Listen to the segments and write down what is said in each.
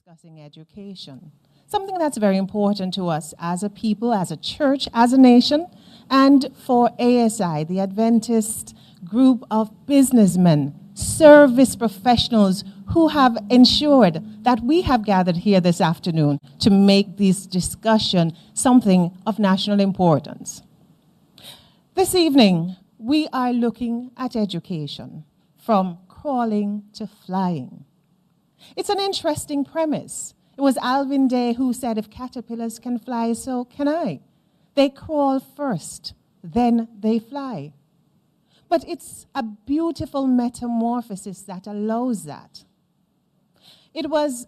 discussing education, something that's very important to us as a people, as a church, as a nation, and for ASI, the Adventist group of businessmen, service professionals who have ensured that we have gathered here this afternoon to make this discussion something of national importance. This evening, we are looking at education, from crawling to flying. It's an interesting premise. It was Alvin Day who said, if caterpillars can fly, so can I. They crawl first, then they fly. But it's a beautiful metamorphosis that allows that. It was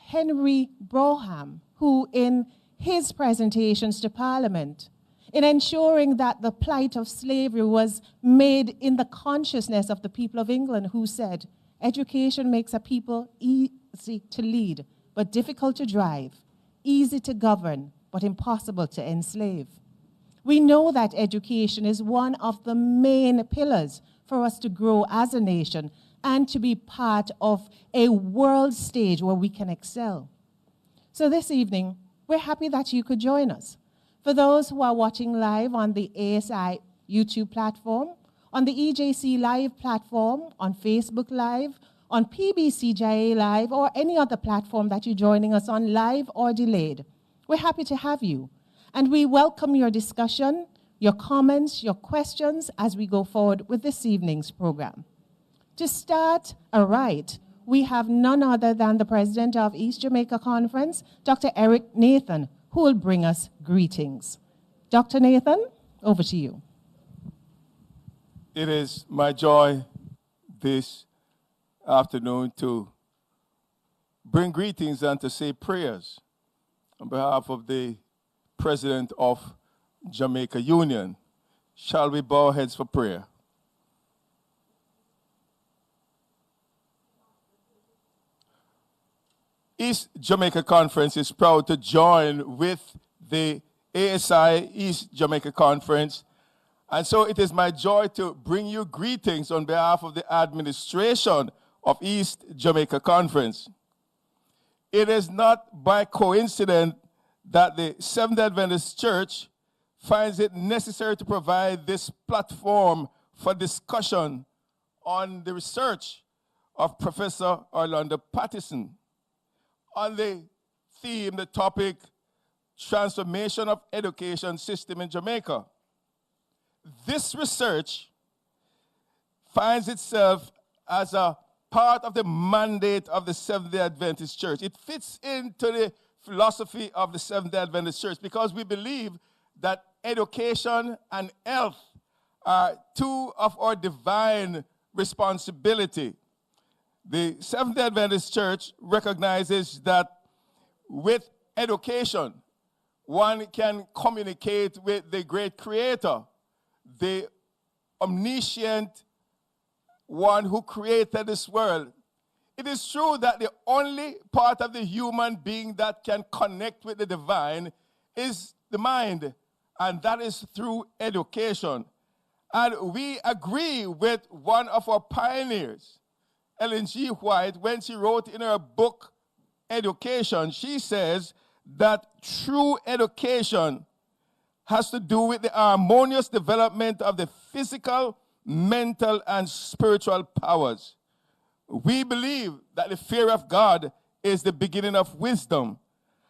Henry Brougham who, in his presentations to Parliament, in ensuring that the plight of slavery was made in the consciousness of the people of England, who said, education makes a people easy to lead, but difficult to drive, easy to govern, but impossible to enslave. We know that education is one of the main pillars for us to grow as a nation and to be part of a world stage where we can excel. So this evening, we're happy that you could join us. For those who are watching live on the ASI YouTube platform, on the EJC Live platform, on Facebook Live, on PBCJ Live, or any other platform that you're joining us on, live or delayed, we're happy to have you. And we welcome your discussion, your comments, your questions as we go forward with this evening's program. To start right, we have none other than the president of East Jamaica Conference, Dr. Eric Nathan, who will bring us greetings. Dr. Nathan, over to you. It is my joy this afternoon to bring greetings and to say prayers on behalf of the President of Jamaica Union. Shall we bow our heads for prayer? East Jamaica Conference is proud to join with the ASI East Jamaica Conference. And so it is my joy to bring you greetings on behalf of the administration of East Jamaica Conference. It is not by coincidence that the Seventh-day Adventist Church finds it necessary to provide this platform for discussion on the research of Professor Orlando Patterson on the theme, the topic, transformation of education system in Jamaica. This research finds itself as a part of the mandate of the Seventh-day Adventist Church. It fits into the philosophy of the Seventh-day Adventist Church because we believe that education and health are two of our divine responsibility. The Seventh-day Adventist Church recognizes that with education, one can communicate with the great Creator, the omniscient one who created this world. It is true that the only part of the human being that can connect with the divine is the mind, and that is through education. And we agree with one of our pioneers, Ellen G. White, when she wrote in her book, Education, she says that true education has to do with the harmonious development of the physical, mental, and spiritual powers. We believe that the fear of God is the beginning of wisdom.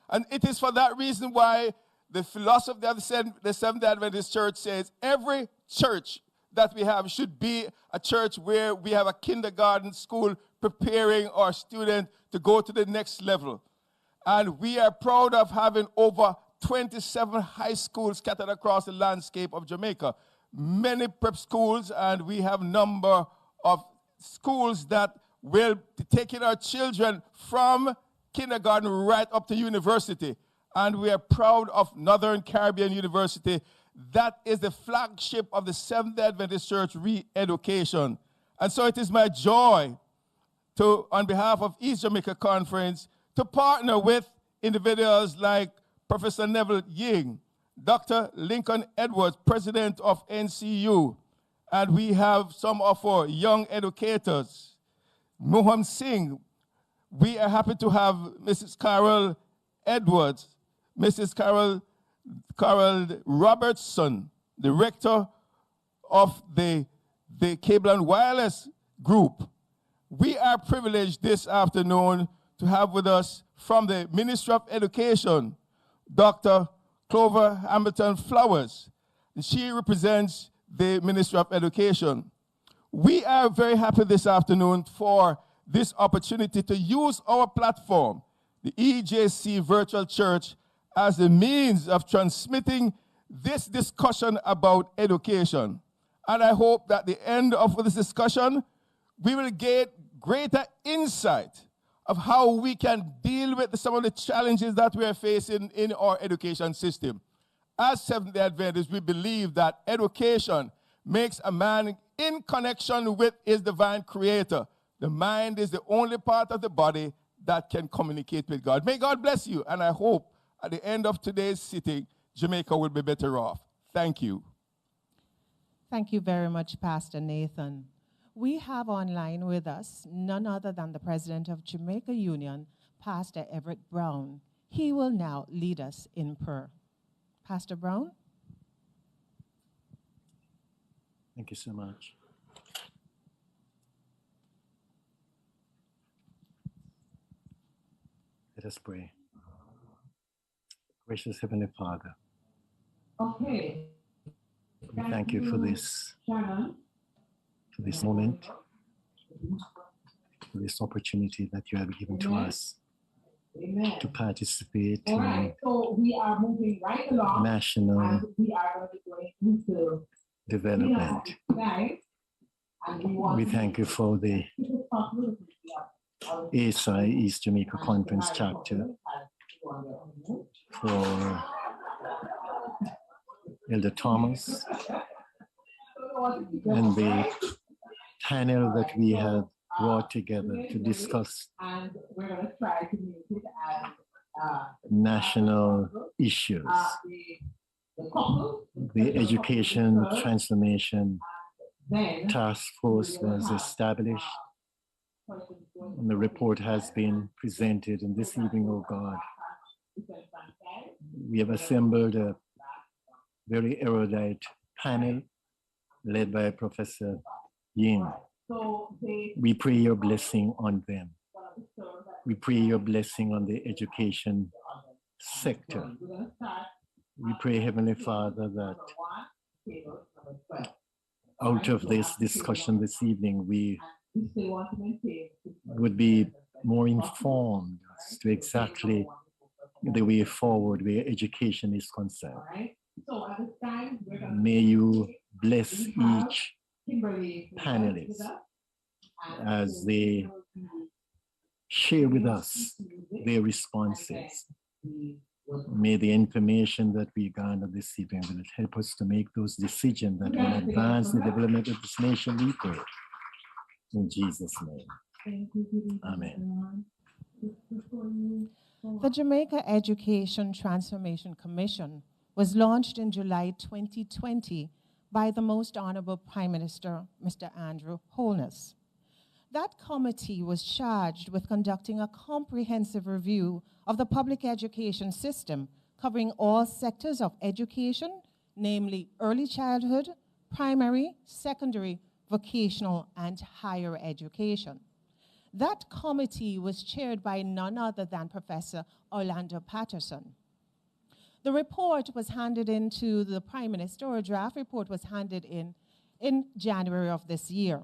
And it is for that reason why the philosophy of the Seventh-day Adventist Church says every church that we have should be a church where we have a kindergarten school preparing our students to go to the next level. And we are proud of having over 27 high schools scattered across the landscape of Jamaica. Many prep schools, and we have a number of schools that will be taking our children from kindergarten right up to university. And we are proud of Northern Caribbean University. That is the flagship of the Seventh-day Adventist Church re-education. And so it is my joy to, on behalf of East Jamaica Conference, to partner with individuals like Professor Neville Ying, Dr. Lincoln Edwards, President of NCU, and we have some of our young educators, Moham Singh, we are happy to have Mrs. Carol Edwards, Mrs. Carol Robertson, Director of the Cable and Wireless Group. We are privileged this afternoon to have with us from the Ministry of Education, Dr. Clover Hamilton Flowers. She represents the Ministry of Education. We are very happy this afternoon for this opportunity to use our platform, the EJC Virtual Church, as a means of transmitting this discussion about education. And I hope that at the end of this discussion, we will get greater insight of how we can deal with some of the challenges that we are facing in our education system. As Seventh-day Adventists, we believe that education makes a man in connection with his divine creator. The mind is the only part of the body that can communicate with God. May God bless you, and I hope at the end of today's sitting, Jamaica will be better off. Thank you. Thank you very much, Pastor Nathan. We have online with us none other than the President of Jamaica Union, Pastor Everett Brown. He will now lead us in prayer. Pastor Brown? Thank you so much. Let us pray. Gracious Heavenly Father, okay. we thank you for this moment, for this opportunity that you have given to us to participate in so we are moving right along, national and we are going into development. We thank you for the ASI East Jamaica Conference chapter, for Elder Thomas, and the panel that we have brought together to discuss national issues. The Education Transformation Task Force was established, and the report has been presented. And this evening, oh God, we have assembled a very erudite panel led by Professor Ying. We pray your blessing on them. We pray your blessing on the education sector. We pray, Heavenly Father, that out of this discussion this evening, we would be more informed as to exactly the way forward where education is concerned. May you bless each panelist as they share with us their responses. May the information that we garner this evening will help us to make those decisions that will advance the development of this nation, we pray. In Jesus' name. Amen. The Jamaica Education Transformation Commission was launched in July 2020 by the Most Honorable Prime Minister, Mr. Andrew Holness. That committee was charged with conducting a comprehensive review of the public education system, covering all sectors of education, namely early childhood, primary, secondary, vocational, and higher education. That committee was chaired by none other than Professor Orlando Patterson. The report was handed in to the Prime Minister, or a draft report was handed in January of this year.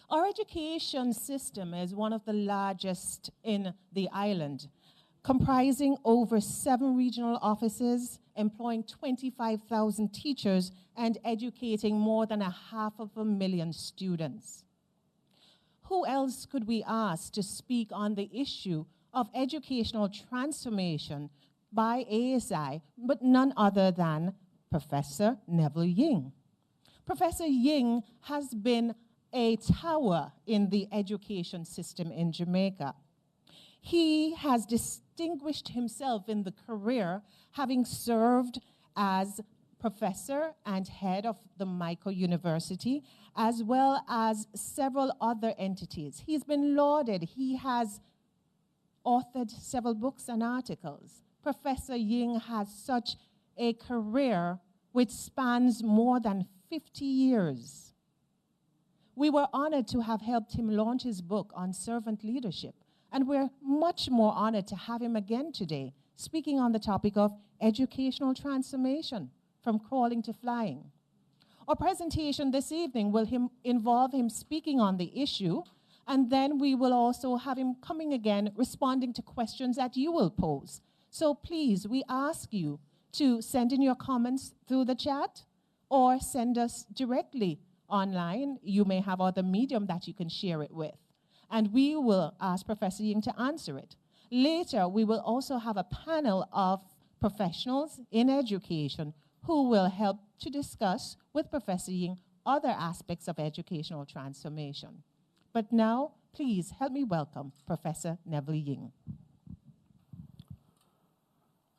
Our education system is one of the largest in the island, comprising over 7 regional offices, employing 25,000 teachers, and educating more than 500,000 students. Who else could we ask to speak on the issue of educational transformation by ASI, but none other than Professor Neville Ying. Professor Ying has been a tower in the education system in Jamaica. He has distinguished himself in the career, having served as professor and head of the Michael University, as well as several other entities. He's been lauded. He has authored several books and articles. Professor Ying has such a career which spans more than 50 years. We were honored to have helped him launch his book on servant leadership, and we're much more honored to have him again today, speaking on the topic of educational transformation, from crawling to flying. Our presentation this evening will involve him speaking on the issue, and then we will also have him coming again, responding to questions that you will pose. So please, we ask you to send in your comments through the chat or send us directly online. You may have other medium that you can share it with, and we will ask Professor Ying to answer it. Later, we will also have a panel of professionals in education who will help to discuss with Professor Ying other aspects of educational transformation. But now, please help me welcome Professor Neville Ying.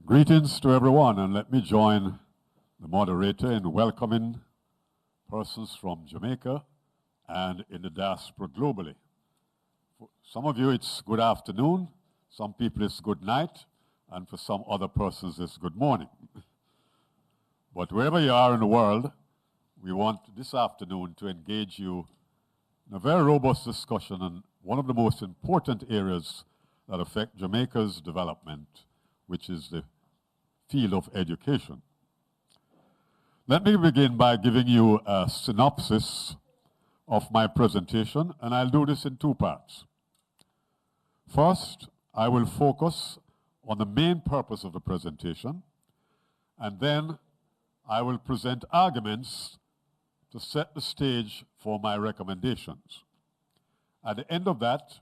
Greetings to everyone, and let me join the moderator in welcoming persons from Jamaica and in the diaspora globally. For some of you, it's good afternoon. Some people, it's good night. And for some other persons, it's good morning. But wherever you are in the world, we want this afternoon to engage you in a very robust discussion on one of the most important areas that affect Jamaica's development, which is the field of education. Let me begin by giving you a synopsis of my presentation, and I'll do this in two parts. First, I will focus on the main purpose of the presentation, and then I will present arguments to set the stage for my recommendations. At the end of that,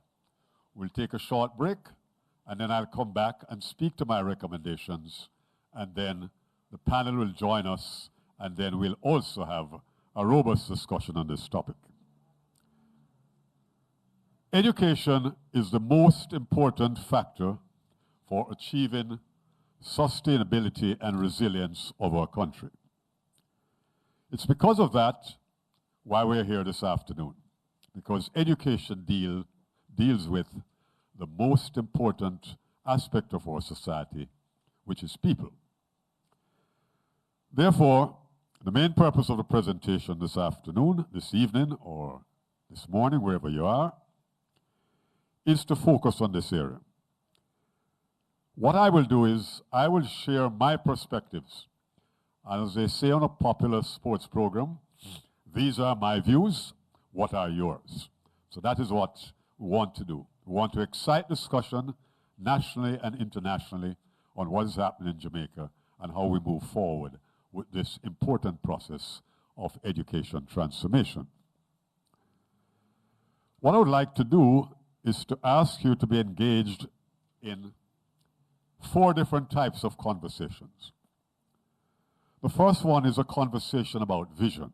we'll take a short break, and then I'll come back and speak to my recommendations, and then the panel will join us, and then we'll also have a robust discussion on this topic. Education is the most important factor for achieving sustainability and resilience of our country. It's because of that why we're here this afternoon, because education deals with the most important aspect of our society, which is people. Therefore, the main purpose of the presentation this afternoon, this evening, or this morning, wherever you are, is to focus on this area. What I will do is I will share my perspectives. As they say on a popular sports program, these are my views, what are yours? So that is what we want to do. We want to excite discussion nationally and internationally on what is happening in Jamaica and how we move forward with this important process of education transformation. What I would like to do is to ask you to be engaged in 4 different types of conversations. The first one is a conversation about vision.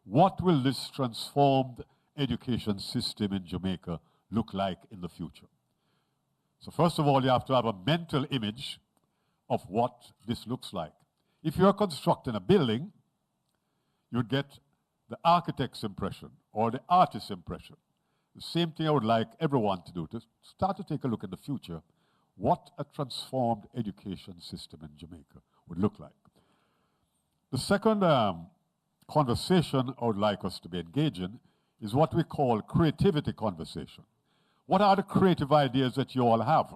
What will this transformed education system in Jamaica look like in the future? So first of all, you have to have a mental image of what this looks like. If you're constructing a building, you'd get the architect's impression or the artist's impression. The same thing I would like everyone to do, to start to take a look at the future, what a transformed education system in Jamaica would look like. The second conversation I would like us to be engaging is what we call creativity conversation. What are the creative ideas that you all have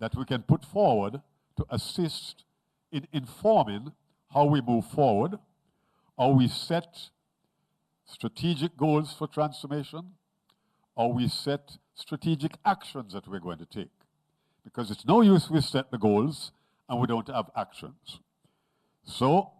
that we can put forward to assist in informing how we move forward, how we set strategic goals for transformation, how we set strategic actions that we're going to take? Because it's no use we set the goals and we don't have actions. So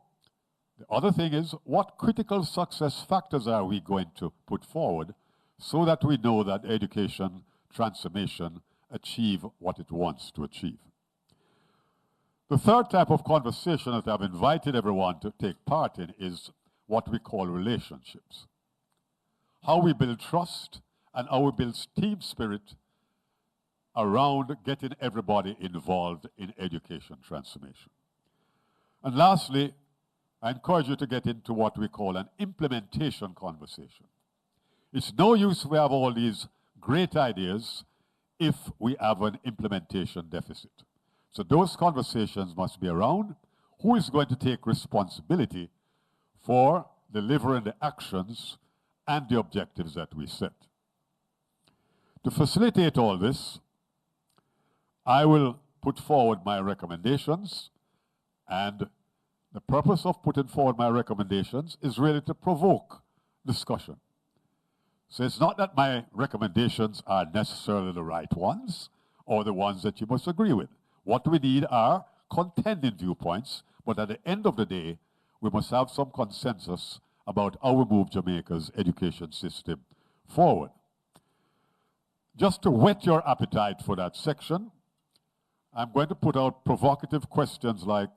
the other thing is, what critical success factors are we going to put forward so that we know that education transformation achieve what it wants to achieve? The third type of conversation that I've invited everyone to take part in is what we call relationships. How we build trust and how we build team spirit around getting everybody involved in education transformation. And lastly, I encourage you to get into what we call an implementation conversation. It's no use we have all these great ideas if we have an implementation deficit. So those conversations must be around who is going to take responsibility for delivering the actions and the objectives that we set. To facilitate all this, I will put forward my recommendations, and the purpose of putting forward my recommendations is really to provoke discussion. So it's not that my recommendations are necessarily the right ones or the ones that you must agree with. What we need are contending viewpoints, but at the end of the day, we must have some consensus about how we move Jamaica's education system forward. Just to whet your appetite for that section, I'm going to put out provocative questions like,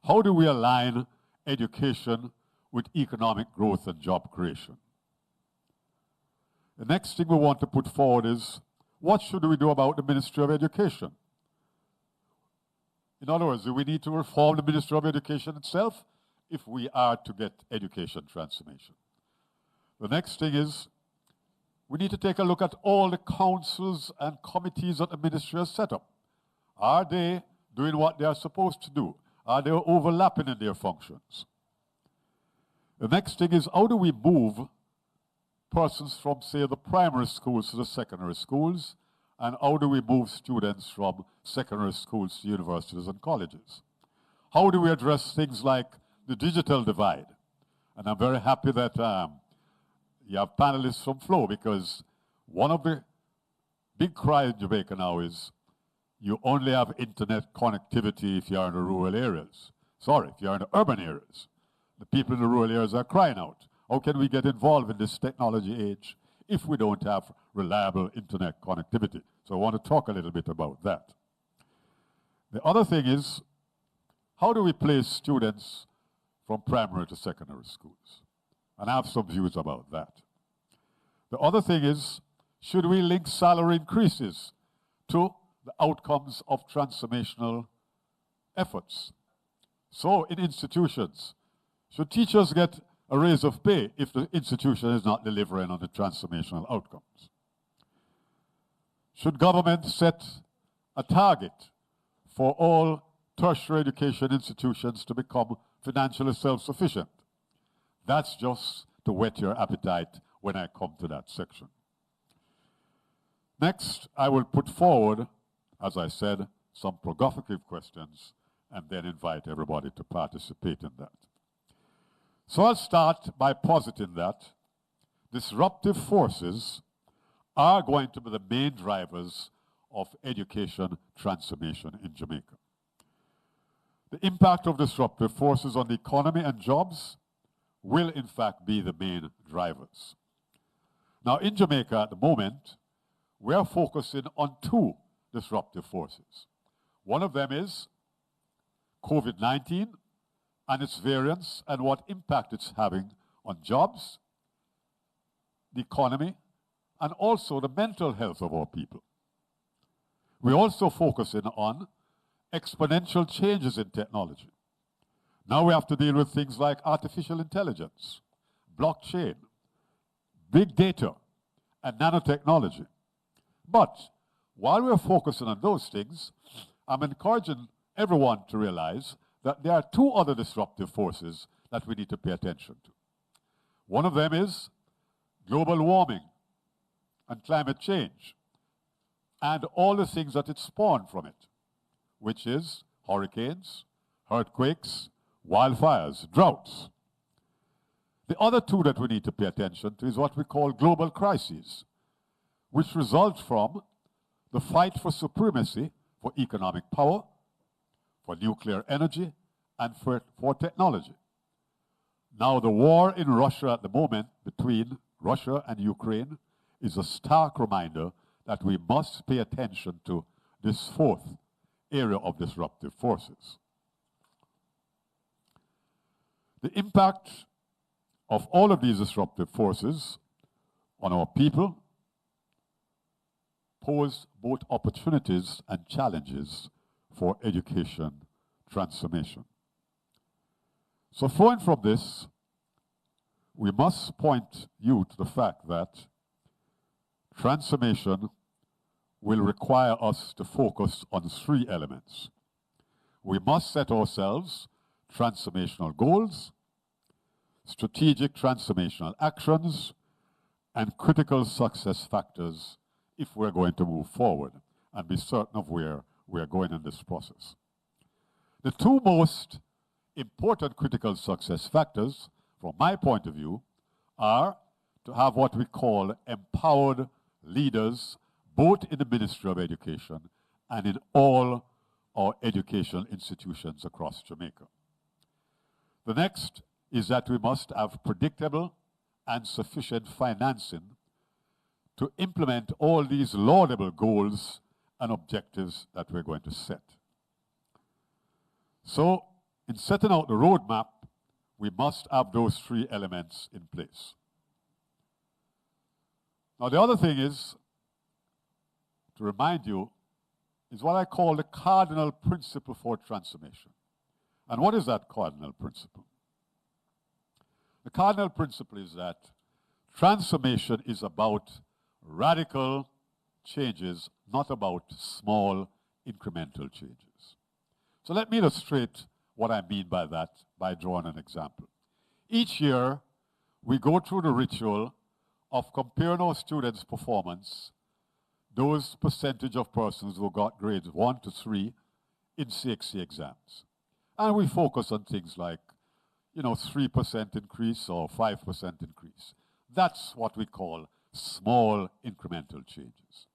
how do we align education with economic growth and job creation? The next thing we want to put forward is, what should we do about the Ministry of Education? In other words, do we need to reform the Ministry of Education itself if we are to get education transformation? The next thing is, we need to take a look at all the councils and committees that the ministry has set up. Are they doing what they are supposed to do? Are they overlapping in their functions? The next thing is, how do we move persons from, say, the primary schools to the secondary schools? And how do we move students from secondary schools to universities and colleges? How do we address things like the digital divide? And I'm very happy that you have panelists from Flow, because one of the big cries in Jamaica now is you only have internet connectivity if you are in the rural areas. Sorry, if you are in the urban areas. The people in the rural areas are crying out. How can we get involved in this technology age if we don't have reliable internet connectivity? So I want to talk a little bit about that. The other thing is, how do we place students from primary to secondary schools? And I have some views about that. The other thing is, should we link salary increases to the outcomes of transformational efforts? So in institutions, should teachers get a raise of pay if the institution is not delivering on the transformational outcomes? Should government set a target for all tertiary education institutions to become financially self-sufficient? That's just to whet your appetite when I come to that section. Next, I will put forward, as I said, some provocative questions and then invite everybody to participate in that. So I'll start by positing that disruptive forces are going to be the main drivers of education transformation in Jamaica. The impact of disruptive forces on the economy and jobs will in fact be the main drivers. Now in Jamaica at the moment, we are focusing on two disruptive forces. One of them is COVID-19 and its variants and what impact it's having on jobs, the economy, and also the mental health of our people. We're also focusing on exponential changes in technology. Now we have to deal with things like artificial intelligence, blockchain, big data, and nanotechnology. But while we're focusing on those things, I'm encouraging everyone to realize that there are two other disruptive forces that we need to pay attention to. One of them is global warming and climate change and all the things that it spawned from it, which is hurricanes, earthquakes, wildfires, droughts. The other two that we need to pay attention to is what we call global crises, which result from the fight for supremacy, for economic power, for nuclear energy, and for technology. Now, the war in Russia at the moment between Russia and Ukraine is a stark reminder that we must pay attention to this fourth area of disruptive forces. The impact of all of these disruptive forces on our people pose both opportunities and challenges for education transformation. So flowing from this, we must point you to the fact that transformation will require us to focus on three elements. We must set ourselves transformational goals, strategic transformational actions, and critical success factors if we're going to move forward and be certain of where we're going in this process. The two most important critical success factors, from my point of view, are to have what we call empowered leaders, both in the Ministry of Education and in all our educational institutions across Jamaica. The next is that we must have predictable and sufficient financing to implement all these laudable goals and objectives that we're going to set. So, in setting out the roadmap, we must have those three elements in place. Now, the other thing is, to remind you, is what I call the cardinal principle for transformation. And what is that cardinal principle? The cardinal principle is that transformation is about radical changes, not about small incremental changes. So let me illustrate what I mean by that by drawing an example. Each year, we go through the ritual of comparing our students' performance, those percentage of persons who got grades 1 to 3 in CXC exams. And we focus on things like, 3% increase or 5% increase. That's what we call small incremental changes.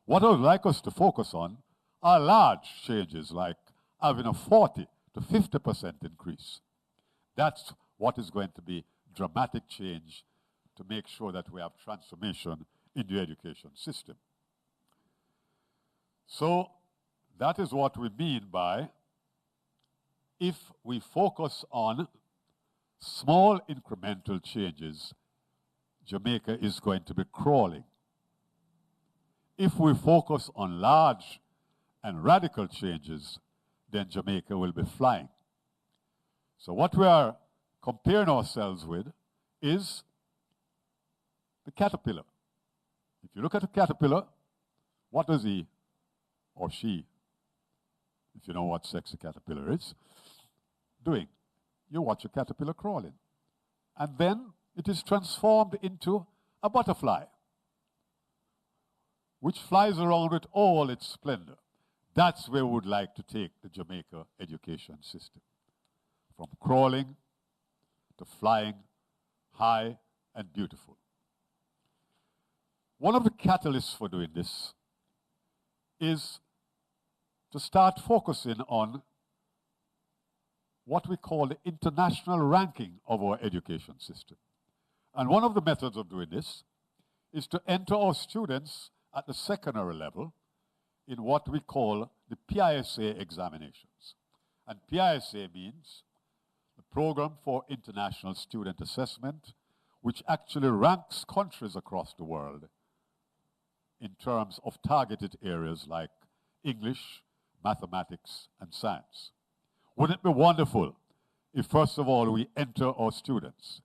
What I would like us to focus on are large changes like having a 40 to 50% increase. That's what is going to be dramatic change to make sure that we have transformation in the education system. So that is what we mean by if we focus on small incremental changes, Jamaica is going to be crawling. If we focus on large and radical changes, then Jamaica will be flying. So what we are comparing ourselves with is the caterpillar. If you look at a caterpillar, what does he or she, if you know what sex a caterpillar is, doing? You watch a caterpillar crawling. And then it is transformed into a butterfly, which flies around with all its splendor. That's where we would like to take the Jamaica education system. From crawling to flying high and beautiful. One of the catalysts for doing this is to start focusing on what we call the international ranking of our education system. And one of the methods of doing this is to enter our students at the secondary level in what we call the PISA examinations. And PISA means the Program for International Student Assessment, which actually ranks countries across the world in terms of targeted areas like English, mathematics, and science. Wouldn't it be wonderful if, first of all, we enter our students?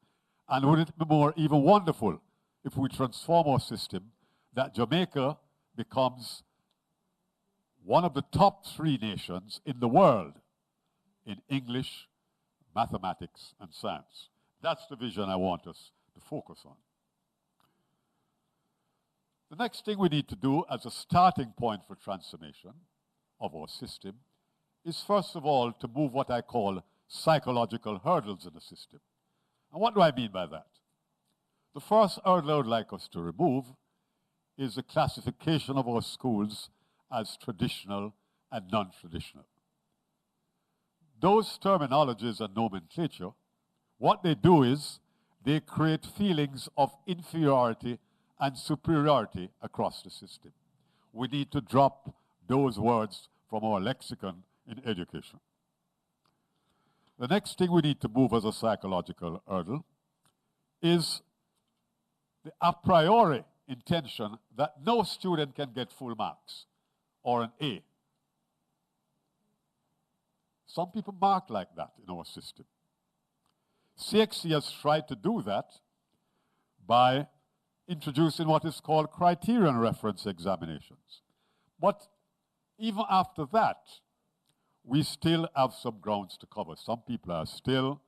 And wouldn't it be more even wonderful if we transform our system that Jamaica becomes one of the top 3 nations in the world in English, mathematics, and science? That's the vision I want us to focus on. The next thing we need to do as a starting point for transformation of our system is, first of all, to move what I call psychological hurdles in the system. And what do I mean by that? The first hurdle I would like us to remove is the classification of our schools as traditional and non-traditional. Those terminologies and nomenclature, what they do is they create feelings of inferiority and superiority across the system. We need to drop those words from our lexicon in education. The next thing we need to move as a psychological hurdle is the a priori intention that no student can get full marks or an A. Some people mark like that in our system. CXC has tried to do that by introducing what is called criterion reference examinations. But even after that, we still have some grounds to cover. Some people are still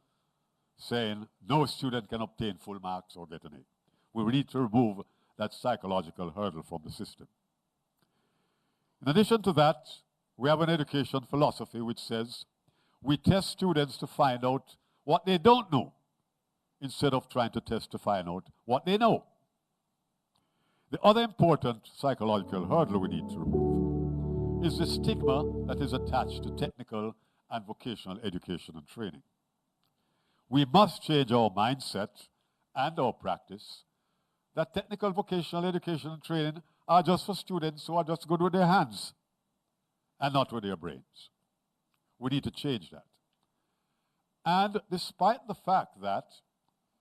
saying no student can obtain full marks or get an A. We need to remove that psychological hurdle from the system. In addition to that, we have an education philosophy which says we test students to find out what they don't know instead of trying to test to find out what they know. The other important psychological hurdle we need to remove is the stigma that is attached to technical and vocational education and training. We must change our mindset and our practice that technical vocational education and training are just for students who are just good with their hands and not with their brains. We need to change that. And despite the fact that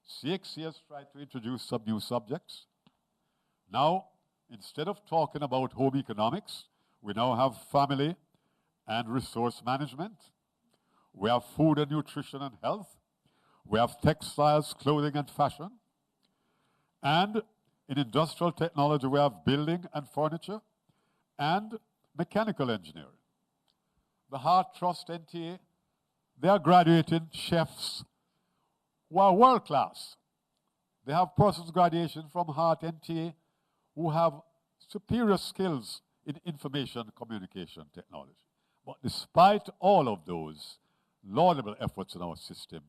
CXC has tried to introduce some new subjects, now, instead of talking about home economics, we now have family and resource management. We have food and nutrition and health. We have textiles, clothing, and fashion. And in industrial technology, we have building and furniture and mechanical engineering. The Hart Trust NTA, they are graduating chefs who are world class. They have persons graduation from Hart NTA who have superior skills in information communication technology. But despite all of those laudable efforts in our system,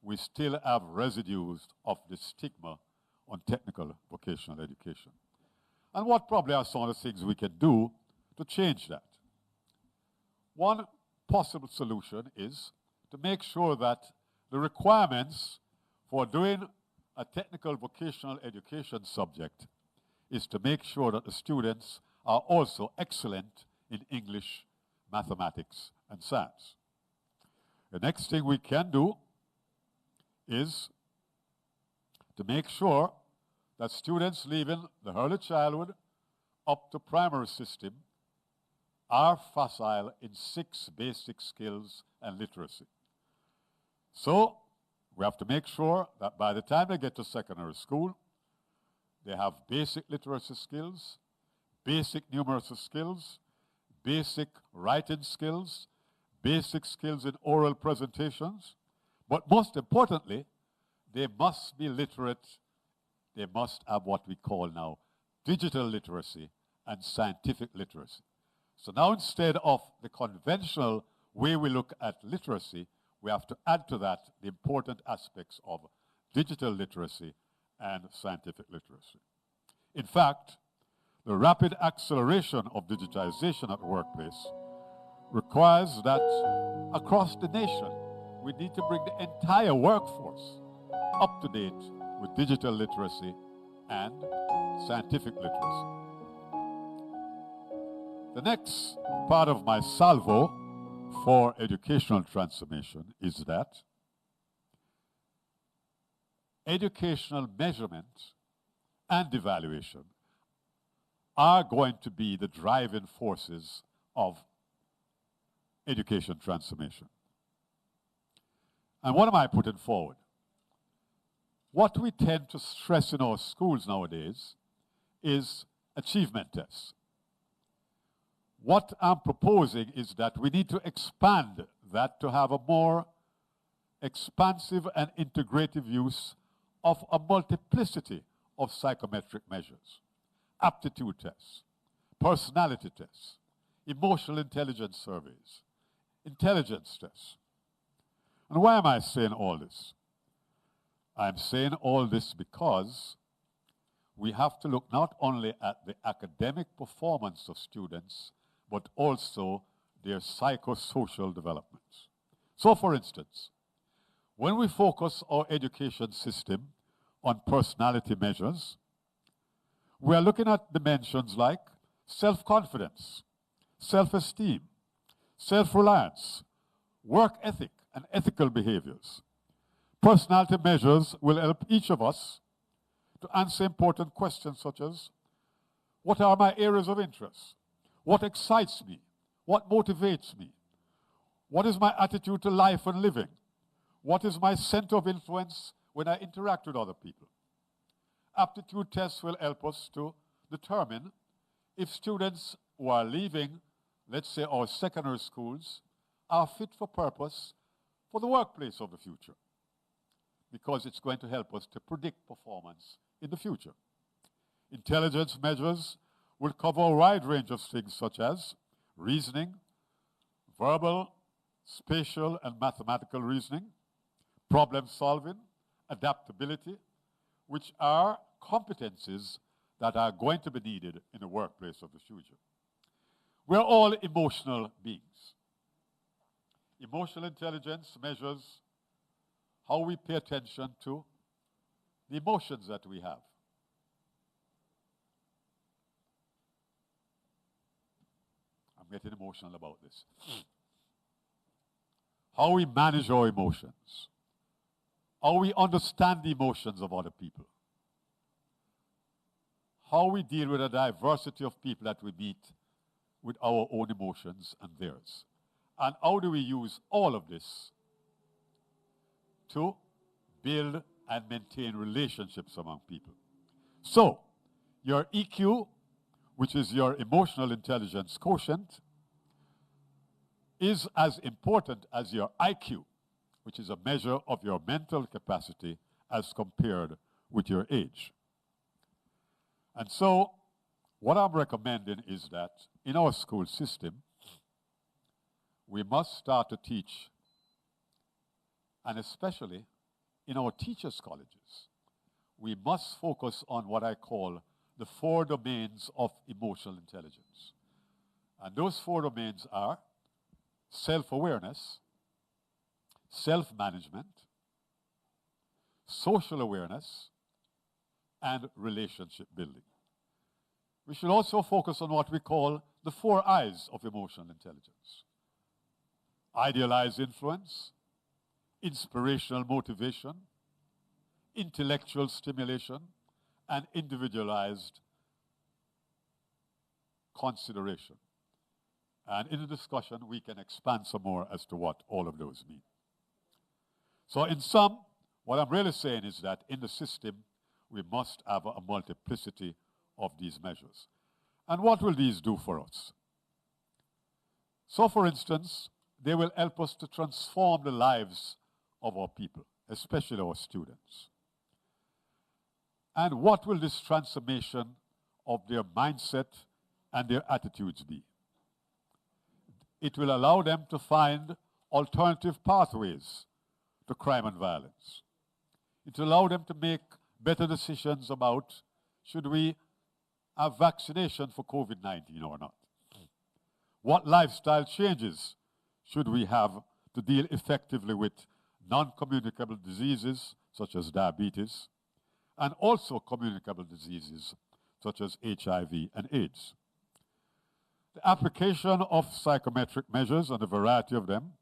we still have residues of the stigma on technical vocational education. And what probably are some of the things we can do to change that? One possible solution is to make sure that the requirements for doing a technical vocational education subject is to make sure that the students are also excellent in English, mathematics, and science. The next thing we can do is to make sure that students leaving the early childhood up to primary system are facile in 6 basic skills and literacy. So we have to make sure that by the time they get to secondary school, they have basic literacy skills, basic numeracy skills, basic writing skills, basic skills in oral presentations, but most importantly, they must be literate. They must have what we call now digital literacy and scientific literacy. So now instead of the conventional way we look at literacy, we have to add to that the important aspects of digital literacy and scientific literacy. In fact, the rapid acceleration of digitization at the workplace requires that across the nation, we need to bring the entire workforce up to date with digital literacy and scientific literacy. The next part of my salvo for educational transformation is that educational measurement and evaluation are going to be the driving forces of education transformation. And what am I putting forward? What we tend to stress in our schools nowadays is achievement tests. What I'm proposing is that we need to expand that to have a more expansive and integrative use of a multiplicity of psychometric measures, aptitude tests, personality tests, emotional intelligence surveys, intelligence tests. And why am I saying all this? I'm saying all this because we have to look not only at the academic performance of students, but also their psychosocial developments. So for instance, when we focus our education system on personality measures, we are looking at dimensions like self-confidence, self-esteem, self-reliance, work ethic, and ethical behaviors. Personality measures will help each of us to answer important questions such as, what are my areas of interest? What excites me? What motivates me? What is my attitude to life and living? What is my center of influence when I interact with other people? Aptitude tests will help us to determine if students who are leaving, let's say, our secondary schools, are fit for purpose for the workplace of the future, because it's going to help us to predict performance in the future. Intelligence measures will cover a wide range of things such as reasoning, verbal, spatial, and mathematical reasoning, problem solving, adaptability, which are competencies that are going to be needed in the workplace of the future. We're all emotional beings. Emotional intelligence measures how we pay attention to the emotions that we have. I'm getting emotional about this. How we manage our emotions. How we understand the emotions of other people. How we deal with a diversity of people that we meet with our own emotions and theirs. And how do we use all of this to build and maintain relationships among people? So, your EQ, which is your emotional intelligence quotient, is as important as your IQ, which is a measure of your mental capacity as compared with your age. And so, what I'm recommending is that in our school system, we must start to teach, and especially in our teachers' colleges, we must focus on what I call the 4 domains of emotional intelligence. And those 4 domains are self-awareness, self-management, social awareness, and relationship building. We should also focus on what we call the 4 I's of emotional intelligence. Idealized influence, inspirational motivation, intellectual stimulation, and individualized consideration. And in the discussion, we can expand some more as to what all of those mean. So in sum, what I'm really saying is that in the system, we must have a multiplicity of these measures. And what will these do for us? So for instance, they will help us to transform the lives of our people, especially our students. And what will this transformation of their mindset and their attitudes be? It will allow them to find alternative pathways to crime and violence. It will allow them to make better decisions about should we have vaccination for COVID-19 or not. What lifestyle changes should we have to deal effectively with non-communicable diseases such as diabetes, and also communicable diseases such as HIV and AIDS. The application of psychometric measures, and a variety of them,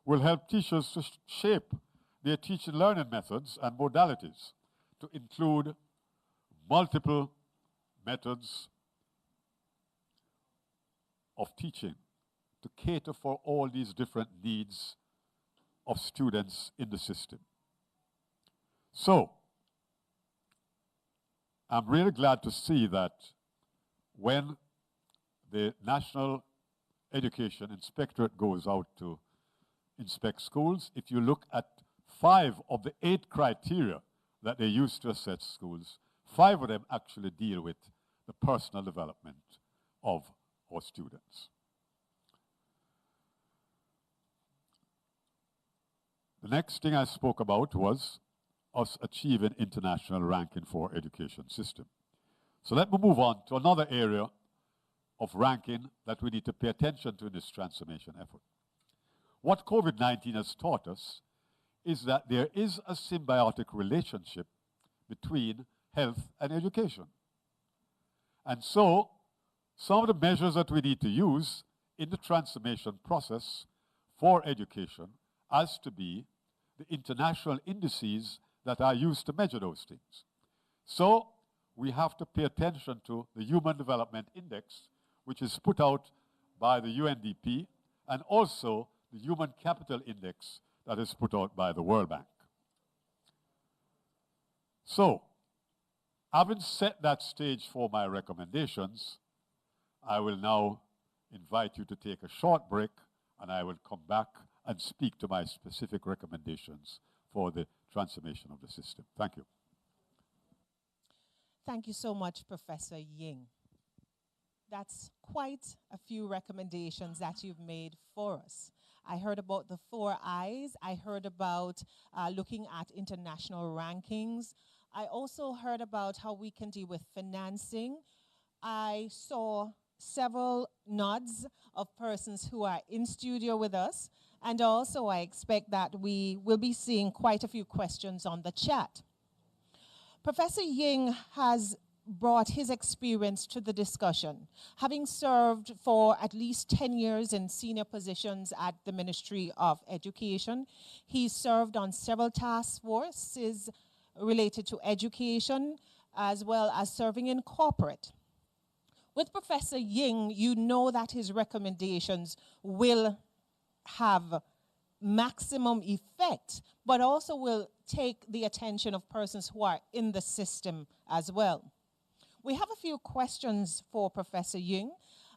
will help teachers to shape their teaching learning methods and modalities to include multiple methods of teaching to cater for all these different needs of students in the system. So, I'm really glad to see that when the National Education Inspectorate goes out to inspect schools, if you look at 5 of the 8 criteria that they use to assess schools, 5 of them actually deal with the personal development of our students. The next thing I spoke about was us achieving international ranking for our education system. So let me move on to another area of ranking that we need to pay attention to in this transformation effort. What COVID-19 has taught us is that there is a symbiotic relationship between health and education. And so, some of the measures that we need to use in the transformation process for education has to be the international indices that are used to measure those things. So, we have to pay attention to the Human Development Index, which is put out by the UNDP, and also the Human Capital Index that is put out by the World Bank. So, having set that stage for my recommendations, I will now invite you to take a short break, and I will come back and speak to my specific recommendations for the transformation of the system. Thank you. Thank you so much, Professor Ying. That's quite a few recommendations that you've made for us. I heard about the 4 I's. I heard about looking at international rankings. I also heard about how we can deal with financing. I saw several nods of persons who are in studio with us. And also, I expect that we will be seeing quite a few questions on the chat. Professor Ying has brought his experience to the discussion. Having served for at least 10 years in senior positions at the Ministry of Education, he served on several task forces related to education, as well as serving in corporate. With Professor Ying, you know that his recommendations will have maximum effect, but also will take the attention of persons who are in the system as well. We have a few questions for Professor Ying.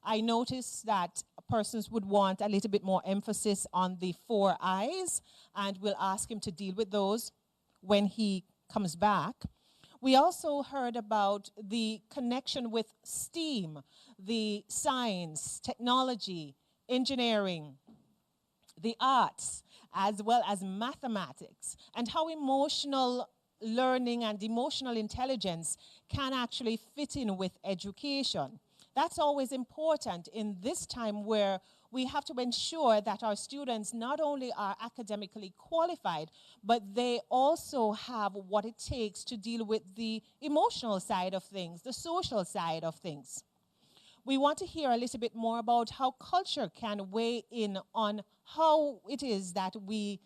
I noticed that persons would want a little bit more emphasis on the 4 I's, and we'll ask him to deal with those when he comes back. We also heard about the connection with STEAM, the science, technology, engineering, the arts, as well as mathematics, and how emotional learning and emotional intelligence can actually fit in with education. That's always important in this time where we have to ensure that our students not only are academically qualified, but they also have what it takes to deal with the emotional side of things, the social side of things. We want to hear a little bit more about how culture can weigh in on how it is that we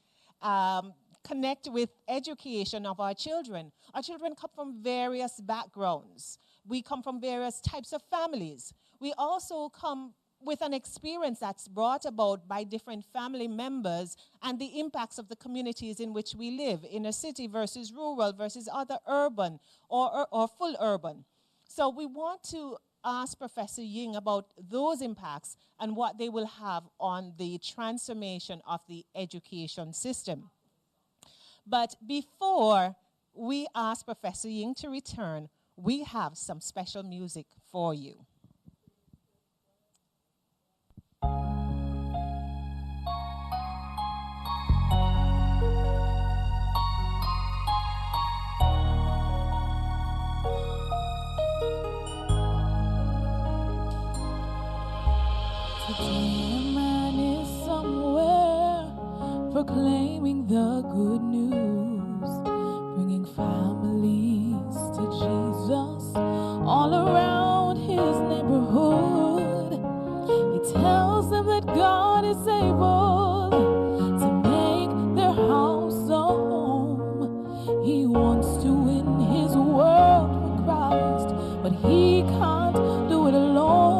connect with education of our children. Our children come from various backgrounds. We come from various types of families. We also come with an experience that's brought about by different family members and the impacts of the communities in which we live, inner city versus rural versus other urban or full urban. So we want to ask Professor Ying about those impacts and what they will have on the transformation of the education system. But before we ask Professor Ying to return, we have some special music for you. Today a man is somewhere proclaiming the good news, bringing families to Jesus all around his neighborhood. He tells them that God is able to make their house a home. He wants to win his world for Christ, but he can't do it alone.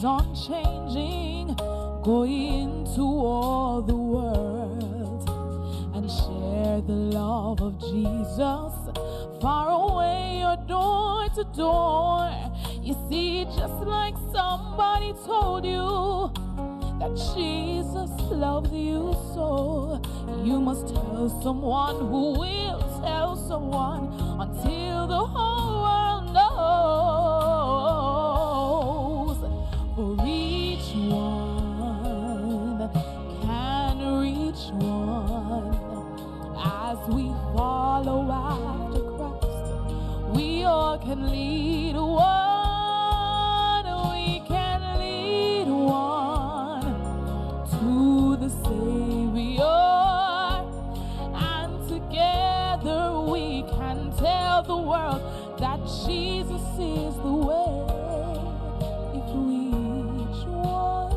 Unchanging, go into all the world and share the love of Jesus far away or door to door. You see, just like somebody told you that Jesus loves you so, you must tell someone who will tell someone until the whole world knows. for each one can reach one. As we follow after Christ, we all can lead one. We can lead one to the Savior, and together we can tell the world that Jesus is the way. If we each one,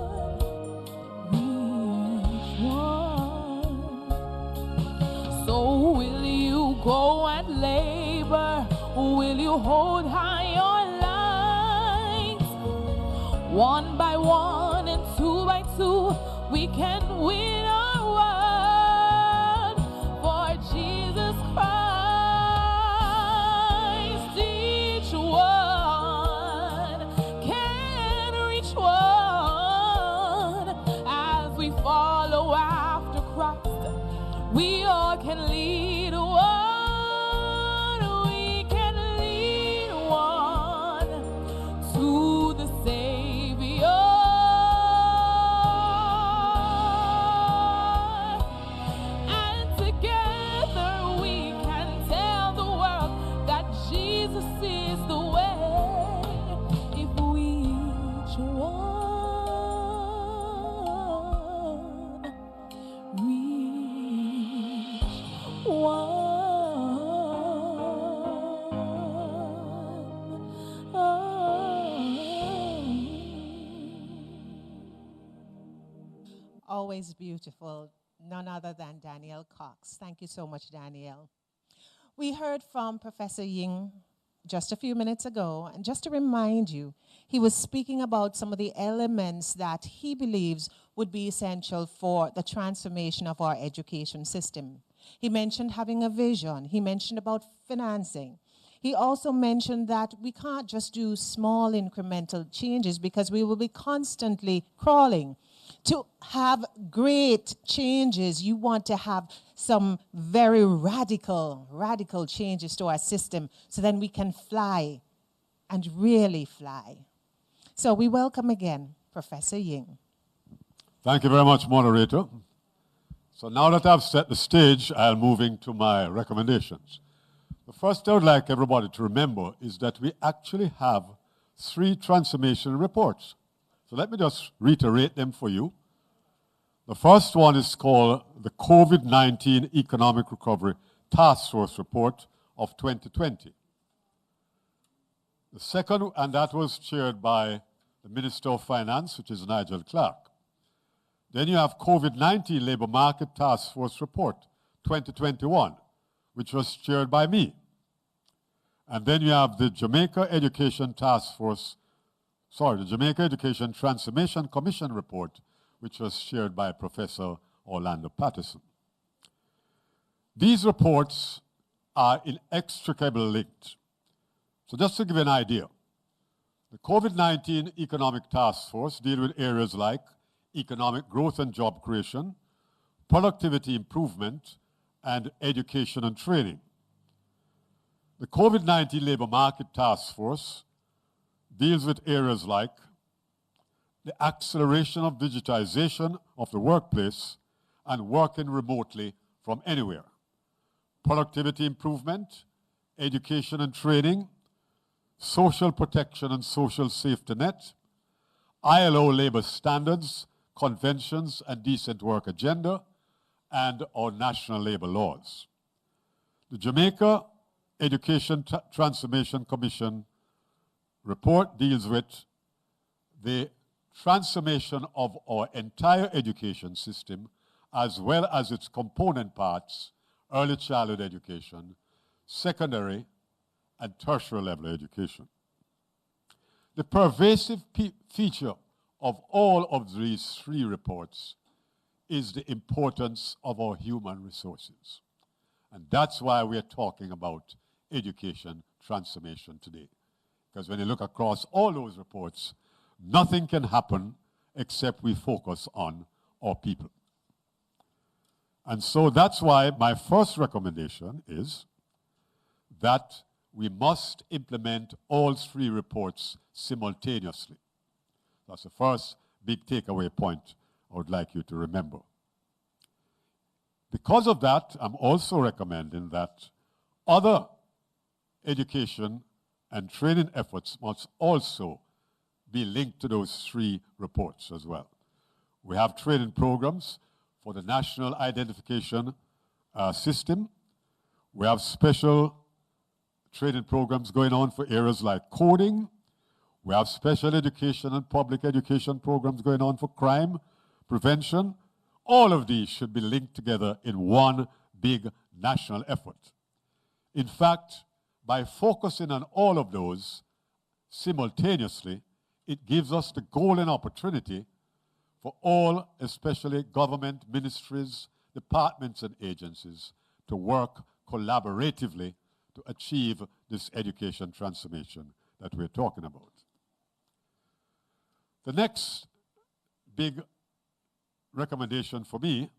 so will you go and labor? Will you hold high your light? One by one and two by two, we can win our world for Jesus Christ. Each one can reach one. As we follow after Christ, we all can lead one. We can lead one to the Savior. And together we can tell the world that Jesus is the way. If we each one reach one. Always beautiful. None other than Daniel Cox. Thank you so much, Daniel. We heard from Professor Ying just a few minutes ago, and just to remind you, he was speaking about some of the elements that he believes would be essential for the transformation of our education system. He mentioned having a vision. He mentioned about financing. He also mentioned that we can't just do small incremental changes because we will be constantly crawling. To have great changes, you want to have some very radical changes to our system so then we can fly and really fly. So we welcome again Professor Ying. Thank you very much, moderator. So now that I've set the stage, I'll move into my recommendations. The first I would like everybody to remember is that we actually have 3 transformation reports. So let me just reiterate them for you. The first one is called the COVID-19 Economic Recovery Task Force Report of 2020. The second, and that was chaired by the Minister of Finance, which is Nigel Clark. Then you have COVID-19 Labor Market Task Force Report 2021, which was chaired by me. And then you have the Jamaica Education Transformation Commission Report, which was shared by Professor Orlando Patterson. These reports are inextricably linked. So just to give you an idea, the COVID-19 Economic Task Force deals with areas like economic growth and job creation, productivity improvement, and education and training. The COVID-19 Labor Market Task Force deals with areas like the acceleration of digitization of the workplace and working remotely from anywhere, productivity improvement, education and training, social protection and social safety net, ILO labor standards, conventions and decent work agenda, and our national labor laws. The Jamaica Education Transformation Commission report deals with the transformation of our entire education system as well as its component parts, early childhood education, secondary and tertiary level education. The pervasive feature of all of these 3 reports is the importance of our human resources. And that's why we're talking about education transformation today. Because when you look across all those reports, nothing can happen except we focus on our people. And so that's why my first recommendation is that we must implement all 3 reports simultaneously. That's the first big takeaway point I would like you to remember. Because of that, I'm also recommending that other education and training efforts must also be linked to those three reports as well. We have training programs for the National Identification System. We have special training programs going on for areas like coding. We have special education and public education programs going on for crime prevention. All of these should be linked together in one big national effort. In fact, by focusing on all of those simultaneously, it gives us the golden opportunity for all, especially government, ministries, departments, and agencies, to work collaboratively to achieve this education transformation that we're talking about. The next big recommendation for me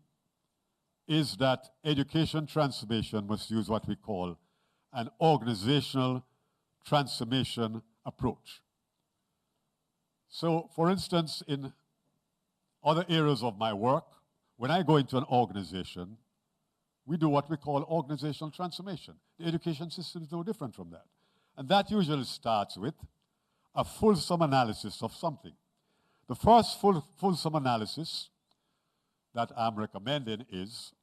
is that education transformation must use what we call an organizational transformation approach. So, for instance, in other areas of my work, when I go into an organization, we do what we call organizational transformation. The education system is no different from that. And that usually starts with a fulsome analysis of something. The first fulsome analysis that I'm recommending is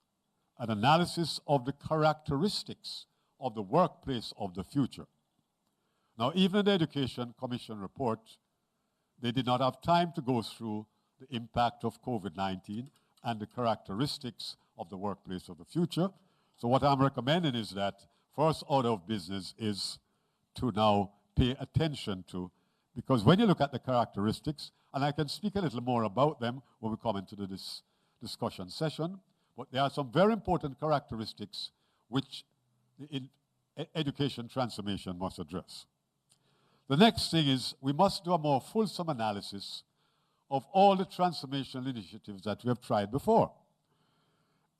an analysis of the characteristics of the workplace of the future. Now, even in the Education Commission report, they did not have time to go through the impact of COVID-19 and the characteristics of the workplace of the future. So what I'm recommending is that first order of business is to now pay attention to, because when you look at the characteristics, and I can speak a little more about them when we come into this discussion session, but there are some very important characteristics which the education transformation must address. The next thing is we must do a more fulsome analysis of all the transformational initiatives that we have tried before.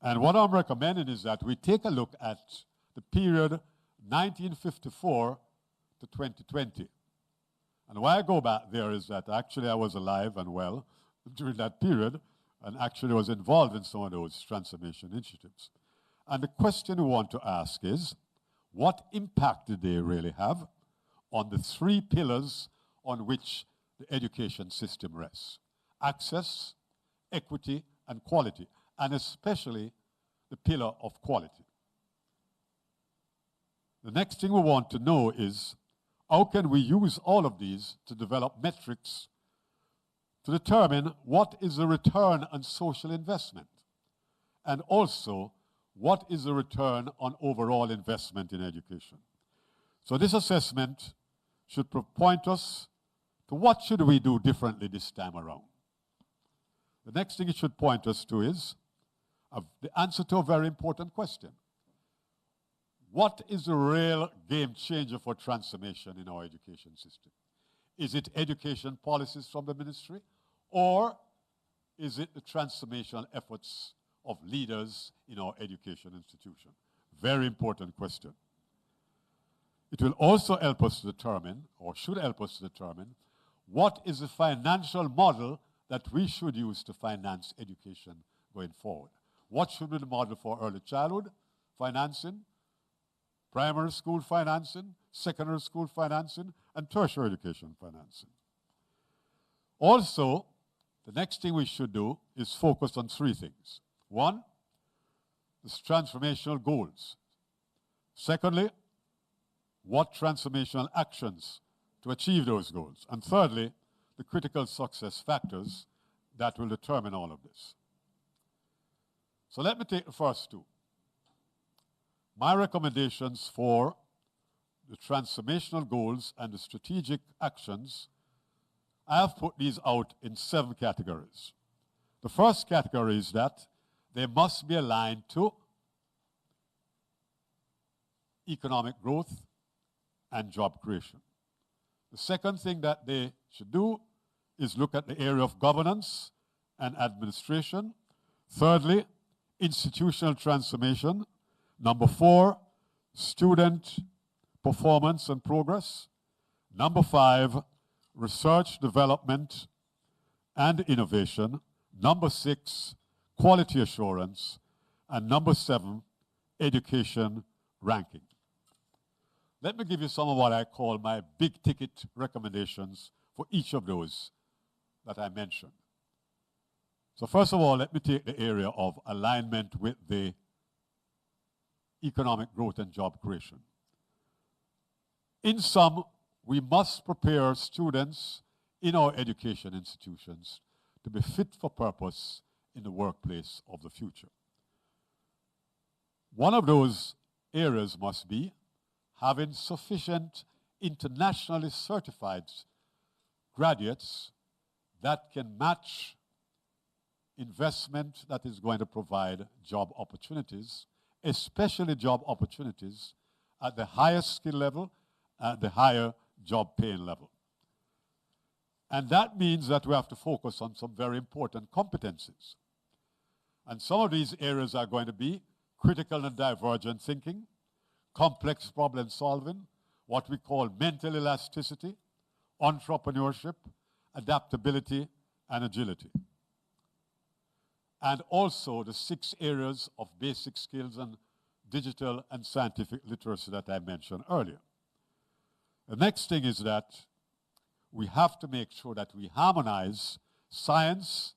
And what I'm recommending is that we take a look at the period 1954 to 2020. And why I go back there is that actually I was alive and well during that period and actually was involved in some of those transformation initiatives. And the question we want to ask is, what impact did they really have on the three pillars on which the education system rests? Access, equity, and quality, and especially the pillar of quality. The next thing we want to know is, how can we use all of these to develop metrics to determine what is the return on social investment, and also what is the return on overall investment in education. So this assessment should point us to what should we do differently this time around. The next thing it should point us to is the answer to a very important question. What is the real game changer for transformation in our education system? Is it education policies from the ministry, or is it the transformational efforts of leaders in our education institution? Very important question. It will also help us to determine, or should help us to determine, what is the financial model that we should use to finance education going forward. What should be the model for early childhood financing, primary school financing, secondary school financing, and tertiary education financing? Also, the next thing we should do is focus on three things. One, the transformational goals. Secondly, what transformational actions to achieve those goals. And thirdly, the critical success factors that will determine all of this. So let me take the first two. My recommendations for the transformational goals and the strategic actions, I have put these out in 7 categories. The first category is that they must be aligned to economic growth and job creation. The second thing that they should do is look at the area of governance and administration. Thirdly, institutional transformation. Number 4, student performance and progress. Number 5, research, development, and innovation. Number 6, quality assurance. And number 7, education ranking. Let me give you some of what I call my big ticket recommendations for each of those that I mentioned. So first of all, let me take the area of alignment with the economic growth and job creation. In sum, we must prepare students in our education institutions to be fit for purpose in the workplace of the future. One of those areas must be having sufficient internationally certified graduates that can match investment that is going to provide job opportunities, especially job opportunities at the highest skill level and the higher job paying level. And that means that we have to focus on some very important competencies. And some of these areas are going to be critical and divergent thinking, complex problem solving, what we call mental elasticity, entrepreneurship, adaptability, and agility. And also the 6 areas of basic skills and digital and scientific literacy that I mentioned earlier. The next thing is that we have to make sure that we harmonize science,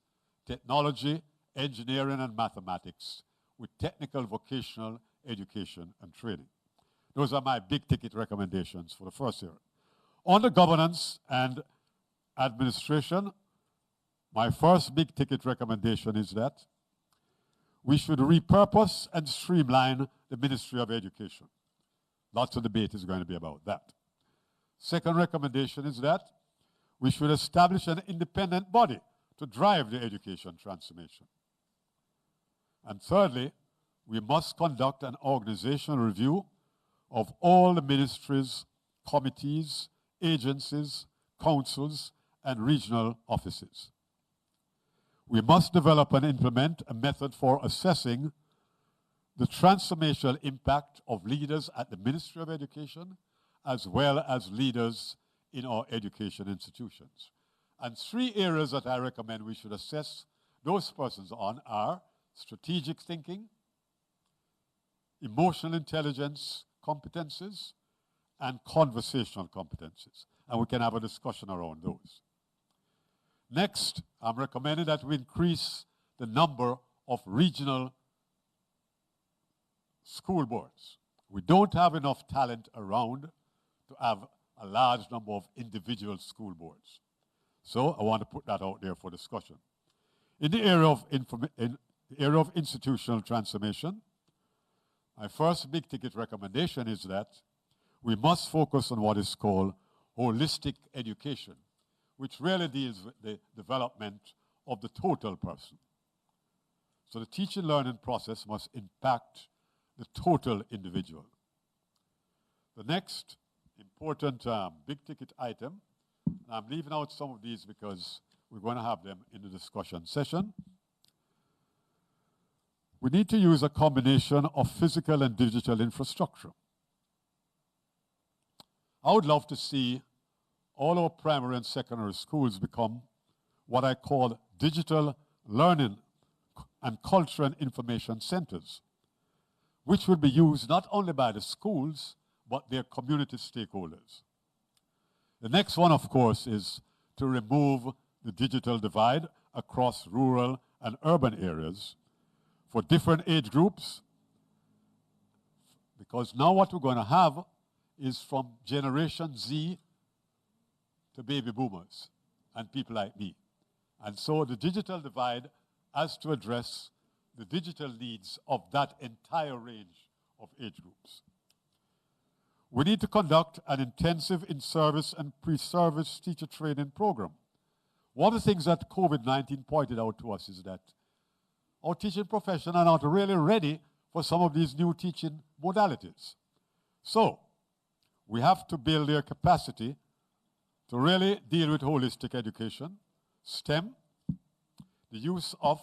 technology, engineering, and mathematics with technical vocational education and training. Those are my big ticket recommendations for the first area. On the governance and administration, my first big ticket recommendation is that we should repurpose and streamline the Ministry of Education. Lots of debate is going to be about that. Second recommendation is that we should establish an independent body to drive the education transformation. And thirdly, we must conduct an organizational review of all the ministries, committees, agencies, councils, and regional offices. We must develop and implement a method for assessing the transformational impact of leaders at the Ministry of Education as well as leaders in our education institutions. And 3 areas that I recommend we should assess those persons on are strategic thinking, emotional intelligence competencies, and conversational competencies. And we can have a discussion around those. Next, I'm recommending that we increase the number of regional school boards. We don't have enough talent around to have a large number of individual school boards. So I want to put that out there for discussion. In the area of institutional transformation, my first big ticket recommendation is that we must focus on what is called holistic education, which really deals with the development of the total person. So the teaching learning process must impact the total individual. The next important big ticket item, and I'm leaving out some of these because we're going to have them in the discussion session. We need to use a combination of physical and digital infrastructure. I would love to see all our primary and secondary schools become what I call digital learning and culture and information centers, which will be used not only by the schools, but their community stakeholders. The next one, of course, is to remove the digital divide across rural and urban areas for different age groups, because now what we're going to have is from Generation Z to baby boomers and people like me. And so the digital divide has to address the digital needs of that entire range of age groups. We need to conduct an intensive in-service and pre-service teacher training program. One of the things that COVID-19 pointed out to us is that our teaching profession are not really ready for some of these new teaching modalities. So we have to build their capacity to really deal with holistic education, STEM, the use of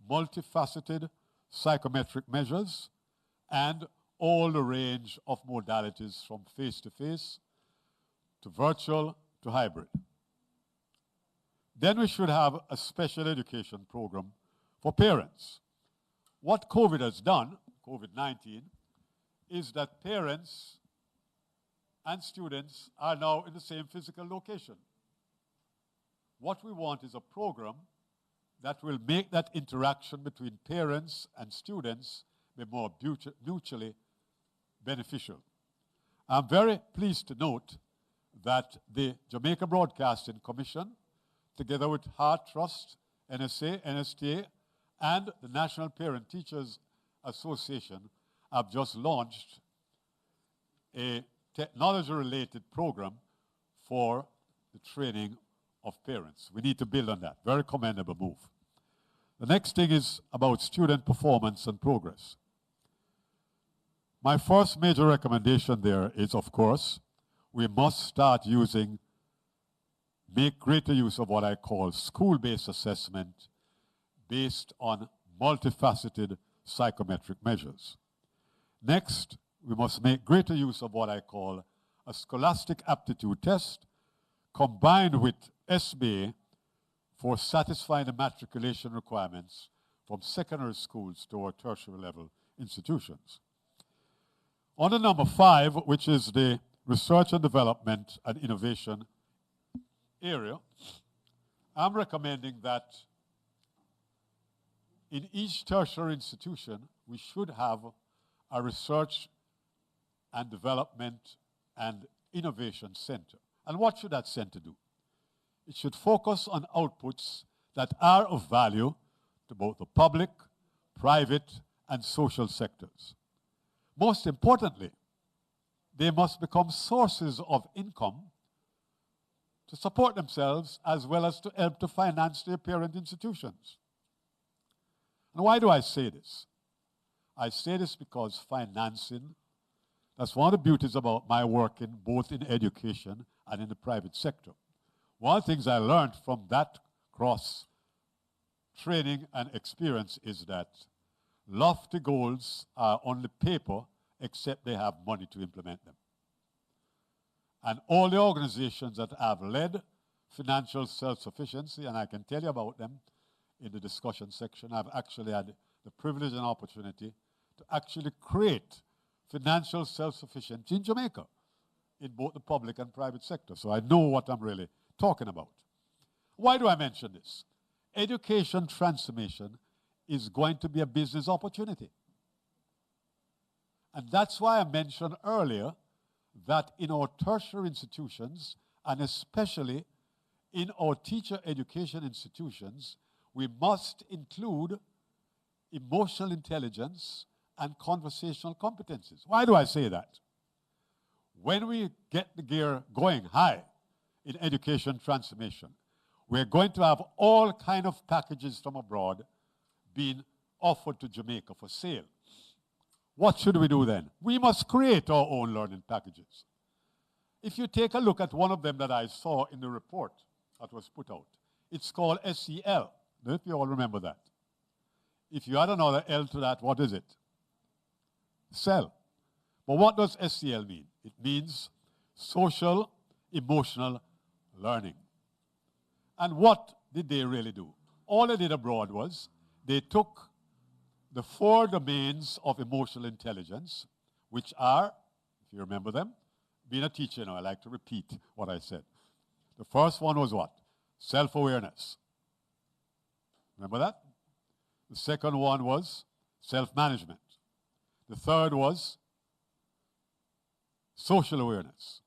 multifaceted psychometric measures, and all the range of modalities from face-to-face to virtual to hybrid. Then we should have a special education program for parents. What COVID has done, COVID-19, is that parents and students are now in the same physical location. What we want is a program that will make that interaction between parents and students be more mutually beneficial. I'm very pleased to note that the Jamaica Broadcasting Commission, together with Heart Trust, NSA, NSTA, and the National Parent Teachers Association, have just launched a technology-related program for the training of parents. We need to build on that. Very commendable move. The next thing is about student performance and progress. My first major recommendation there is, of course, we must start make greater use of what I call school-based assessment based on multifaceted psychometric measures. Next, we must make greater use of what I call a scholastic aptitude test combined with SBA for satisfying the matriculation requirements from secondary schools to our tertiary level institutions. On the number 5, which is the research and development and innovation area, I'm recommending that in each tertiary institution, we should have a research and development and innovation center. And what should that center do? It should focus on outputs that are of value to both the public, private, and social sectors. Most importantly, they must become sources of income to support themselves as well as to help to finance their parent institutions. And why do I say this? I say this because financing, that's one of the beauties about my work in both in education and in the private sector. One of the things I learned from that cross training and experience is that lofty goals are on the paper except they have money to implement them. And all the organizations that have led financial self-sufficiency, and I can tell you about them in the discussion section, I've actually had the privilege and opportunity to actually create financial self-sufficiency in Jamaica, in both the public and private sector. So I know what I'm really talking about. Why do I mention this? Education transformation is going to be a business opportunity. And that's why I mentioned earlier that in our tertiary institutions, and especially in our teacher education institutions, we must include emotional intelligence and conversational competencies. Why do I say that? When we get the gear going high in education transformation, we're going to have all kinds of packages from abroad being offered to Jamaica for sale. What should we do then? We must create our own learning packages. If you take a look at one of them that I saw in the report that was put out, it's called SEL. I don't know if you all remember that. If you add another L to that, what is it? Cell. But what does SEL mean? It means social, emotional learning. And what did they really do? All they did abroad was they took the 4 domains of emotional intelligence, which are, if you remember them, being a teacher now, I like to repeat what I said. The first one was what? Self-awareness. Remember that? The second one was self-management. The third was social awareness.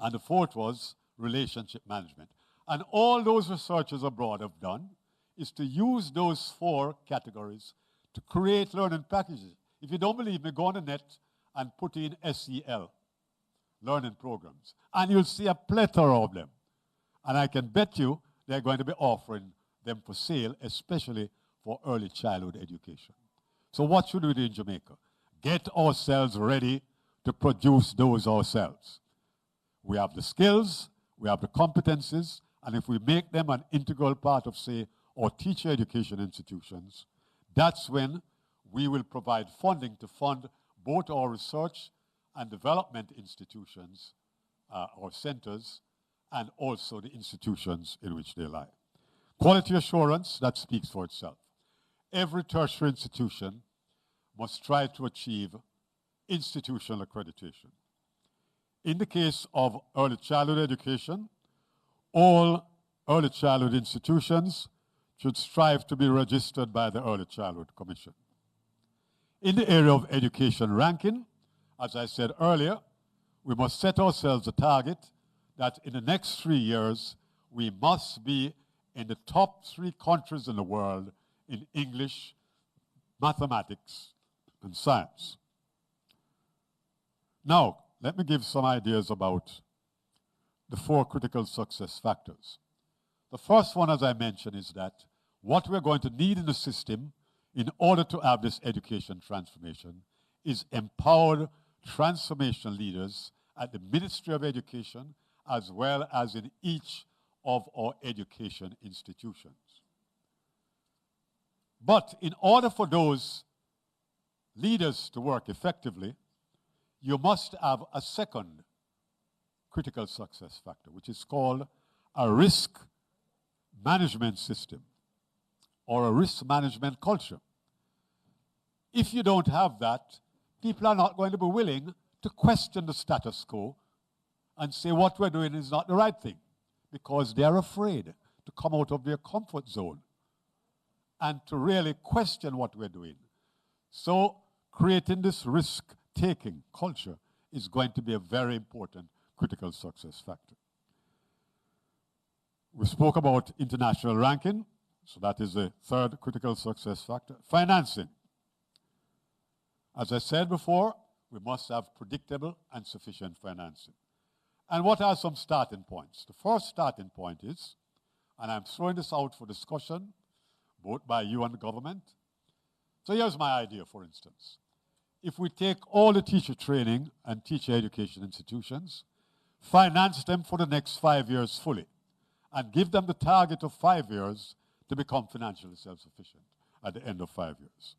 And the fourth was relationship management. And all those researchers abroad have done is to use those 4 categories to create learning packages. If you don't believe me, go on the net and put in SEL, learning programs, and you'll see a plethora of them. And I can bet you they're going to be offering them for sale, especially for early childhood education. So what should we do in Jamaica? Get ourselves ready to produce those ourselves. We have the skills, we have the competencies, and if we make them an integral part of, say, our teacher education institutions, that's when we will provide funding to fund both our research and development institutions, or centers, and also the institutions in which they lie. Quality assurance, that speaks for itself. Every tertiary institution must try to achieve institutional accreditation. In the case of early childhood education, all early childhood institutions should strive to be registered by the Early Childhood Commission. In the area of education ranking, as I said earlier, we must set ourselves a target that in the next 3 years, we must be in the top 3 countries in the world in English, mathematics, and science. Now, let me give some ideas about the 4 critical success factors. The first one, as I mentioned, is that what we're going to need in the system in order to have this education transformation is empowered transformation leaders at the Ministry of Education as well as in each of our education institutions. But in order for those leaders to work effectively, you must have a second critical success factor, which is called a risk management system or a risk management culture. If you don't have that, people are not going to be willing to question the status quo and say what we're doing is not the right thing, because they're afraid to come out of their comfort zone and to really question what we're doing. So creating this risk-taking culture is going to be a very important critical success factor. We spoke about international ranking, so that is the third critical success factor. Financing. As I said before, we must have predictable and sufficient financing. And what are some starting points? The first starting point is, and I'm throwing this out for discussion, both by you and the government. So here's my idea, for instance. If we take all the teacher training and teacher education institutions, finance them for the next 5 years fully, and give them the target of 5 years to become financially self-sufficient at the end of 5 years.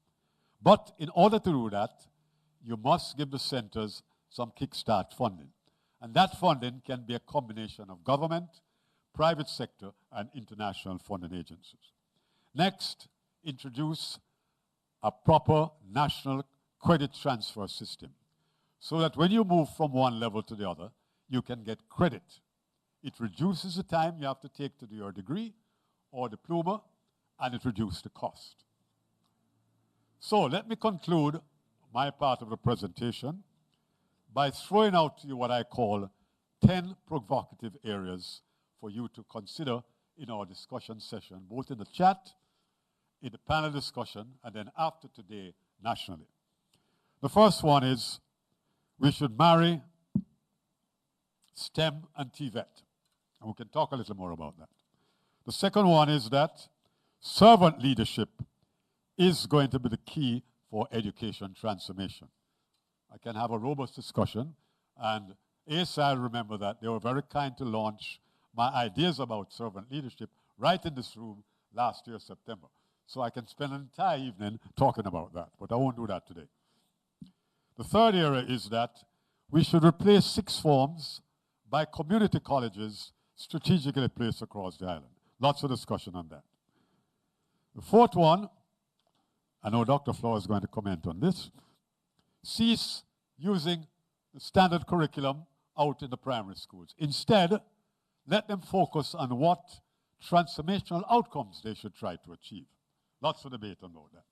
But in order to do that, you must give the centers some kickstart funding. And that funding can be a combination of government, private sector, and international funding agencies. Next, introduce a proper national credit transfer system so that when you move from one level to the other, you can get credit. It reduces the time you have to take to do your degree or diploma, and it reduces the cost. So let me conclude my part of the presentation by throwing out to you what I call 10 provocative areas for you to consider in our discussion session, both in the chat, in the panel discussion, and then after today, nationally. The first one is we should marry STEM and TVET. And we can talk a little more about that. The second one is that servant leadership is going to be the key for education transformation. I can have a robust discussion, and ASI, remember that they were very kind to launch my ideas about servant leadership right in this room last year, September. So I can spend an entire evening talking about that, but I won't do that today. The third area is that we should replace sixth forms by community colleges strategically placed across the island. Lots of discussion on that. The fourth one, I know Dr. Floor is going to comment on this, cease using the standard curriculum out in the primary schools. Instead, let them focus on what transformational outcomes they should try to achieve. Lots of debate about that.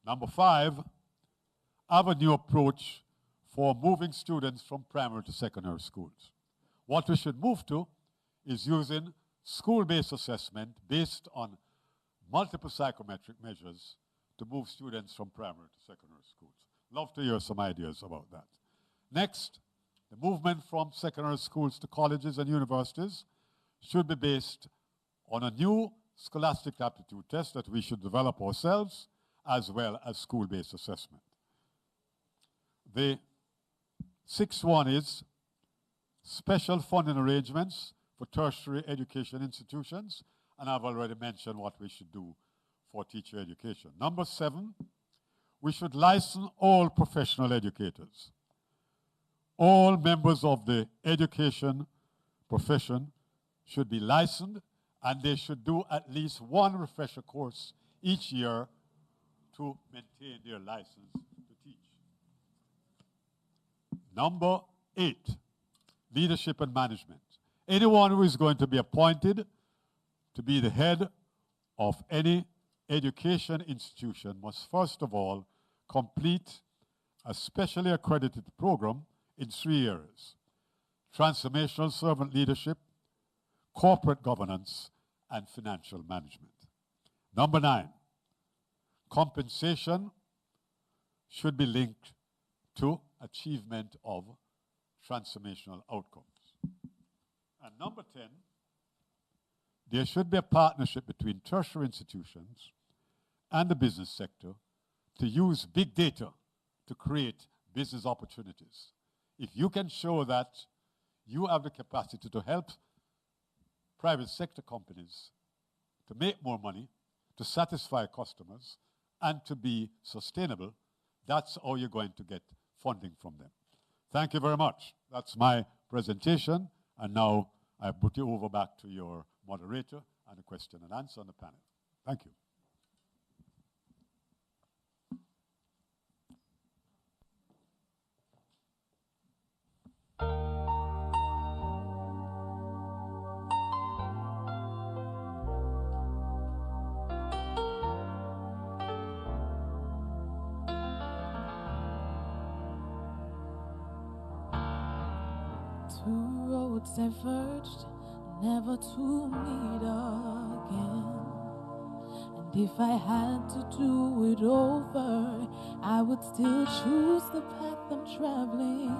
Number 5, have a new approach for moving students from primary to secondary schools. What we should move to is using school-based assessment based on multiple psychometric measures to move students from primary to secondary schools. Love to hear some ideas about that. Next, the movement from secondary schools to colleges and universities should be based on a new scholastic aptitude test that we should develop ourselves, as well as school-based assessment. The sixth one is special funding arrangements for tertiary education institutions, and I've already mentioned what we should do for teacher education. Number 7, we should license all professional educators. All members of the education profession should be licensed, and they should do at least one refresher course each year to maintain their license to teach. Number 8, leadership and management. Anyone who is going to be appointed to be the head of any education institution must first of all complete a specially accredited program in 3 areas: transformational servant leadership, corporate governance, and financial management. Number 9, compensation should be linked to achievement of transformational outcomes. And number 10, there should be a partnership between tertiary institutions and the business sector to use big data to create business opportunities. If you can show that you have the capacity to help private sector companies to make more money, to satisfy customers, and to be sustainable, that's how you're going to get funding from them. Thank you very much. That's my presentation, and now I put you over back to your moderator and a question and answer on the panel. Thank you. Two roads diverged, never to meet again. And if I had to do it over, I would still choose the path I'm traveling.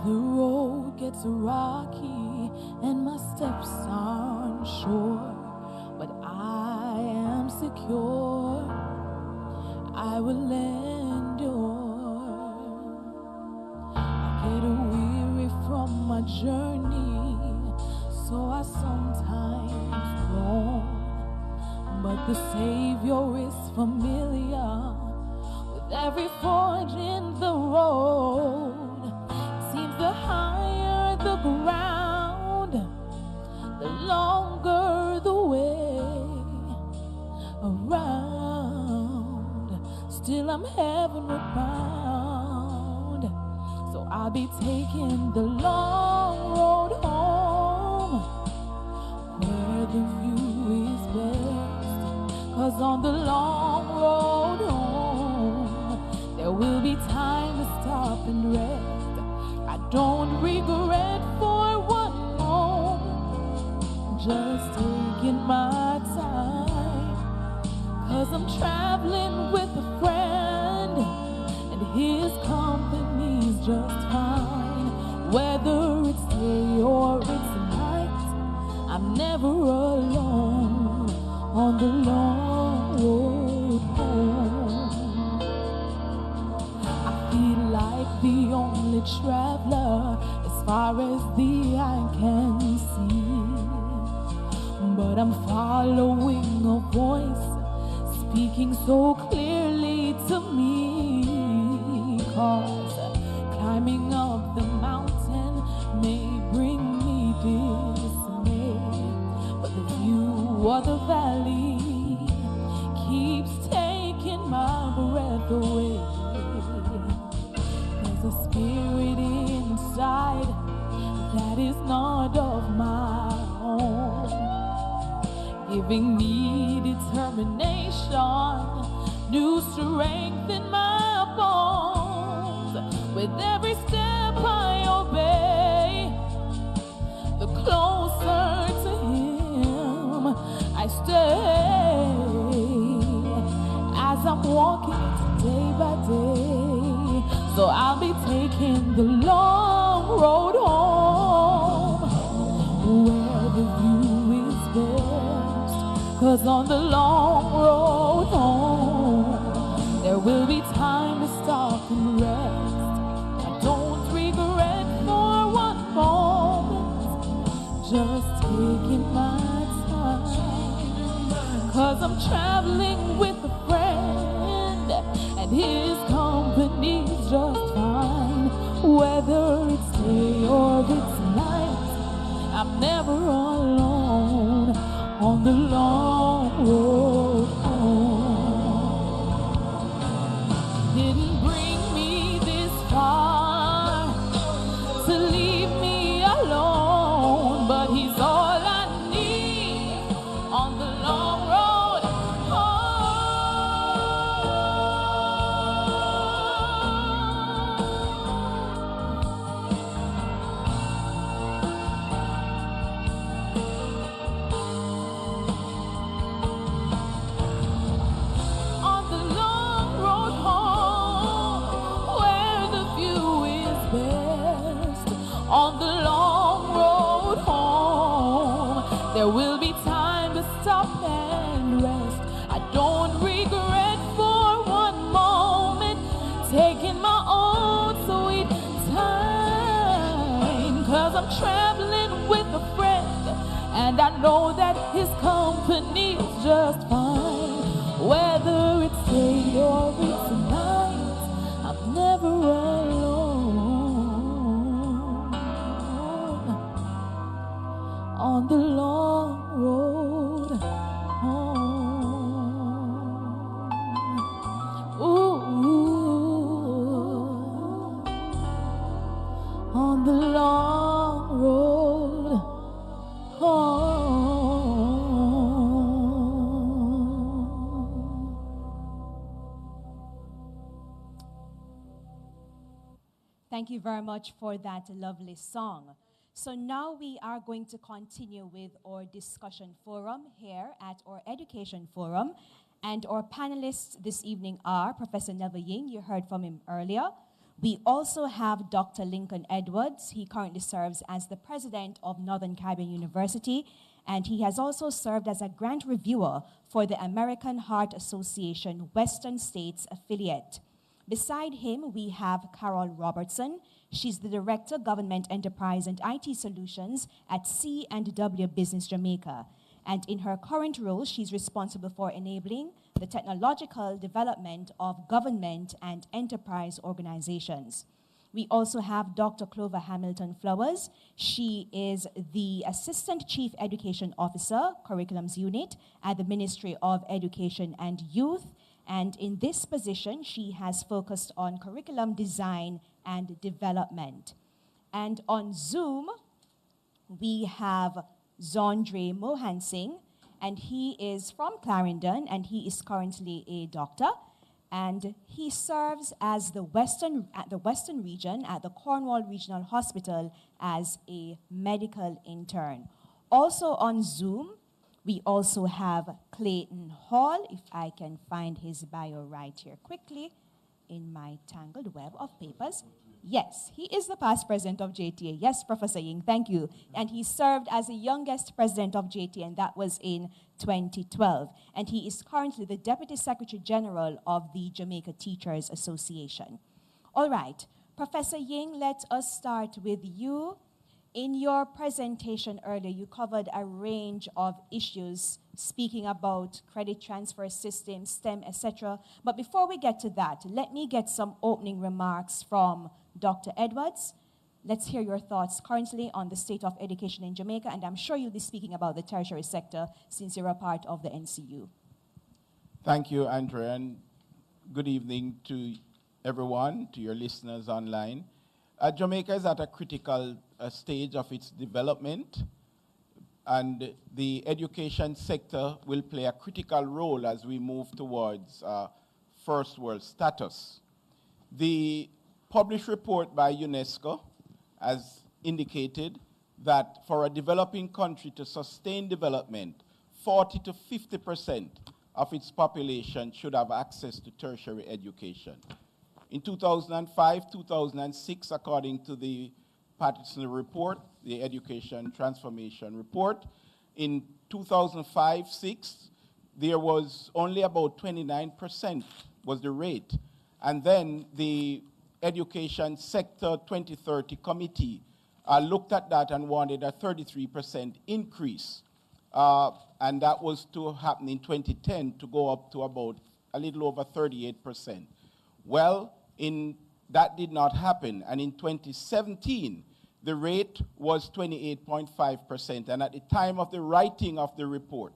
The road gets rocky and my steps aren't sure, but I am secure. I will endure. Get weary from my journey, so I sometimes roam. But the Savior is familiar with every forge in the road. Seems the higher the ground, the longer the way around. Still I'm heavenward bound, so I'll be taking the long road home, where the view is best. 'Cause on the long road home, there will be time to stop and rest. I don't regret for one moment, just taking my time. 'Cause I'm traveling with a friend, and his company's just fine. Whether it's day or it's night, I'm never alone on the long road home. I feel like the only traveler as far as the eye can see, but I'm following a voice speaking so clearly to me. 'Cause climbing up the mountain may bring me dismay, but the view of the valley keeps taking my breath away. There's a spirit inside that is not of my own, giving me determination, new strength in my bones. With every step I obey, the closer to him I stay. As I'm walking day by day, so I'll be taking the long road home, where the view is best. 'Cause on the long road home, there will be time to stop and rest. I don't regret for one moment, just taking my time. 'Cause I'm traveling with a friend, and his company's just fine. Whether it's day or it's night, I'm never alone on the long road home. Didn't bring me this far to leave me alone, but he's all I need on the long road on the long road home. There will be time to stop and rest. I don't regret for one moment taking my own sweet time, 'cause I'm traveling with a friend, and I know that his company is just fine. Whether it's day or it's night, I'm never alone on the long road home. Ooh, on the long road home. Thank you very much for that lovely song. So now we are going to continue with our discussion forum here at our education forum. And our panelists this evening are Professor Neville Ying, you heard from him earlier. We also have Dr. Lincoln Edwards. He currently serves as the president of Northern Caribbean University, and he has also served as a grant reviewer for the American Heart Association Western States affiliate. Beside him, we have Carol Robertson. She's the Director, Government Enterprise and IT Solutions at C&W Business Jamaica. And in her current role, she's responsible for enabling the technological development of government and enterprise organizations. We also have Dr. Clover Hamilton Flowers. She is the Assistant Chief Education Officer, Curriculums Unit at the Ministry of Education and Youth. And in this position, she has focused on curriculum design and development. And on Zoom, we have Zondre Mohan Singh, and he is from Clarendon, and he is currently a doctor. And he serves as at the Western region at the Cornwall Regional Hospital as a medical intern. Also on Zoom, we also have Clayton Hall, if I can find his bio right here quickly in my tangled web of papers. Yes, he is the past president of JTA. Yes, Professor Ying, thank you. And he served as the youngest president of JTA, and that was in 2012. And he is currently the Deputy Secretary General of the Jamaica Teachers Association. All right, Professor Ying, let us start with you. In your presentation earlier, you covered a range of issues speaking about credit transfer systems, STEM, etc. But before we get to that, let me get some opening remarks from Dr. Edwards. Let's hear your thoughts currently on the state of education in Jamaica, and I'm sure you'll be speaking about the tertiary sector since you're a part of the NCU. Thank you, Andrea, and good evening to everyone, to your listeners online. Jamaica is at a critical stage of its development, and the education sector will play a critical role as we move towards first world status. The published report by UNESCO has indicated that for a developing country to sustain development, 40 to 50% of its population should have access to tertiary education. In 2005, 2006, according to the Patterson Report, the Education Transformation Report, in 2005-06, there was only about 29% was the rate. And then the Education Sector 2030 Committee looked at that and wanted a 33% increase. And that was to happen in 2010 to go up to about a little over 38%. Well, that did not happen. And in 2017, the rate was 28.5%. And at the time of the writing of the report,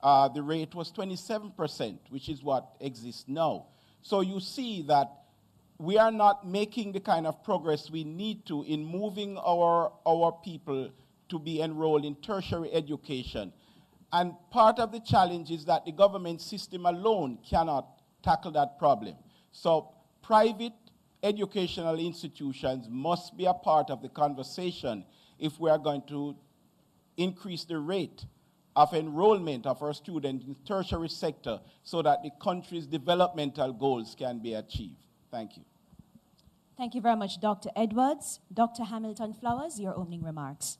the rate was 27%, which is what exists now. So you see that we are not making the kind of progress we need to in moving our people to be enrolled in tertiary education. And part of the challenge is that the government system alone cannot tackle that problem. So private educational institutions must be a part of the conversation if we are going to increase the rate of enrollment of our students in the tertiary sector so that the country's developmental goals can be achieved. Thank you. Thank you very much, Dr. Edwards. Dr. Hamilton Flowers, your opening remarks.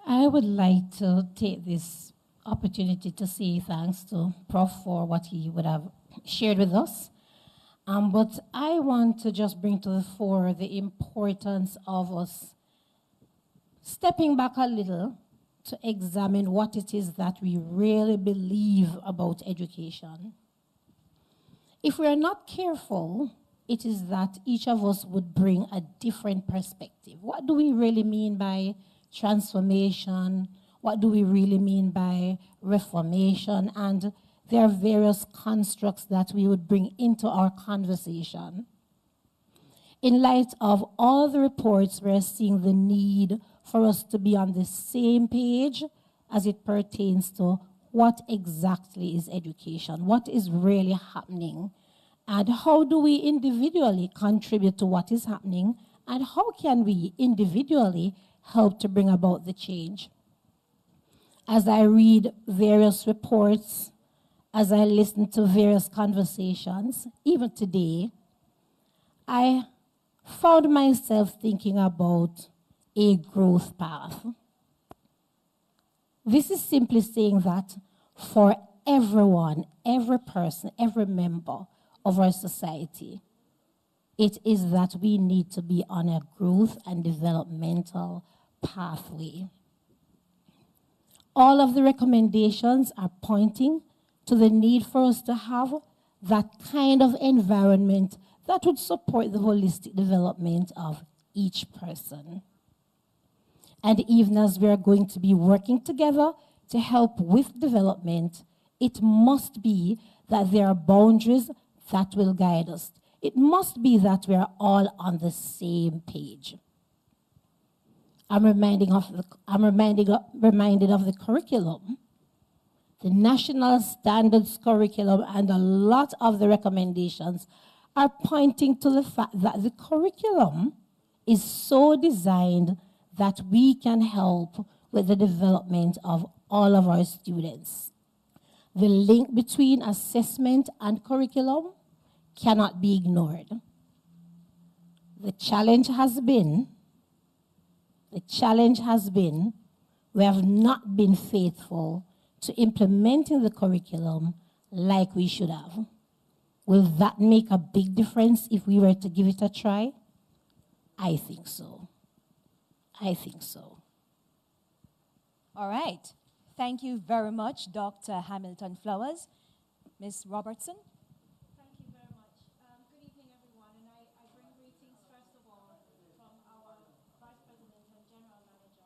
I would like to take this opportunity to say thanks to Prof for what he would have shared with us. But I want to just bring to the fore the importance of us stepping back a little to examine what it is that we really believe about education. If we are not careful, it is that each of us would bring a different perspective. What do we really mean by transformation? What do we really mean by reformation? And there are various constructs that we would bring into our conversation. In light of all the reports, we're seeing the need for us to be on the same page as it pertains to what exactly is education, what is really happening, and how do we individually contribute to what is happening, and how can we individually help to bring about the change. As I read various reports, as I listen to various conversations, even today, I found myself thinking about a growth path. This is simply saying that for everyone, every person, every member of our society, it is that we need to be on a growth and developmental pathway. All of the recommendations are pointing to the need for us to have that kind of environment that would support the holistic development of each person. And even as we are going to be working together to help with development, it must be that there are boundaries that will guide us. It must be that we are all on the same page. I'm reminded of the curriculum, the National Standards Curriculum, and a lot of the recommendations are pointing to the fact that the curriculum is so designed that we can help with the development of all of our students. The link between assessment and curriculum cannot be ignored. The challenge has been we have not been faithful to implementing the curriculum like we should have. Will that make a big difference if we were to give it a try? I think so. I think so. All right. Thank you very much, Dr. Hamilton Flowers. Ms. Robertson? Thank you very much. Good evening, everyone. And I bring greetings, first of all, from our Vice President and General Manager, Mr.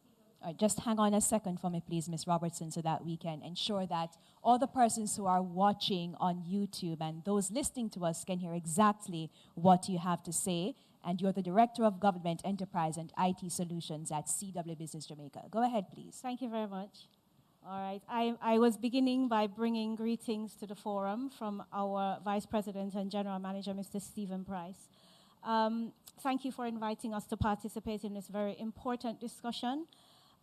Stephen. All right, just hang on a second for me, please, Ms. Robertson, so that we can ensure that all the persons who are watching on YouTube and those listening to us can hear exactly what you have to say. And you're the Director of Government Enterprise and IT Solutions at CW Business Jamaica. Go ahead, please. Thank you very much. All right. I was beginning by bringing greetings to the forum from our Vice President and General Manager, Mr. Stephen Price. Thank you for inviting us to participate in this very important discussion.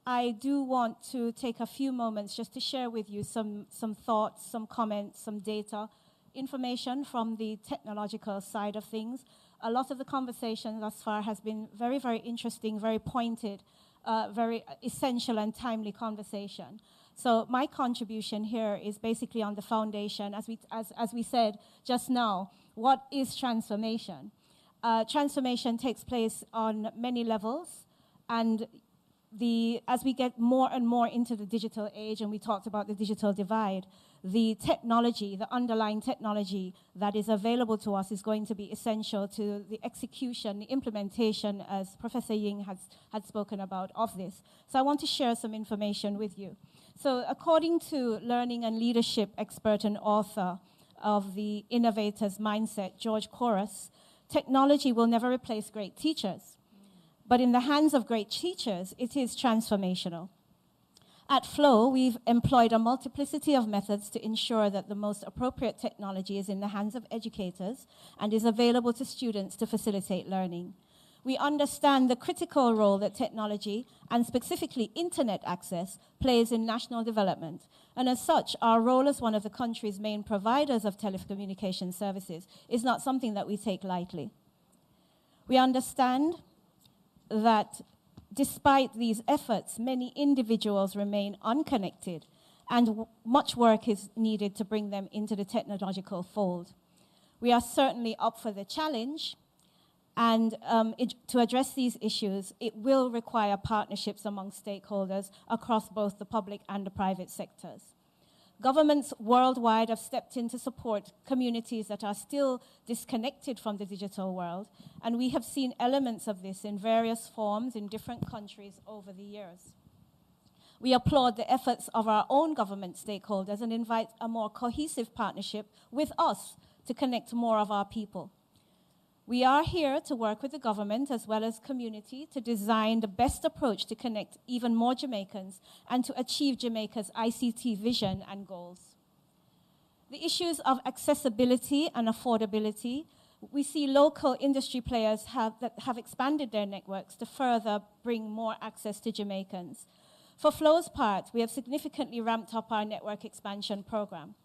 I do want to take a few moments just to share with you some thoughts, some comments, some data, information from the technological side of things. A lot of the conversation thus far has been very, very interesting, very pointed, very essential and timely conversation. So my contribution here is basically on the foundation, as we said just now, what is transformation? Transformation takes place on many levels, and as we get more and more into the digital age, and we talked about the digital divide, the technology, the underlying technology that is available to us is going to be essential to the execution, the implementation, as Professor Ying had spoken about, of this. So I want to share some information with you. So according to learning and leadership expert and author of the Innovator's Mindset, George Couros, technology will never replace great teachers. But in the hands of great teachers, it is transformational. At Flow, we've employed a multiplicity of methods to ensure that the most appropriate technology is in the hands of educators and is available to students to facilitate learning. We understand the critical role that technology, and specifically internet access, plays in national development. And as such, our role as one of the country's main providers of telecommunication services is not something that we take lightly. We understand that despite these efforts, many individuals remain unconnected, and much work is needed to bring them into the technological fold. We are certainly up for the challenge, and to address these issues, it will require partnerships among stakeholders across both the public and the private sectors. Governments worldwide have stepped in to support communities that are still disconnected from the digital world, and we have seen elements of this in various forms in different countries over the years. We applaud the efforts of our own government stakeholders and invite a more cohesive partnership with us to connect more of our people. We are here to work with the government as well as community to design the best approach to connect even more Jamaicans and to achieve Jamaica's ICT vision and goals. The issues of accessibility and affordability, we see local industry players that have expanded their networks to further bring more access to Jamaicans. For Flow's part, we have significantly ramped up our network expansion program.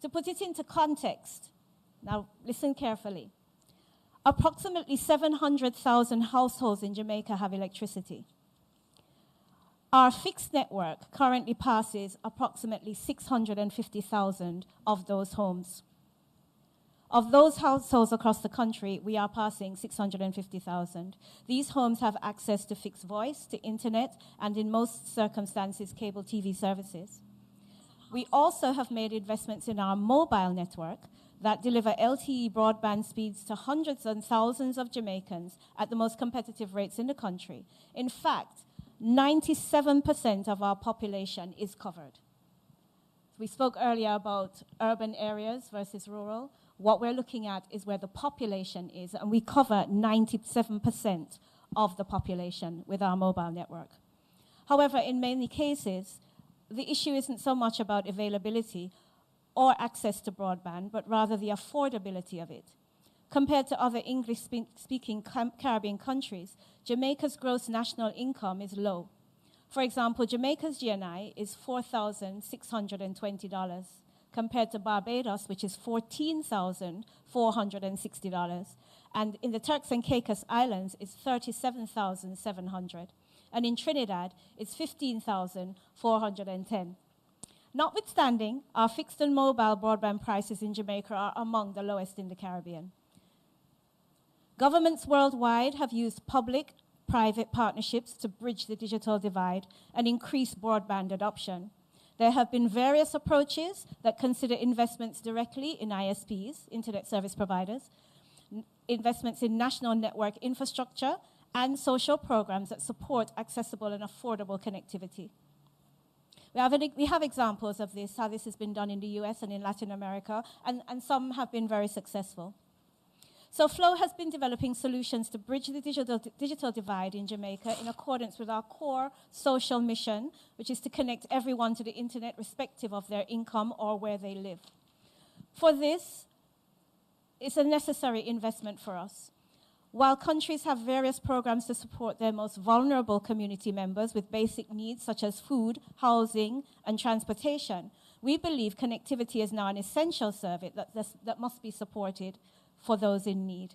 To put it into context, now listen carefully. Approximately 700,000 households in Jamaica have electricity. Our fixed network currently passes approximately 650,000 of those homes. Of those households across the country, we are passing 650,000. These homes have access to fixed voice, to internet, and in most circumstances, cable TV services. We also have made investments in our mobile network that deliver LTE broadband speeds to hundreds and thousands of Jamaicans at the most competitive rates in the country. In fact, 97% of our population is covered. We spoke earlier about urban areas versus rural. What we're looking at is where the population is, and we cover 97% of the population with our mobile network. However, in many cases, the issue isn't so much about availability or access to broadband, but rather the affordability of it. Compared to other English-speaking Caribbean countries, Jamaica's gross national income is low. For example, Jamaica's GNI is $4,620, compared to Barbados, which is $14,460. And in the Turks and Caicos Islands, it's $37,700. And in Trinidad, it's $15,410. Notwithstanding, our fixed and mobile broadband prices in Jamaica are among the lowest in the Caribbean. Governments worldwide have used public-private partnerships to bridge the digital divide and increase broadband adoption. There have been various approaches that consider investments directly in ISPs, internet service providers, investments in national network infrastructure, and social programs that support accessible and affordable connectivity. We have examples of this, how this has been done in the US and in Latin America, and some have been very successful. So Flow has been developing solutions to bridge the digital divide in Jamaica in accordance with our core social mission, which is to connect everyone to the internet respective of their income or where they live. For this, it's a necessary investment for us. While countries have various programs to support their most vulnerable community members with basic needs such as food, housing, and transportation, we believe connectivity is now an essential service that must be supported for those in need.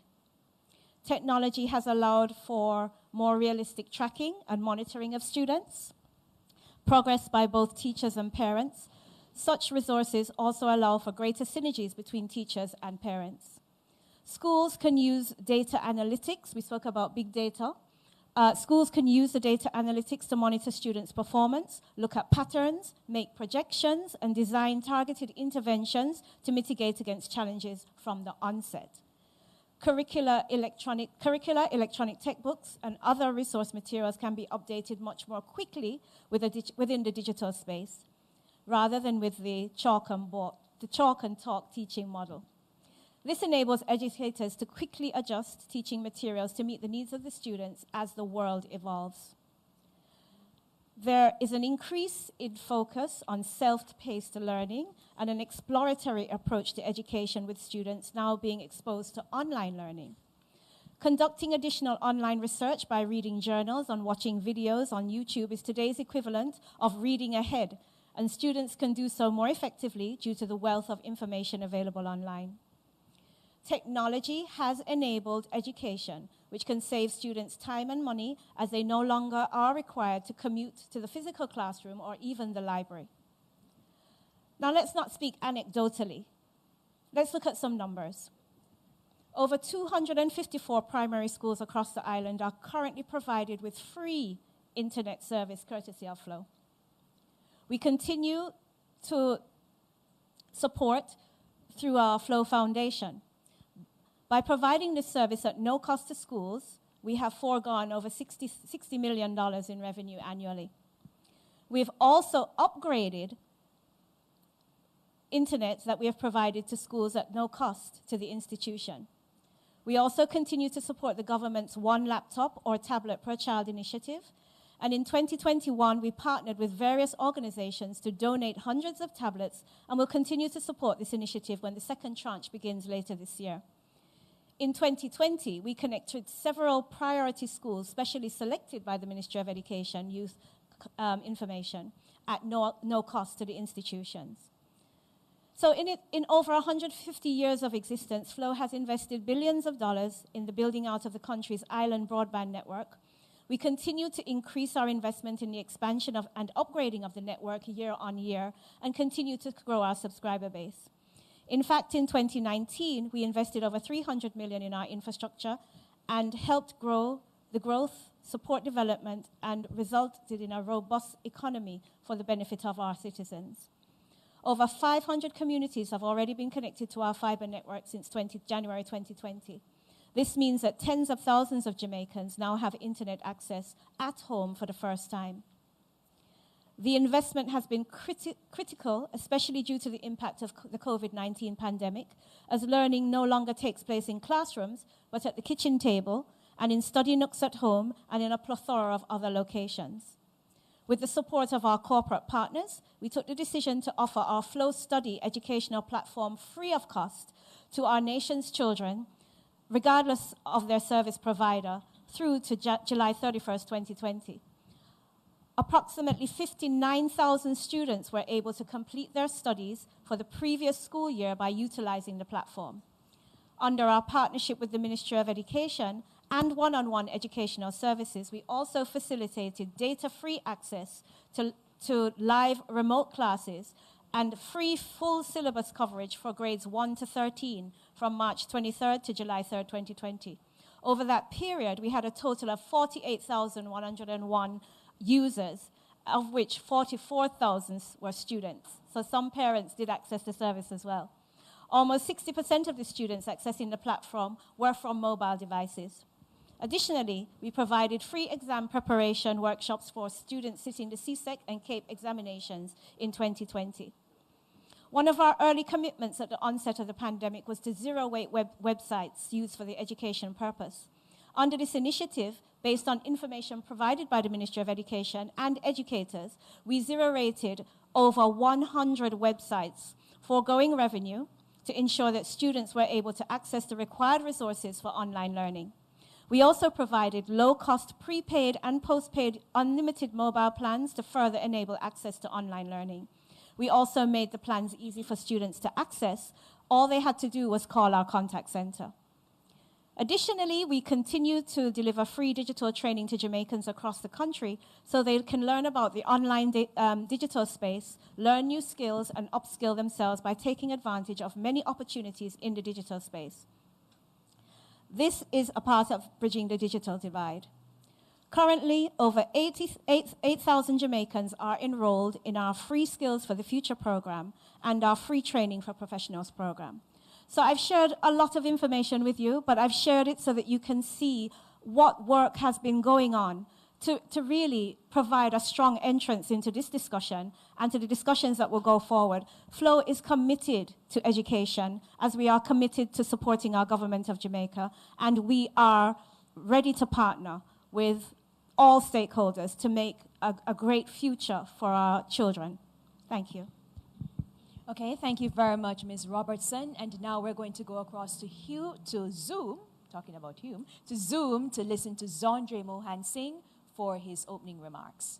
Technology has allowed for more realistic tracking and monitoring of students, progress by both teachers and parents. Such resources also allow for greater synergies between teachers and parents. Schools can use data analytics, we spoke about big data, Schools can use the data analytics to monitor students' performance, look at patterns, make projections, and design targeted interventions to mitigate against challenges from the onset. Curricular electronic textbooks and other resource materials can be updated much more quickly within the digital space, rather than with the chalk and talk teaching model. This enables educators to quickly adjust teaching materials to meet the needs of the students as the world evolves. There is an increase in focus on self-paced learning and an exploratory approach to education, with students now being exposed to online learning. Conducting additional online research by reading journals and watching videos on YouTube is today's equivalent of reading ahead, and students can do so more effectively due to the wealth of information available online. Technology has enabled education, which can save students time and money, as they no longer are required to commute to the physical classroom or even the library. Now, let's not speak anecdotally. Let's look at some numbers. Over 254 primary schools across the island are currently provided with free internet service courtesy of Flow. We continue to support through our Flow Foundation. By providing this service at no cost to schools, we have foregone over $60 million in revenue annually. We've also upgraded internet that we have provided to schools at no cost to the institution. We also continue to support the government's One Laptop or Tablet per Child initiative. And in 2021, we partnered with various organizations to donate hundreds of tablets, and will continue to support this initiative when the second tranche begins later this year. In 2020, we connected several priority schools, specially selected by the Ministry of Education, youth information, at no cost to the institutions. So in over 150 years of existence, Flow has invested billions of dollars in the building out of the country's island broadband network. We continue to increase our investment in the expansion of and upgrading of the network year on year, and continue to grow our subscriber base. In fact, in 2019, we invested over $300 million in our infrastructure and helped grow the growth, support development, and resulted in a robust economy for the benefit of our citizens. Over 500 communities have already been connected to our fiber network since January 2020. This means that tens of thousands of Jamaicans now have internet access at home for the first time. The investment has been critical, especially due to the impact of the COVID-19 pandemic, as learning no longer takes place in classrooms, but at the kitchen table, and in study nooks at home, and in a plethora of other locations. With the support of our corporate partners, we took the decision to offer our Flow Study educational platform free of cost to our nation's children, regardless of their service provider, through to July 31st, 2020. Approximately 59,000 students were able to complete their studies for the previous school year by utilizing the platform. Under our partnership with the Ministry of Education and one-on-one educational services, we also facilitated data-free access to live remote classes and free full syllabus coverage for grades 1 to 13 from March 23rd to July 3rd, 2020. Over that period, we had a total of 48,101 users, of which 44,000 were students. So some parents did access the service as well. Almost 60% of the students accessing the platform were from mobile devices. Additionally, we provided free exam preparation workshops for students sitting the CSEC and CAPE examinations in 2020. One of our early commitments at the onset of the pandemic was to zero-weight websites used for the education purpose. Under this initiative, based on information provided by the Ministry of Education and educators, we zero-rated over 100 websites, foregoing revenue to ensure that students were able to access the required resources for online learning. We also provided low-cost prepaid and postpaid unlimited mobile plans to further enable access to online learning. We also made the plans easy for students to access. All they had to do was call our contact center. Additionally, we continue to deliver free digital training to Jamaicans across the country so they can learn about the online digital space, learn new skills, and upskill themselves by taking advantage of many opportunities in the digital space. This is a part of bridging the digital divide. Currently, over 8,000 Jamaicans are enrolled in our Free Skills for the Future program and our Free Training for Professionals program. So I've shared a lot of information with you, but I've shared it so that you can see what work has been going on to really provide a strong entrance into this discussion and to the discussions that will go forward. Flow is committed to education, as we are committed to supporting our government of Jamaica, and we are ready to partner with all stakeholders to make a great future for our children. Thank you. Okay, thank you very much, Ms. Robertson. And now we're going to go across to Zoom, talking about Hume, to Zoom to listen to Zondre Mohan Singh for his opening remarks.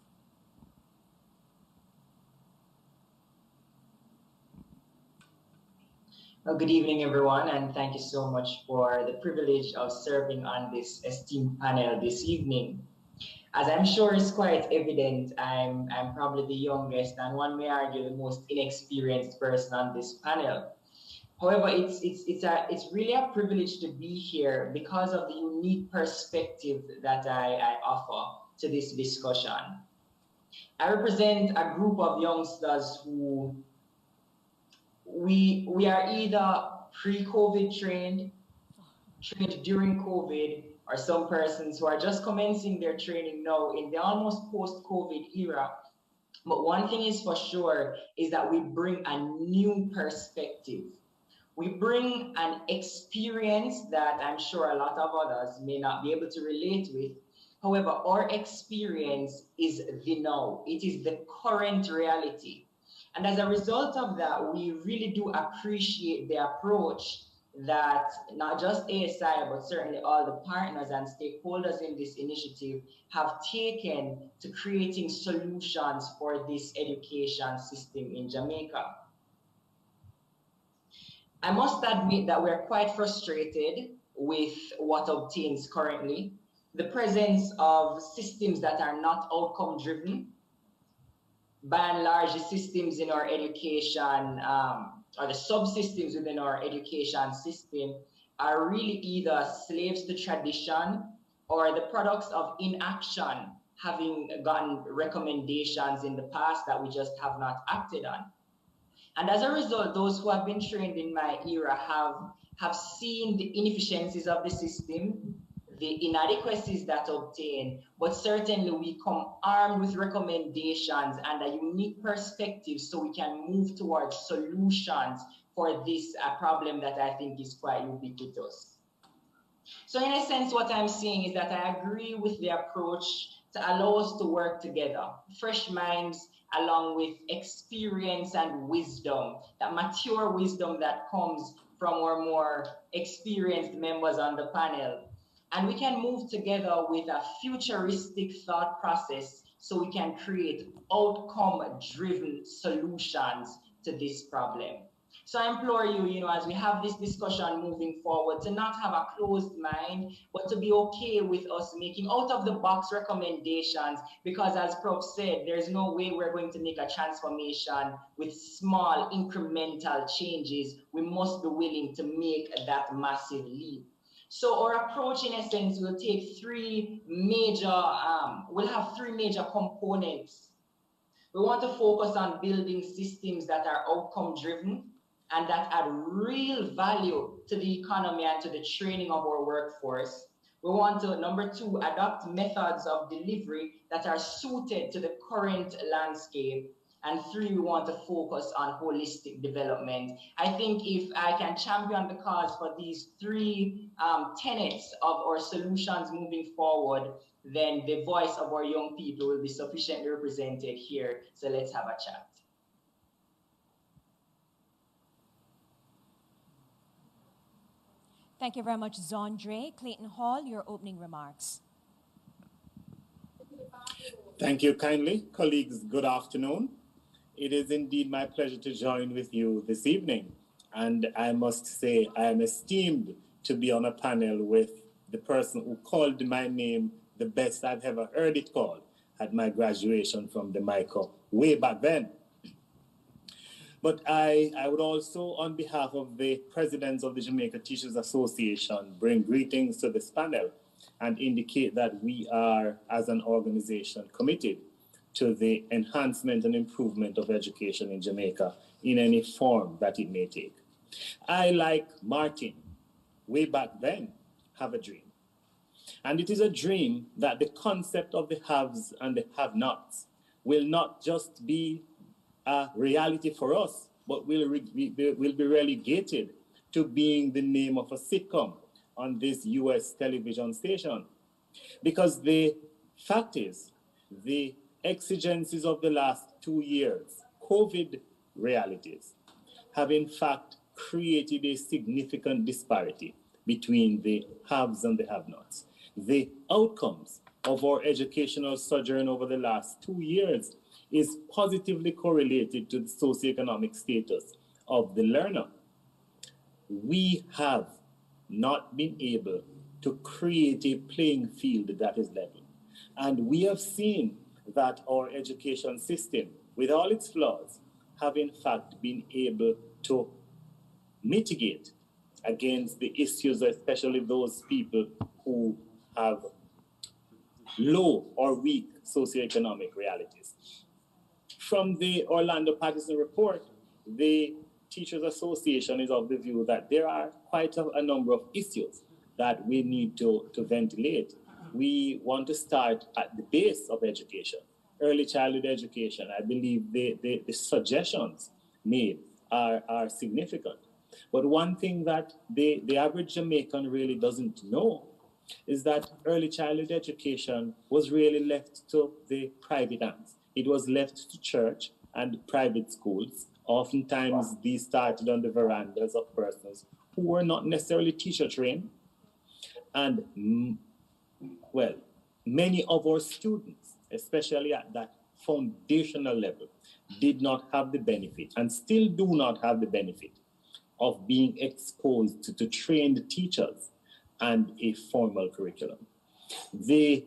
Well, good evening, everyone, and thank you so much for the privilege of serving on this esteemed panel this evening. As I'm sure is quite evident, I'm probably the youngest and one may argue the most inexperienced person on this panel. However, it's really a privilege to be here because of the unique perspective that I offer to this discussion. I represent a group of youngsters who we are either pre-COVID trained during COVID, or some persons who are just commencing their training now in the almost post-COVID era. But one thing is for sure is that we bring a new perspective. We bring an experience that I'm sure a lot of others may not be able to relate with. However, our experience is the now. It is the current reality. And as a result of that, we really do appreciate the approach that not just ASI, but certainly all the partners and stakeholders in this initiative have taken to creating solutions for this education system in Jamaica. I must admit that we're quite frustrated with what obtains currently. The presence of systems that are not outcome driven. By and large, the systems in our education, or the subsystems within our education system, are really either slaves to tradition or the products of inaction, having gotten recommendations in the past that we just have not acted on. And as a result, those who have been trained in my era have seen the inefficiencies of the system, the inadequacies that obtain, but certainly we come armed with recommendations and a unique perspective so we can move towards solutions for this problem that I think is quite ubiquitous. So in a sense, what I'm saying is that I agree with the approach to allow us to work together, fresh minds along with experience and wisdom, that mature wisdom that comes from our more experienced members on the panel. And we can move together with a futuristic thought process so we can create outcome-driven solutions to this problem. So I implore you, as we have this discussion moving forward, to not have a closed mind, but to be okay with us making out-of-the-box recommendations, because as Prof said, there's no way we're going to make a transformation with small incremental changes. We must be willing to make that massive leap. So our approach, in essence, will take we'll have three major components. We want to focus on building systems that are outcome-driven and that add real value to the economy and to the training of our workforce. We want to, number two, adopt methods of delivery that are suited to the current landscape. And three, we want to focus on holistic development. I think if I can champion the cause for these three tenets of our solutions moving forward, then the voice of our young people will be sufficiently represented here. So let's have a chat. Thank you very much, Zondre. Clayton Hall, your opening remarks. Thank you kindly. Colleagues, good afternoon. It is indeed my pleasure to join with you this evening. And I must say, I am esteemed to be on a panel with the person who called my name the best I've ever heard it called at my graduation from Jamaica way back then. But I would also, on behalf of the presidents of the Jamaica Teachers Association, bring greetings to this panel and indicate that we are, as an organization, committed to the enhancement and improvement of education in Jamaica in any form that it may take. I, like Martin, way back then, have a dream. And it is a dream that the concept of the haves and the have-nots will not just be a reality for us, but will be relegated to being the name of a sitcom on this US television station. Because the fact is, the exigencies of the last 2 years, COVID realities, have in fact created a significant disparity between the haves and the have-nots. The outcomes of our educational sojourn over the last 2 years is positively correlated to the socioeconomic status of the learner. We have not been able to create a playing field that is level. And we have seen that our education system, with all its flaws, have in fact been able to mitigate against the issues, especially those people who have low or weak socioeconomic realities. From the Orlando Patterson report, the Teachers Association is of the view that there are quite a number of issues that we need to ventilate. We want to start at the base of education, early childhood education. I believe the suggestions made are significant. But one thing that the average Jamaican really doesn't know is that early childhood education was really left to the private hands. It was left to church and private schools. Oftentimes, these started on the verandas of persons who were not necessarily teacher trained. And, well, many of our students, especially at that foundational level, did not have the benefit and still do not have the benefit of being exposed to trained teachers and a formal curriculum. The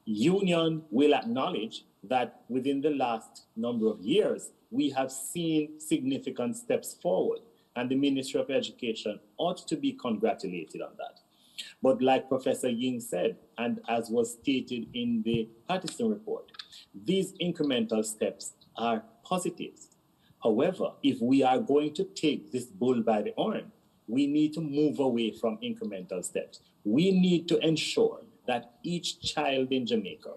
union will acknowledge that within the last number of years, we have seen significant steps forward, and the Ministry of Education ought to be congratulated on that. But like Professor Ying said, and as was stated in the Patterson report, these incremental steps are positives. However, if we are going to take this bull by the horn, we need to move away from incremental steps. We need to ensure that each child in Jamaica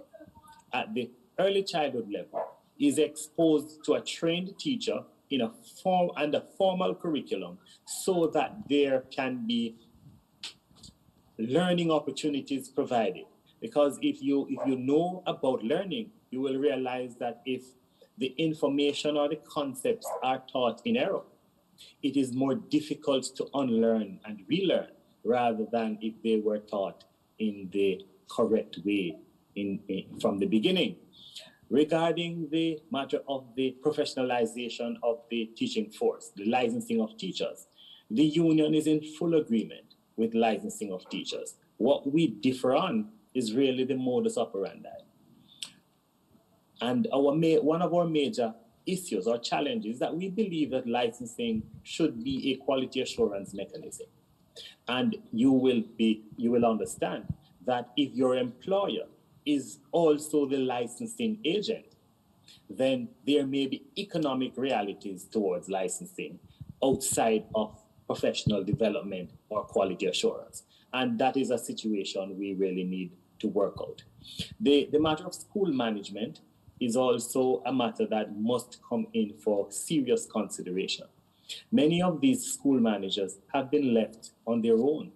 at the early childhood level is exposed to a trained teacher in a formal curriculum so that there can be learning opportunities provided. Because if you know about learning, you will realize that if the information or the concepts are taught in error, it is more difficult to unlearn and relearn rather than if they were taught in the correct way from the beginning. Regarding the matter of the professionalization of the teaching force, the licensing of teachers, the union is in full agreement with licensing of teachers. What we differ on is really the modus operandi. And one of our major issues or challenges is that we believe that licensing should be a quality assurance mechanism. And you will understand that if your employer is also the licensing agent, then there may be economic realities towards licensing outside of professional development or quality assurance. And that is a situation we really need to work out. The matter of school management is also a matter that must come in for serious consideration. Many of these school managers have been left on their own.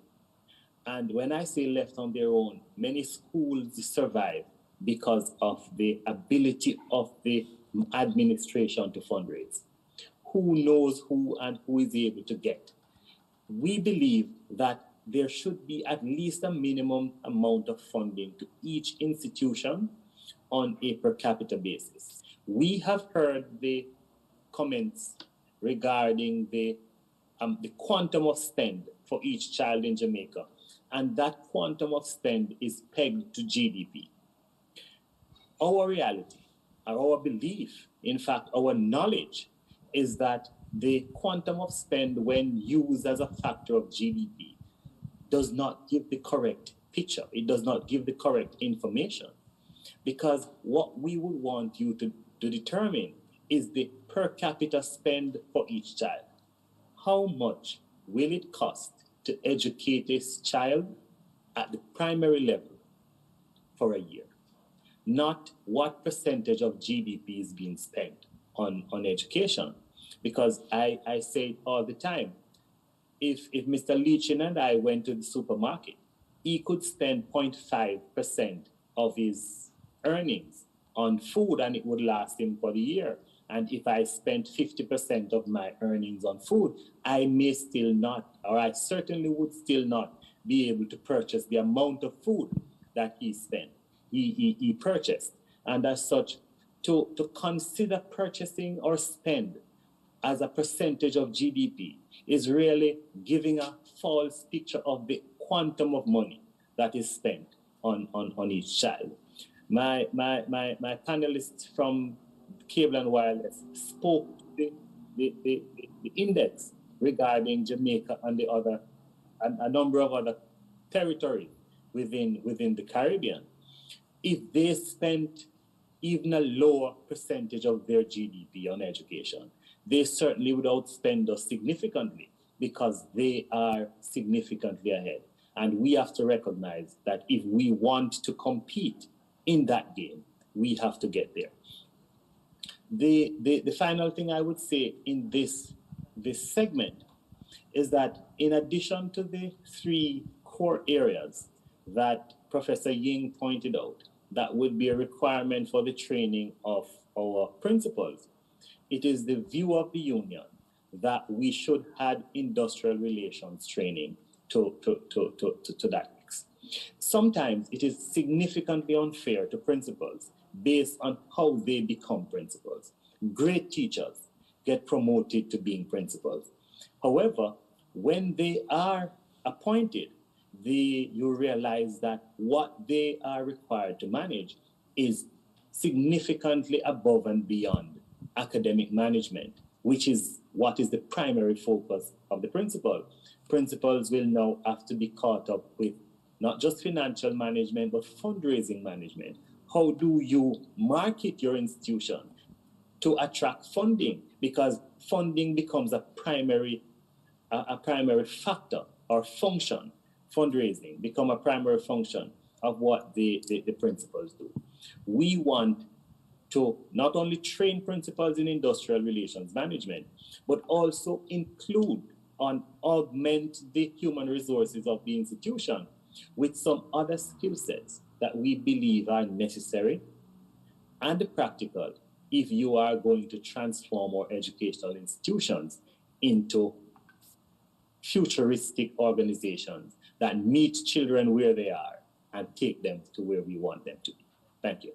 And when I say left on their own, many schools survive because of the ability of the administration to fundraise. Who knows who and who is able to get? We believe that there should be at least a minimum amount of funding to each institution on a per capita basis. We have heard the comments regarding the quantum of spend for each child in Jamaica, and that quantum of spend is pegged to GDP. Our reality, our belief, in fact, our knowledge is that the quantum of spend when used as a factor of GDP does not give the correct picture. It does not give the correct information. Because what we would want you to determine is the per capita spend for each child. How much will it cost to educate this child at the primary level for a year? Not what percentage of GDP is being spent on education. Because I say it all the time, if Mr. Leachin and I went to the supermarket, he could spend 0.5% of his earnings on food and it would last him for the year. And if I spent 50% of my earnings on food, I may still not, or I certainly would still not be able to purchase the amount of food that he spent, he purchased. And as such, to consider purchasing or spend as a percentage of GDP is really giving a false picture of the quantum of money that is spent on each child. My panelists from Cable and Wireless spoke the index regarding Jamaica and a number of other territories within the Caribbean. If they spent even a lower percentage of their GDP on education, they certainly would outspend us significantly because they are significantly ahead. And we have to recognize that if we want to compete in that game, we have to get there. The final thing I would say in this segment is that in addition to the 3 core areas that Professor Ying pointed out, that would be a requirement for the training of our principals, it is the view of the union that we should add industrial relations training to that mix. Sometimes it is significantly unfair to principals based on how they become principals. Great teachers get promoted to being principals. However, when they are appointed, you realize that what they are required to manage is significantly above and beyond academic management, which is what is the primary focus of the principal. Principals will now have to be caught up with not just financial management, but fundraising management. How do you market your institution to attract funding? Because funding becomes a primary factor or function. Fundraising become a primary function of what the principals do. We want to not only train principals in industrial relations management, but also include and augment the human resources of the institution with some other skill sets that we believe are necessary and practical if you are going to transform our educational institutions into futuristic organizations that meet children where they are and take them to where we want them to be. Thank you.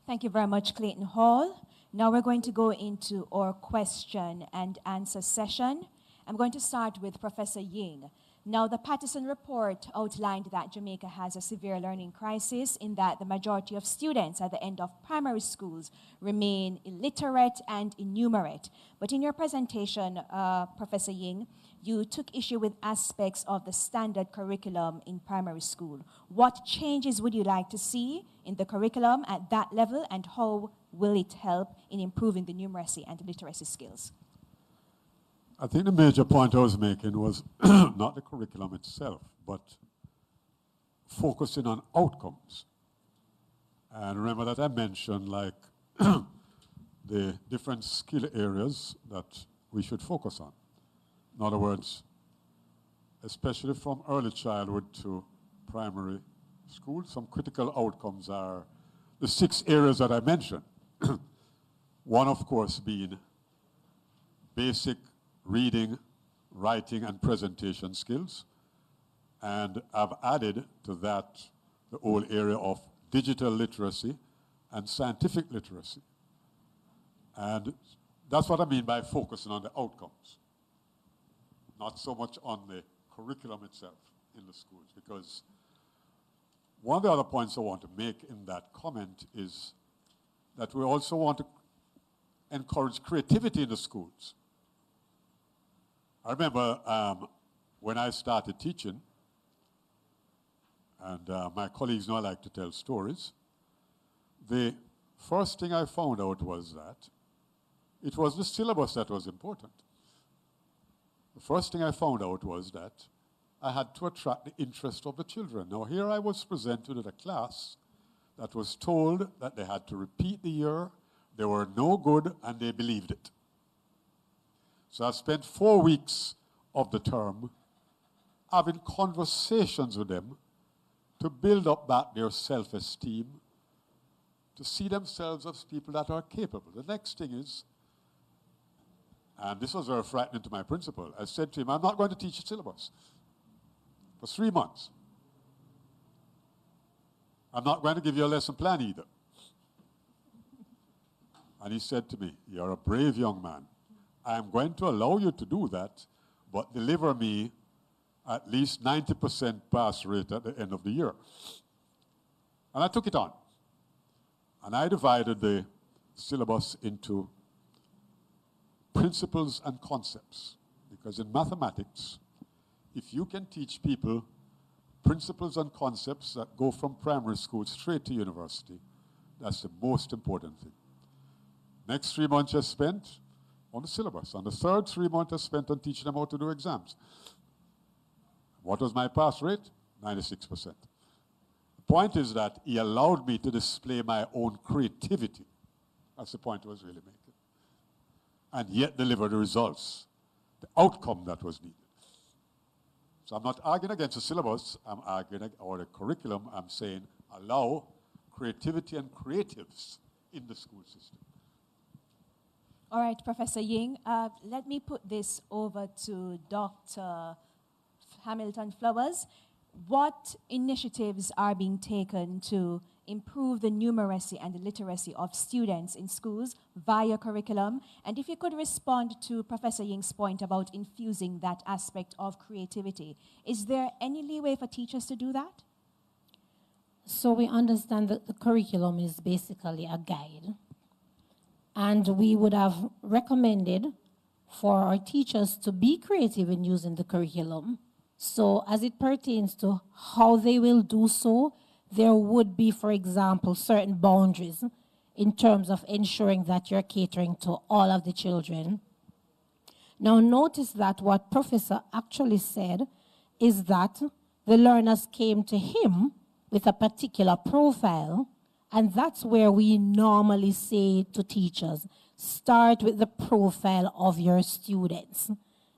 Thank you very much, Clayton Hall. Now we're going to go into our question and answer session. I'm going to start with Professor Ying. Now, the Patterson report outlined that Jamaica has a severe learning crisis in that the majority of students at the end of primary schools remain illiterate and innumerate. But in your presentation, Professor Ying, you took issue with aspects of the standard curriculum in primary school. What changes would you like to see in the curriculum at that level, and how will it help in improving the numeracy and literacy skills? I think the major point I was making was not the curriculum itself, but focusing on outcomes. And remember that I mentioned like the different skill areas that we should focus on. In other words, especially from early childhood to primary school, some critical outcomes are the 6 areas that I mentioned. One, of course, being basic reading, writing, and presentation skills. And I've added to that the whole area of digital literacy and scientific literacy. And that's what I mean by focusing on the outcomes, not so much on the curriculum itself in the schools. Because one of the other points I want to make in that comment is that we also want to encourage creativity in the schools. I remember when I started teaching, And my colleagues know I like to tell stories. The first thing I found out was that it was the syllabus that was important. The first thing I found out was that I had to attract the interest of the children. Now, here I was presented with a class that was told that they had to repeat the year, they were no good, and they believed it. So I spent 4 weeks of the term having conversations with them to build up back their self-esteem, to see themselves as people that are capable. The next thing is, and this was very frightening to my principal, I said to him, I'm not going to teach a syllabus for 3 months. I'm not going to give you a lesson plan either. And he said to me, you're a brave young man. I'm going to allow you to do that, but deliver me at least 90% pass rate at the end of the year. And I took it on. And I divided the syllabus into principles and concepts. Because in mathematics, if you can teach people principles and concepts that go from primary school straight to university, that's the most important thing. Next 3 months I spent on the syllabus. And the third 3 months I spent on teaching them how to do exams. What was my pass rate? 96%. The point is that he allowed me to display my own creativity. That's the point I was really making. And yet deliver the results, the outcome that was needed. So I'm not arguing against the syllabus, I'm arguing, or the curriculum, I'm saying allow creativity and creatives in the school system. All right, Professor Ying, let me put this over to Dr. Hamilton Flowers. What initiatives are being taken to improve the numeracy and the literacy of students in schools via curriculum? And if you could respond to Professor Ying's point about infusing that aspect of creativity, is there any leeway for teachers to do that? So we understand that the curriculum is basically a guide. And we would have recommended for our teachers to be creative in using the curriculum. So as it pertains to how they will do so, there would be, for example, certain boundaries in terms of ensuring that you're catering to all of the children. Now notice that what Professor actually said is that the learners came to him with a particular profile, and that's where we normally say to teachers, start with the profile of your students.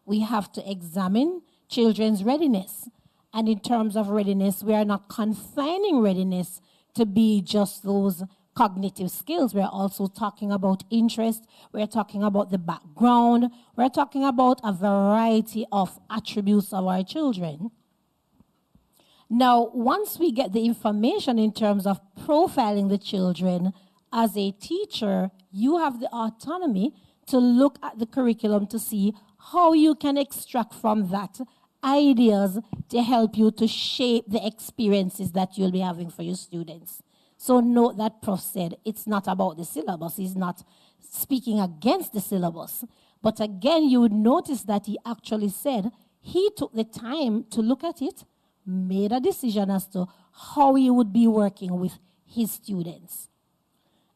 We have to examine children's readiness. And in terms of readiness, we are not confining readiness to be just those cognitive skills. We're also talking about interest. We're talking about the background. We're talking about a variety of attributes of our children. Now, once we get the information in terms of profiling the children, as a teacher, you have the autonomy to look at the curriculum to see how you can extract from that ideas to help you to shape the experiences that you'll be having for your students. So note that Prof said it's not about the syllabus. He's not speaking against the syllabus. But again, you would notice that he actually said he took the time to look at it, made a decision as to how he would be working with his students.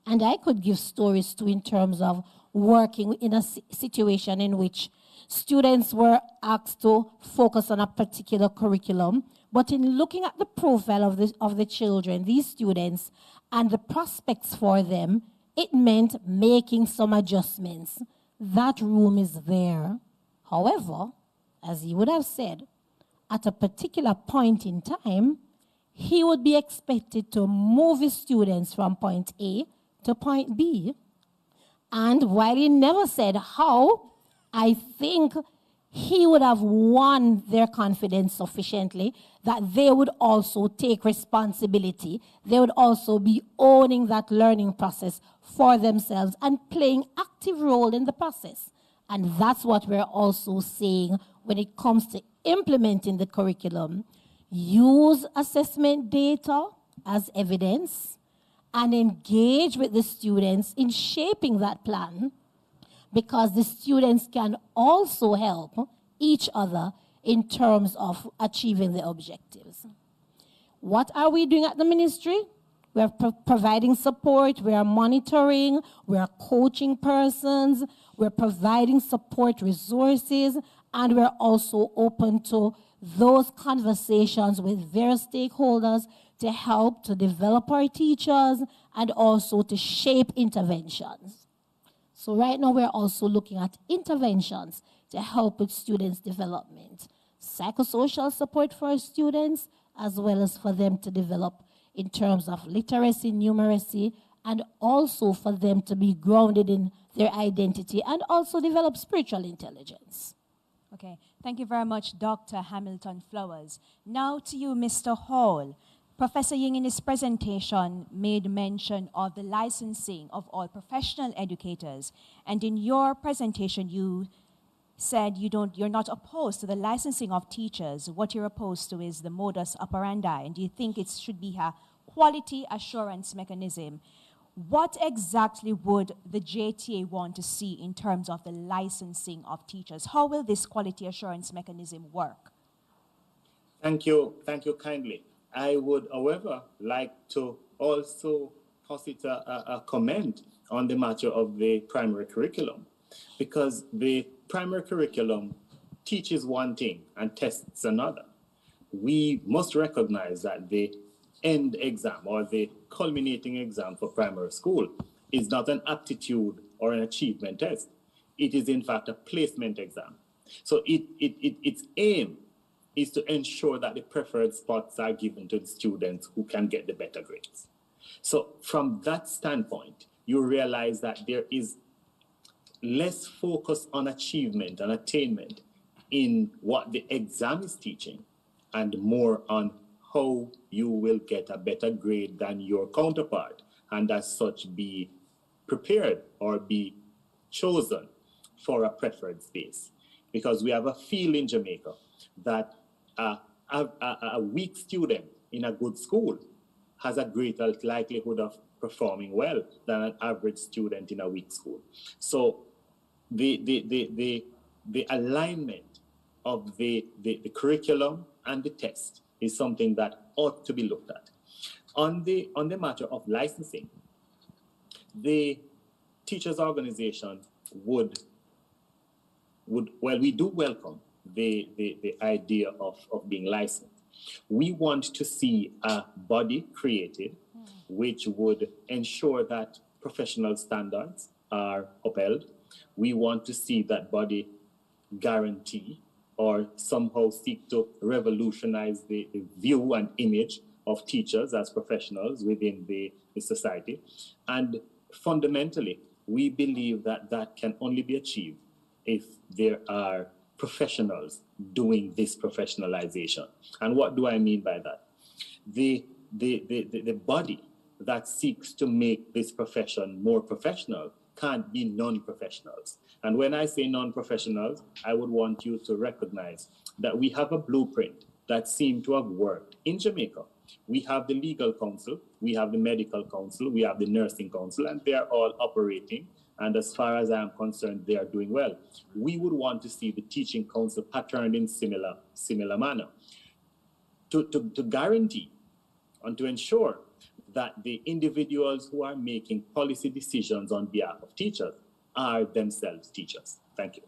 And I could give stories too in terms of working in a situation in which students were asked to focus on a particular curriculum, but in looking at the profile of the children, these students, and the prospects for them, it meant making some adjustments. That room is there. However, as he would have said, at a particular point in time, he would be expected to move his students from point A to point B. And while he never said how, I think he would have won their confidence sufficiently that they would also take responsibility. They would also be owning that learning process for themselves and playing active role in the process. And that's what we're also saying when it comes to implementing the curriculum. Use assessment data as evidence and engage with the students in shaping that plan, because the students can also help each other in terms of achieving the objectives. What are we doing at the ministry? We are providing support, we are monitoring, we are coaching persons, we're providing support resources, and we're also open to those conversations with various stakeholders to help to develop our teachers and also to shape interventions. So right now we're also looking at interventions to help with students' development, psychosocial support for our students, as well as for them to develop in terms of literacy, numeracy, and also for them to be grounded in their identity and also develop spiritual intelligence. Okay, thank you very much, Dr. Hamilton Flowers. Now to you, Mr. Hall. Professor Ying in his presentation made mention of the licensing of all professional educators, and in your presentation you said you're not opposed to the licensing of teachers. What you're opposed to is the modus operandi, and you think it should be a quality assurance mechanism. What exactly would the JTA want to see in terms of the licensing of teachers? How will this quality assurance mechanism work? Thank you kindly. I would, however, like to also posit a comment on the matter of the primary curriculum, because the primary curriculum teaches one thing and tests another. We must recognize that the end exam or the culminating exam for primary school is not an aptitude or an achievement test. It is in fact a placement exam. So its aim is to ensure that the preferred spots are given to the students who can get the better grades. So from that standpoint, you realize that there is less focus on achievement and attainment in what the exam is teaching and more on how you will get a better grade than your counterpart, and as such be prepared or be chosen for a preferred space. Because we have a feel in Jamaica that a weak student in a good school has a greater likelihood of performing well than an average student in a weak school. So the alignment of the curriculum and the test is something that ought to be looked at. On the matter of licensing, the teachers' organization would well, we do welcome the idea of being licensed. We want to see a body created which would ensure that professional standards are upheld. We want to see that body guarantee or somehow seek to revolutionize the view and image of teachers as professionals within the society. And fundamentally, we believe that that can only be achieved if there are professionals doing this professionalization. And what do I mean by that? The body that seeks to make this profession more professional can't be non-professionals. And when I say non-professionals, I would want you to recognize that we have a blueprint that seemed to have worked in Jamaica. We have the legal council, we have the medical council, we have the nursing council, and they are all operating. And as far as I'm concerned, they are doing well. We would want to see the teaching council patterned in similar manner to guarantee and to ensure that the individuals who are making policy decisions on behalf of teachers are themselves teachers. Thank you.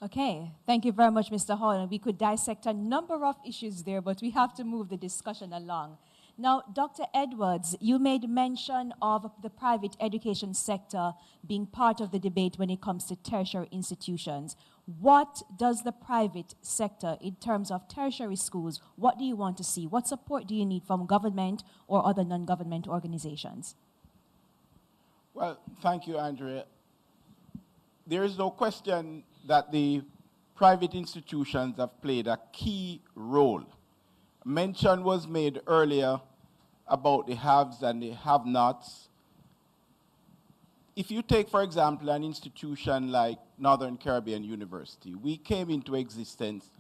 Okay, thank you very much, Mr. Hall. And we could dissect a number of issues there, but we have to move the discussion along. Now, Dr. Edwards, you made mention of the private education sector being part of the debate when it comes to tertiary institutions. What does the private sector, in terms of tertiary schools, what do you want to see? What support do you need from government or other non-government organizations? Well, thank you, Andrea. There is no question that the private institutions have played a key role. Mention was made earlier about the haves and the have-nots. If you take, for example, an institution like Northern Caribbean University, we came into existence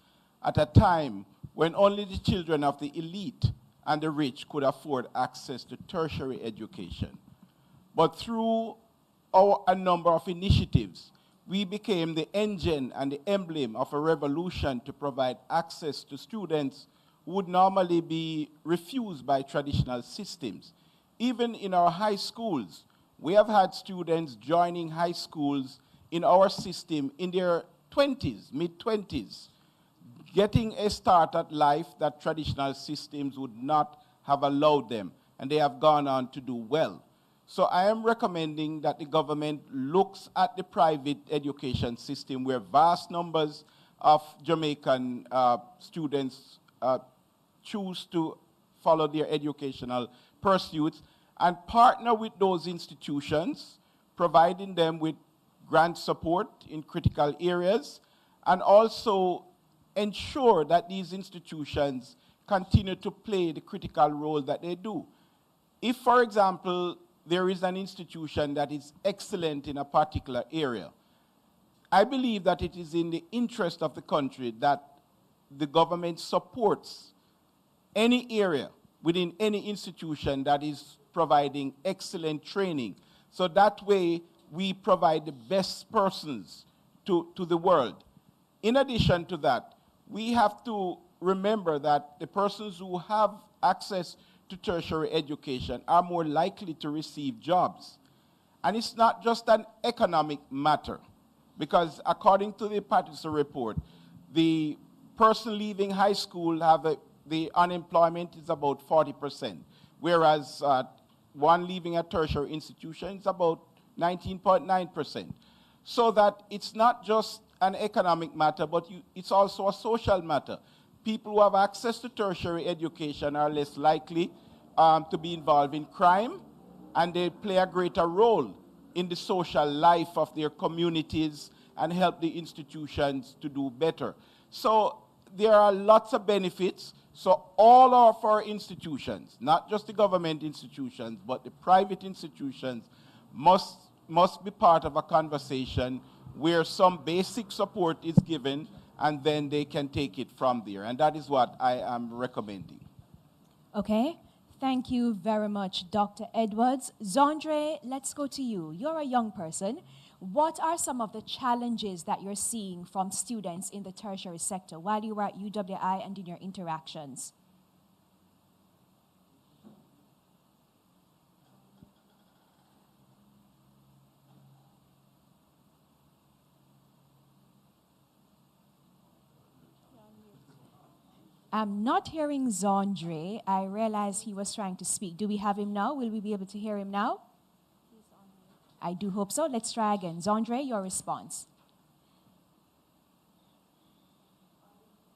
at a time when only the children of the elite and the rich could afford access to tertiary education. But through a number of initiatives, we became the engine and the emblem of a revolution to provide access to students would normally be refused by traditional systems. Even in our high schools, we have had students joining high schools in our system in their 20s, mid-20s, getting a start at life that traditional systems would not have allowed them, and they have gone on to do well. So I am recommending that the government looks at the private education system where vast numbers of Jamaican students choose to follow their educational pursuits and partner with those institutions, providing them with grant support in critical areas, and also ensure that these institutions continue to play the critical role that they do. If, for example, there is an institution that is excellent in a particular area, I believe that it is in the interest of the country that the government supports any area within any institution that is providing excellent training. So that way, we provide the best persons to the world. In addition to that, we have to remember that the persons who have access to tertiary education are more likely to receive jobs. And it's not just an economic matter, because according to the Patterson report, the person leaving high school the unemployment is about 40%, whereas one leaving a tertiary institution is about 19.9%. So that it's not just an economic matter, but it's also a social matter. People who have access to tertiary education are less likely to be involved in crime, and they play a greater role in the social life of their communities and help the institutions to do better. So there are lots of benefits. So all of our institutions, not just the government institutions, but the private institutions, must be part of a conversation where some basic support is given, and then they can take it from there. And that is what I am recommending. Okay. Thank you very much, Dr. Edwards. Zondre, let's go to you. You're a young person. What are some of the challenges that you're seeing from students in the tertiary sector while you were at UWI and in your interactions? I'm not hearing Zondre. I realized he was trying to speak. Do we have him now? Will we be able to hear him now? I do hope so. Let's try again. Zondre, your response.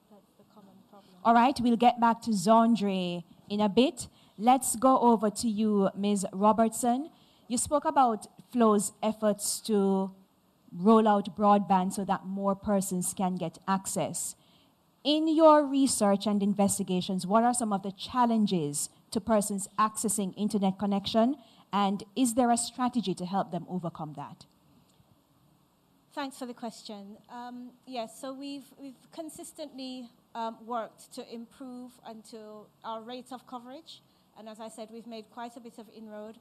That's the common problem. All right, we'll get back to Zondre in a bit. Let's go over to you, Ms. Robertson. You spoke about Flow's efforts to roll out broadband so that more persons can get access. In your research and investigations, what are some of the challenges to persons accessing internet connection, and is there a strategy to help them overcome that? Thanks for the question. Yes, so we've consistently worked to improve our rates of coverage, and as I said, we've made quite a bit of inroad,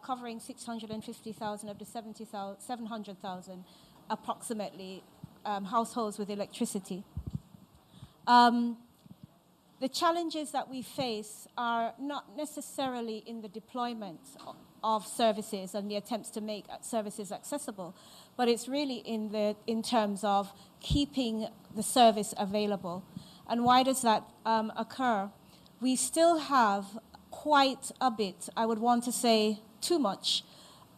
covering 650,000 of the 700,000 approximately households with electricity. The challenges that we face are not necessarily in the deployment of services and the attempts to make services accessible, but it's really in terms of keeping the service available. And why does that occur? We still have quite a bit, I would want to say too much,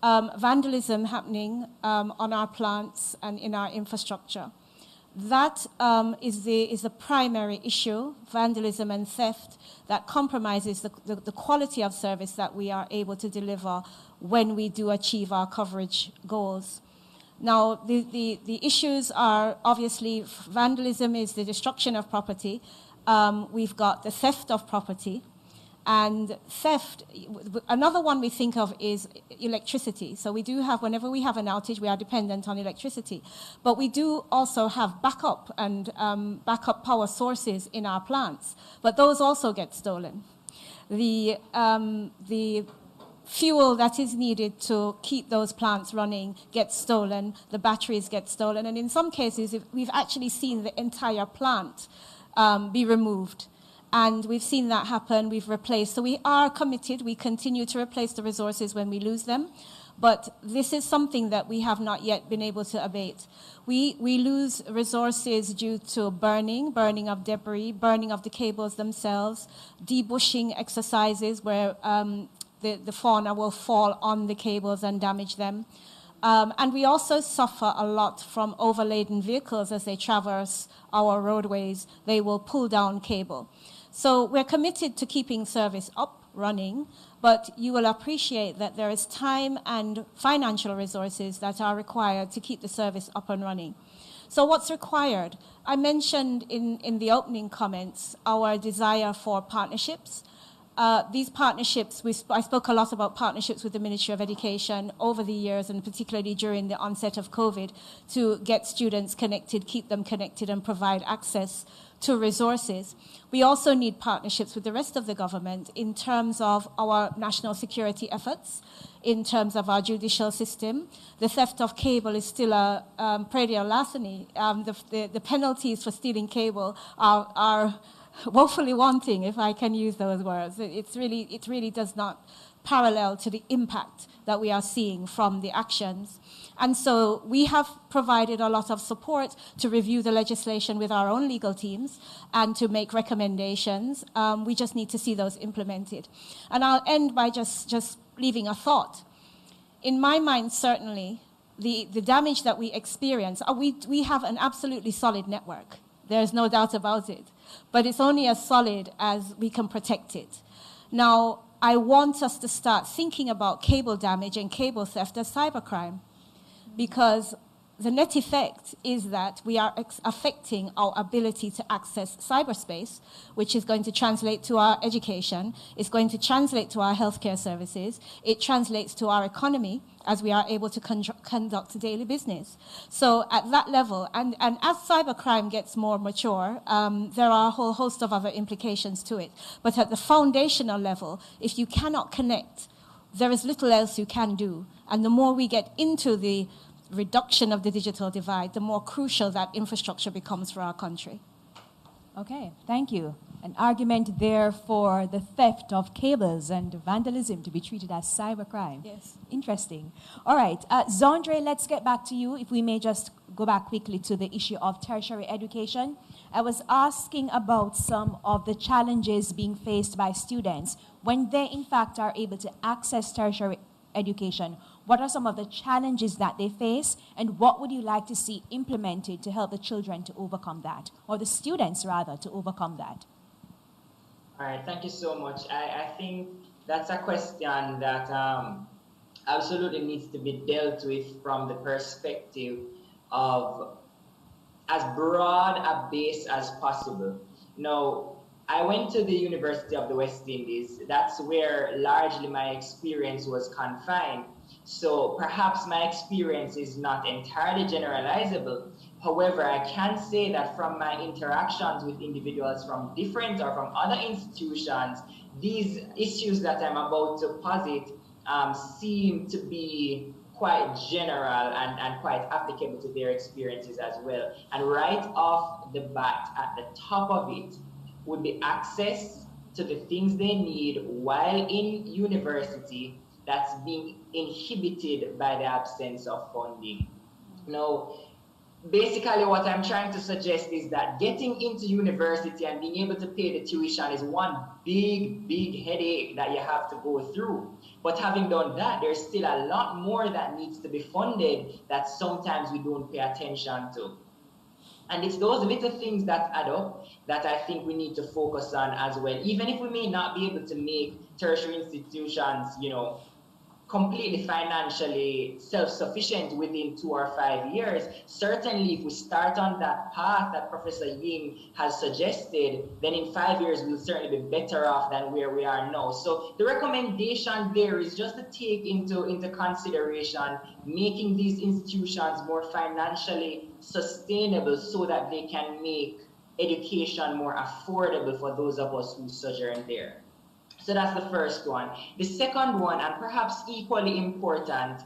vandalism happening on our plants and in our infrastructure. That is the primary issue, vandalism and theft, that compromises the quality of service that we are able to deliver when we do achieve our coverage goals. Now, the issues are obviously vandalism is the destruction of property. We've got the theft of property. And theft, another one we think of is electricity. So we do have, whenever we have an outage, we are dependent on electricity. But we do also have backup and backup power sources in our plants. But those also get stolen. The fuel that is needed to keep those plants running gets stolen. The batteries get stolen. And in some cases, we've actually seen the entire plant be removed. And we've seen that happen. We've replaced. So we are committed. We continue to replace the resources when we lose them. But this is something that we have not yet been able to abate. We lose resources due to burning of debris, burning of the cables themselves, debushing exercises where the fauna will fall on the cables and damage them. And we also suffer a lot from overladen vehicles as they traverse our roadways. They will pull down cable. So we're committed to keeping service up, running, but you will appreciate that there is time and financial resources that are required to keep the service up and running. So what's required? I mentioned in the opening comments our desire for partnerships. These partnerships, I spoke a lot about partnerships with the Ministry of Education over the years, and particularly during the onset of COVID, to get students connected, keep them connected, and provide access to resources. We also need partnerships with the rest of the government in terms of our national security efforts, in terms of our judicial system. The theft of cable is still a predial larceny. The penalties for stealing cable are woefully wanting, if I can use those words. It really does not parallel to the impact that we are seeing from the actions. And so we have provided a lot of support to review the legislation with our own legal teams and to make recommendations. We just need to see those implemented. And I'll end by just leaving a thought. In my mind, certainly, the damage that we experience, we have an absolutely solid network. There's no doubt about it. But it's only as solid as we can protect it. Now, I want us to start thinking about cable damage and cable theft as cybercrime, because the net effect is that we are affecting our ability to access cyberspace, which is going to translate to our education, it's going to translate to our healthcare services, it translates to our economy as we are able to conduct daily business. So at that level, and as cybercrime gets more mature, there are a whole host of other implications to it. But at the foundational level, if you cannot connect, there is little else you can do. And the more we get into the reduction of the digital divide, the more crucial that infrastructure becomes for our country. Okay, thank you. An argument there for the theft of cables and vandalism to be treated as cybercrime. Yes. Interesting. All right, Zondre, let's get back to you. If we may just go back quickly to the issue of tertiary education. I was asking about some of the challenges being faced by students when they, in fact, are able to access tertiary education. What are some of the challenges that they face, and what would you like to see implemented to help the children to overcome that, or the students, rather, to overcome that? All right, thank you so much. I think that's a question that absolutely needs to be dealt with from the perspective of as broad a base as possible. Now, I went to the University of the West Indies. That's where largely my experience was confined. So perhaps my experience is not entirely generalizable. However, I can say that from my interactions with individuals from different or from other institutions, these issues that I'm about to posit seem to be quite general and quite applicable to their experiences as well. And right off the bat, at the top of it, would be access to the things they need while in university that's being inhibited by the absence of funding. Now, basically what I'm trying to suggest is that getting into university and being able to pay the tuition is one big headache that you have to go through. But having done that, there's still a lot more that needs to be funded that sometimes we don't pay attention to. And it's those little things that add up that I think we need to focus on as well. Even if we may not be able to make tertiary institutions, completely financially self-sufficient within 2 or 5 years, certainly if we start on that path that Professor Ying has suggested, then in 5 years we'll certainly be better off than where we are now. So the recommendation there is just to take into consideration making these institutions more financially sustainable so that they can make education more affordable for those of us who sojourn there. So that's the first one. The second one, and perhaps equally important,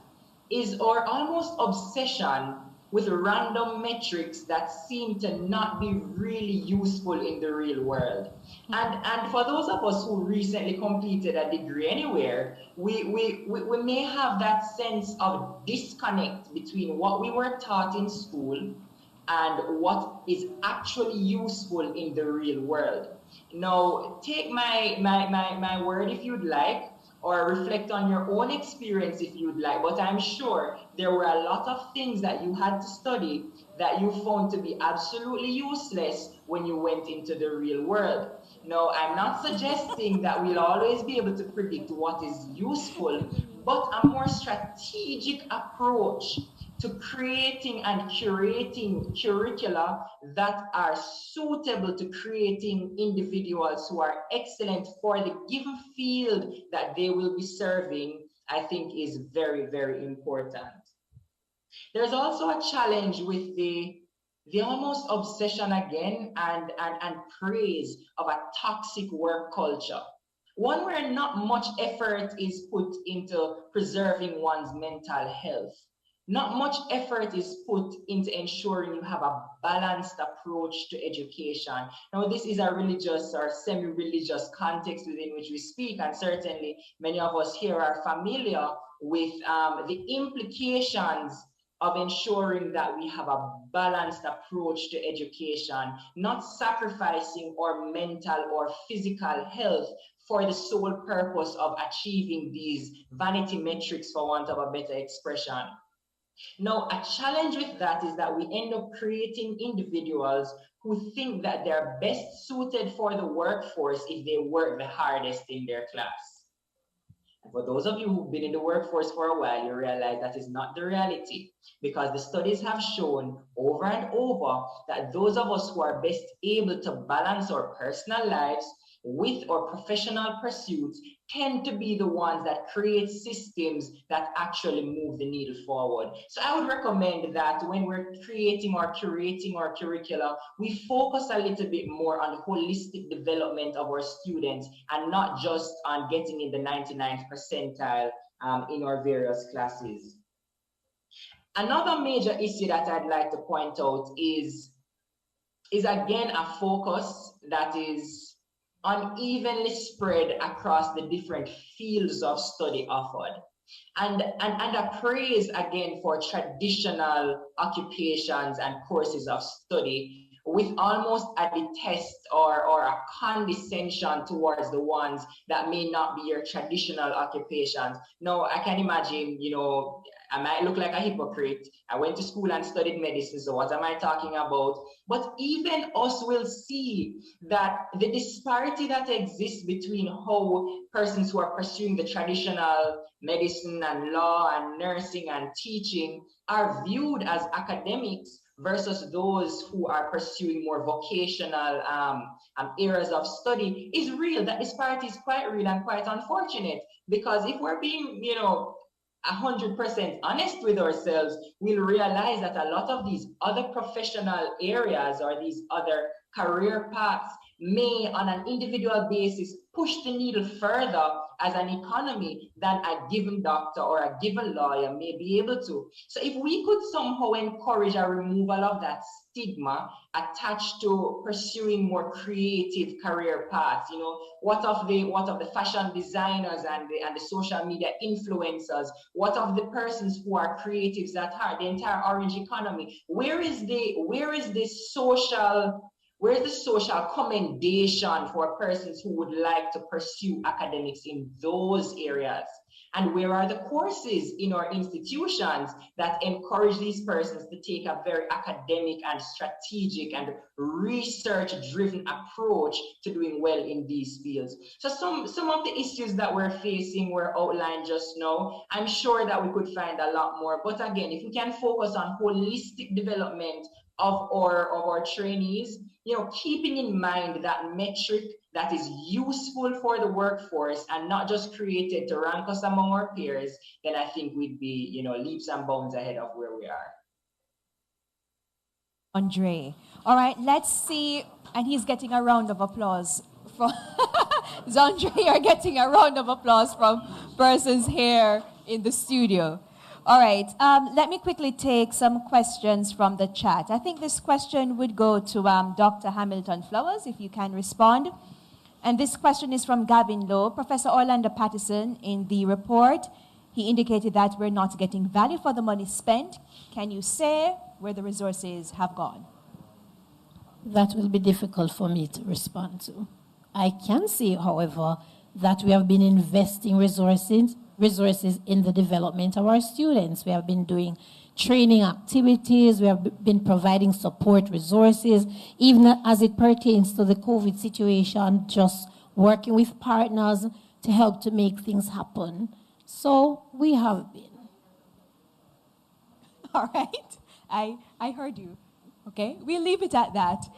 is our almost obsession with random metrics that seem to not be really useful in the real world. And for those of us who recently completed a degree anywhere, we may have that sense of disconnect between what we were taught in school and what is actually useful in the real world. Now, take my word if you'd like, or reflect on your own experience if you'd like, but I'm sure there were a lot of things that you had to study that you found to be absolutely useless when you went into the real world. Now, I'm not suggesting that we'll always be able to predict what is useful, but a more strategic approach to creating and curating curricula that are suitable to creating individuals who are excellent for the given field that they will be serving, I think is very, very important. There's also a challenge with the almost obsession again and praise of a toxic work culture. One where not much effort is put into preserving one's mental health. Not much effort is put into ensuring you have a balanced approach to education. Now, this is a religious or semi-religious context within which we speak, and certainly many of us here are familiar with the implications of ensuring that we have a balanced approach to education, not sacrificing our mental or physical health for the sole purpose of achieving these vanity metrics, for want of a better expression. Now, a challenge with that is that we end up creating individuals who think that they're best suited for the workforce if they work the hardest in their class. And for those of you who've been in the workforce for a while, you realize that is not the reality, because the studies have shown over and over that those of us who are best able to balance our personal lives with our professional pursuits tend to be the ones that create systems that actually move the needle forward. So I would recommend that when we're creating or curating our curricula, we focus a little bit more on the holistic development of our students and not just on getting in the 99th percentile in our various classes. Another major issue that I'd like to point out is again a focus that is unevenly spread across the different fields of study offered. And a praise again for traditional occupations and courses of study, with almost a detest or a condescension towards the ones that may not be your traditional occupations. Now, I can imagine, you know, I might look like a hypocrite. I went to school and studied medicine, so what am I talking about? But even us will see that the disparity that exists between how persons who are pursuing the traditional medicine and law and nursing and teaching are viewed as academics versus those who are pursuing more vocational areas of study is real. That disparity is quite real and quite unfortunate, because if we're being, you know, 100% honest with ourselves, we'll realize that a lot of these other professional areas or these other career paths may, on an individual basis, push the needle further as an economy than a given doctor or a given lawyer may be able to. So if we could somehow encourage a removal of that stigma attached to pursuing more creative career paths, you know, what of the fashion designers and the social media influencers? What of the persons who are creatives at heart, the entire orange economy? Where's the social commendation for persons who would like to pursue academics in those areas? And where are the courses in our institutions that encourage these persons to take a very academic and strategic and research-driven approach to doing well in these fields? So some of the issues that we're facing were outlined just now. I'm sure that we could find a lot more. But again, if we can focus on holistic development of our trainees, you know, keeping in mind that metric that is useful for the workforce and not just created to rank us among our peers, then I think we'd be, you know, leaps and bounds ahead of where we are. Andre. All right, let's see. And he's getting a round of applause from Andre, you're getting a round of applause from persons here in the studio. All right. Let me quickly take some questions from the chat. I think this question would go to Dr. Hamilton Flowers, if you can respond. And this question is from Gavin Lowe. Professor Orlando Patterson, in the report, he indicated that we're not getting value for the money spent. Can you say where the resources have gone? That will be difficult for me to respond to. I can say, however, that we have been investing resources in the development of our students. We have been doing training activities. We have been providing support resources, even as it pertains to the COVID situation, just working with partners to help to make things happen. So we have been. All right. I heard you. Okay, we'll leave it at that.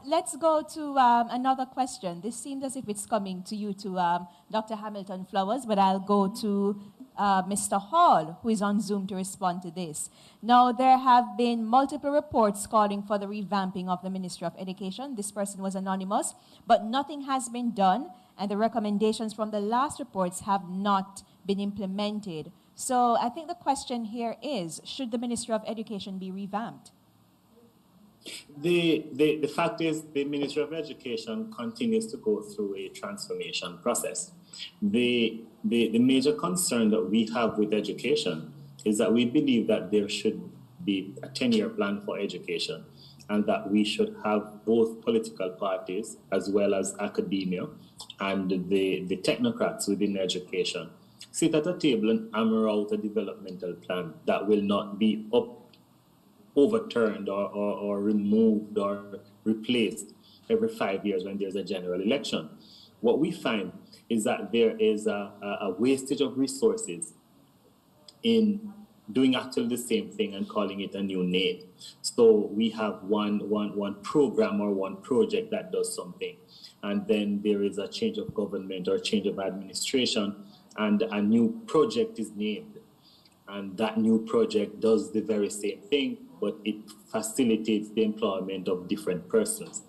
Let's go to another question. This seems as if it's coming to you, to Dr. Hamilton Flowers, but I'll go to Mr. Hall, who is on Zoom, to respond to this. Now, there have been multiple reports calling for the revamping of the Ministry of Education. This person was anonymous, but nothing has been done, and the recommendations from the last reports have not been implemented. So I think the question here is, should the Ministry of Education be revamped? The fact is the Ministry of Education continues to go through a transformation process. The major concern that we have with education is that we believe that there should be a 10-year plan for education, and that we should have both political parties as well as academia and the technocrats within education sit at a table and hammer out a developmental plan that will not be overturned or removed or replaced every 5 years when there's a general election. What we find is that there is a wastage of resources in doing actually the same thing and calling it a new name. So we have one program or one project that does something, and then there is a change of government or change of administration, and a new project is named. And that new project does the very same thing, but it facilitates the employment of different persons.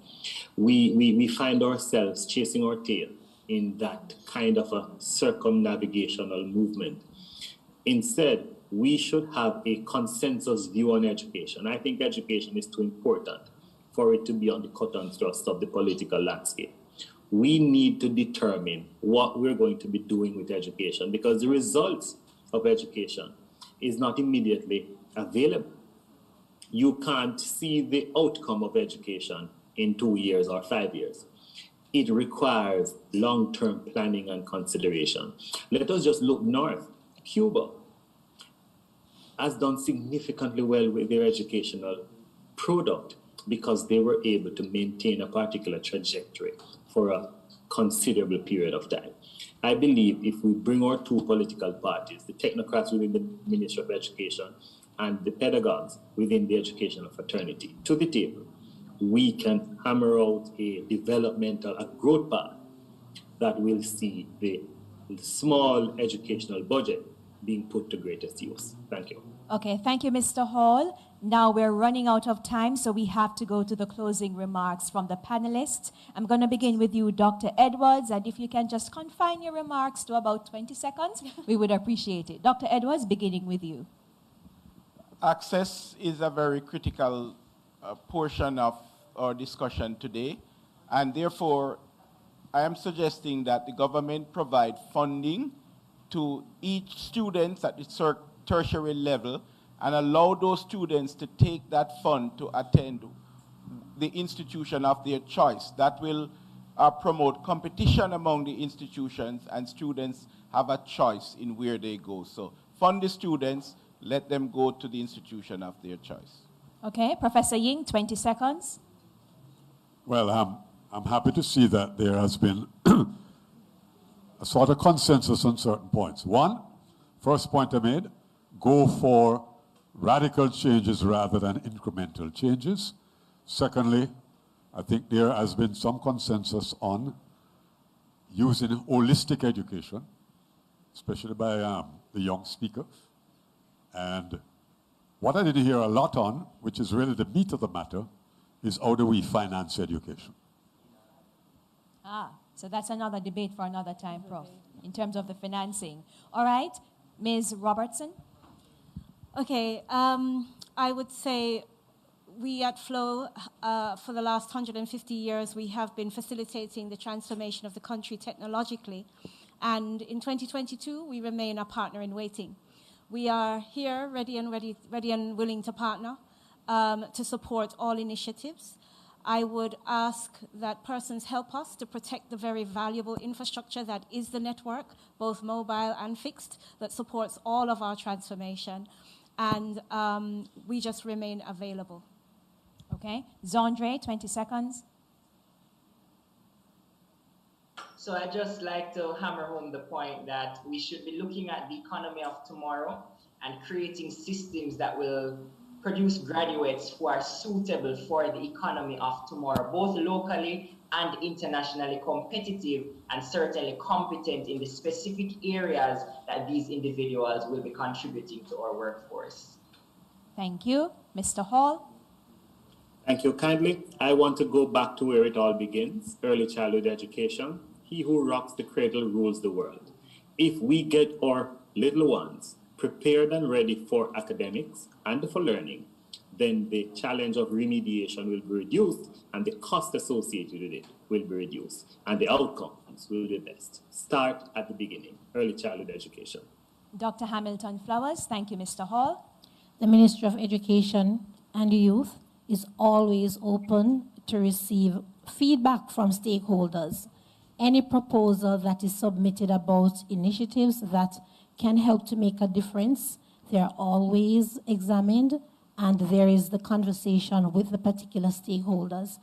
We find ourselves chasing our tail in that kind of a circumnavigational movement. Instead, we should have a consensus view on education. I think education is too important for it to be on the cut and thrust of the political landscape. We need to determine what we're going to be doing with education, because the results of education is not immediately available. You can't see the outcome of education in 2 years or 5 years. It requires long-term planning and consideration. Let us just look north. Cuba has done significantly well with their educational product because they were able to maintain a particular trajectory for a considerable period of time. I believe if we bring our two political parties, the technocrats within the Ministry of Education and the pedagogues within the educational fraternity, to the table, we can hammer out a growth path that will see the small educational budget being put to greatest use. Thank you. Okay, thank you, Mr. Hall. Now we're running out of time, so we have to go to the closing remarks from the panelists. I'm going to begin with you, Dr. Edwards, and if you can just confine your remarks to about 20 seconds, we would appreciate it. Dr. Edwards, beginning with you. Access is a very critical portion of our discussion today, and therefore I am suggesting that the government provide funding to each student at the tertiary level and allow those students to take that fund to attend the institution of their choice. That will promote competition among the institutions, and students have a choice in where they go. So fund the students, let them go to the institution of their choice. Okay, Professor Ying, 20 seconds. Well, I'm happy to see that there has been a sort of consensus on certain points. First point I made, go for radical changes rather than incremental changes. Secondly, I think there has been some consensus on using holistic education, especially by the young speaker. And what I didn't hear a lot on, which is really the meat of the matter, is how do we finance education? So that's another debate for another time, Prof, in terms of the financing. All right, Ms. Robertson. Okay, I would say we at Flow, for the last 150 years, we have been facilitating the transformation of the country technologically. And in 2022, we remain a partner in waiting. We are here ready and willing to partner to support all initiatives. I would ask that persons help us to protect the very valuable infrastructure that is the network, both mobile and fixed, that supports all of our transformation. And we just remain available. Okay. Zondre, 20 seconds. So I'd just like to hammer home the point that we should be looking at the economy of tomorrow and creating systems that will produce graduates who are suitable for the economy of tomorrow, both locally and internationally competitive, and certainly competent in the specific areas that these individuals will be contributing to our workforce. Thank you. Mr. Hall. Thank you kindly. I want to go back to where it all begins, early childhood education. He who rocks the cradle rules the world. If we get our little ones prepared and ready for academics and for learning, then the challenge of remediation will be reduced and the cost associated with it will be reduced and the outcomes will be best. Start at the beginning, early childhood education. Dr. Hamilton Flowers. Thank you, Mr. Hall. The Ministry of Education and Youth is always open to receive feedback from stakeholders. Any proposal that is submitted about initiatives that can help to make a difference, they're always examined, and there is the conversation with the particular stakeholders.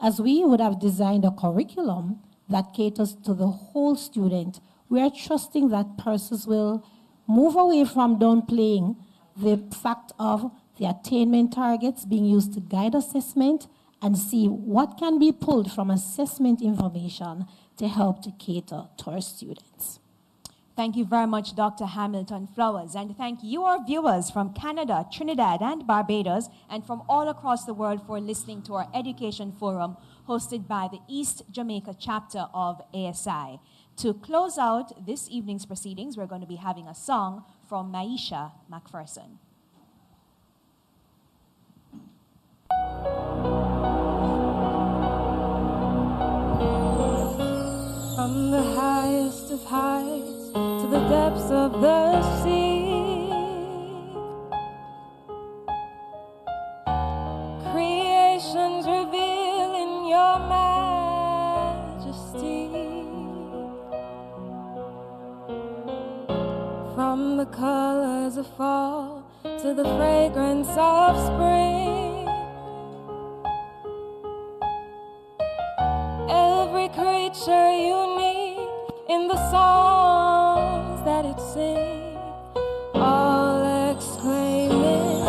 As we would have designed a curriculum that caters to the whole student, we are trusting that persons will move away from downplaying the fact of the attainment targets being used to guide assessment and see what can be pulled from assessment information to help to cater to our students. Thank you very much, Dr. Hamilton Flowers. And thank you, our viewers from Canada, Trinidad, and Barbados, and from all across the world for listening to our Education Forum hosted by the East Jamaica chapter of ASI. To close out this evening's proceedings, we're going to be having a song from Maisha McPherson. From the highest of heights to the depths of the sea, creations revealing your majesty. From the colors of fall to the fragrance of spring, every creature unique in the songs that it sings, all exclaiming,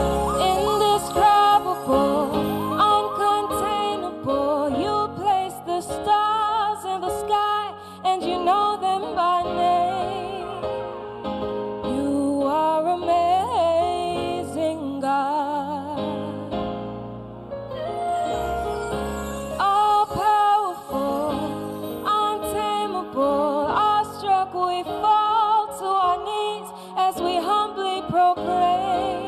indescribable, uncontainable. You place the stars in the sky and you know them by name. You are amazing, God. All powerful, untamable, awestruck we fall to our knees as we humbly proclaim,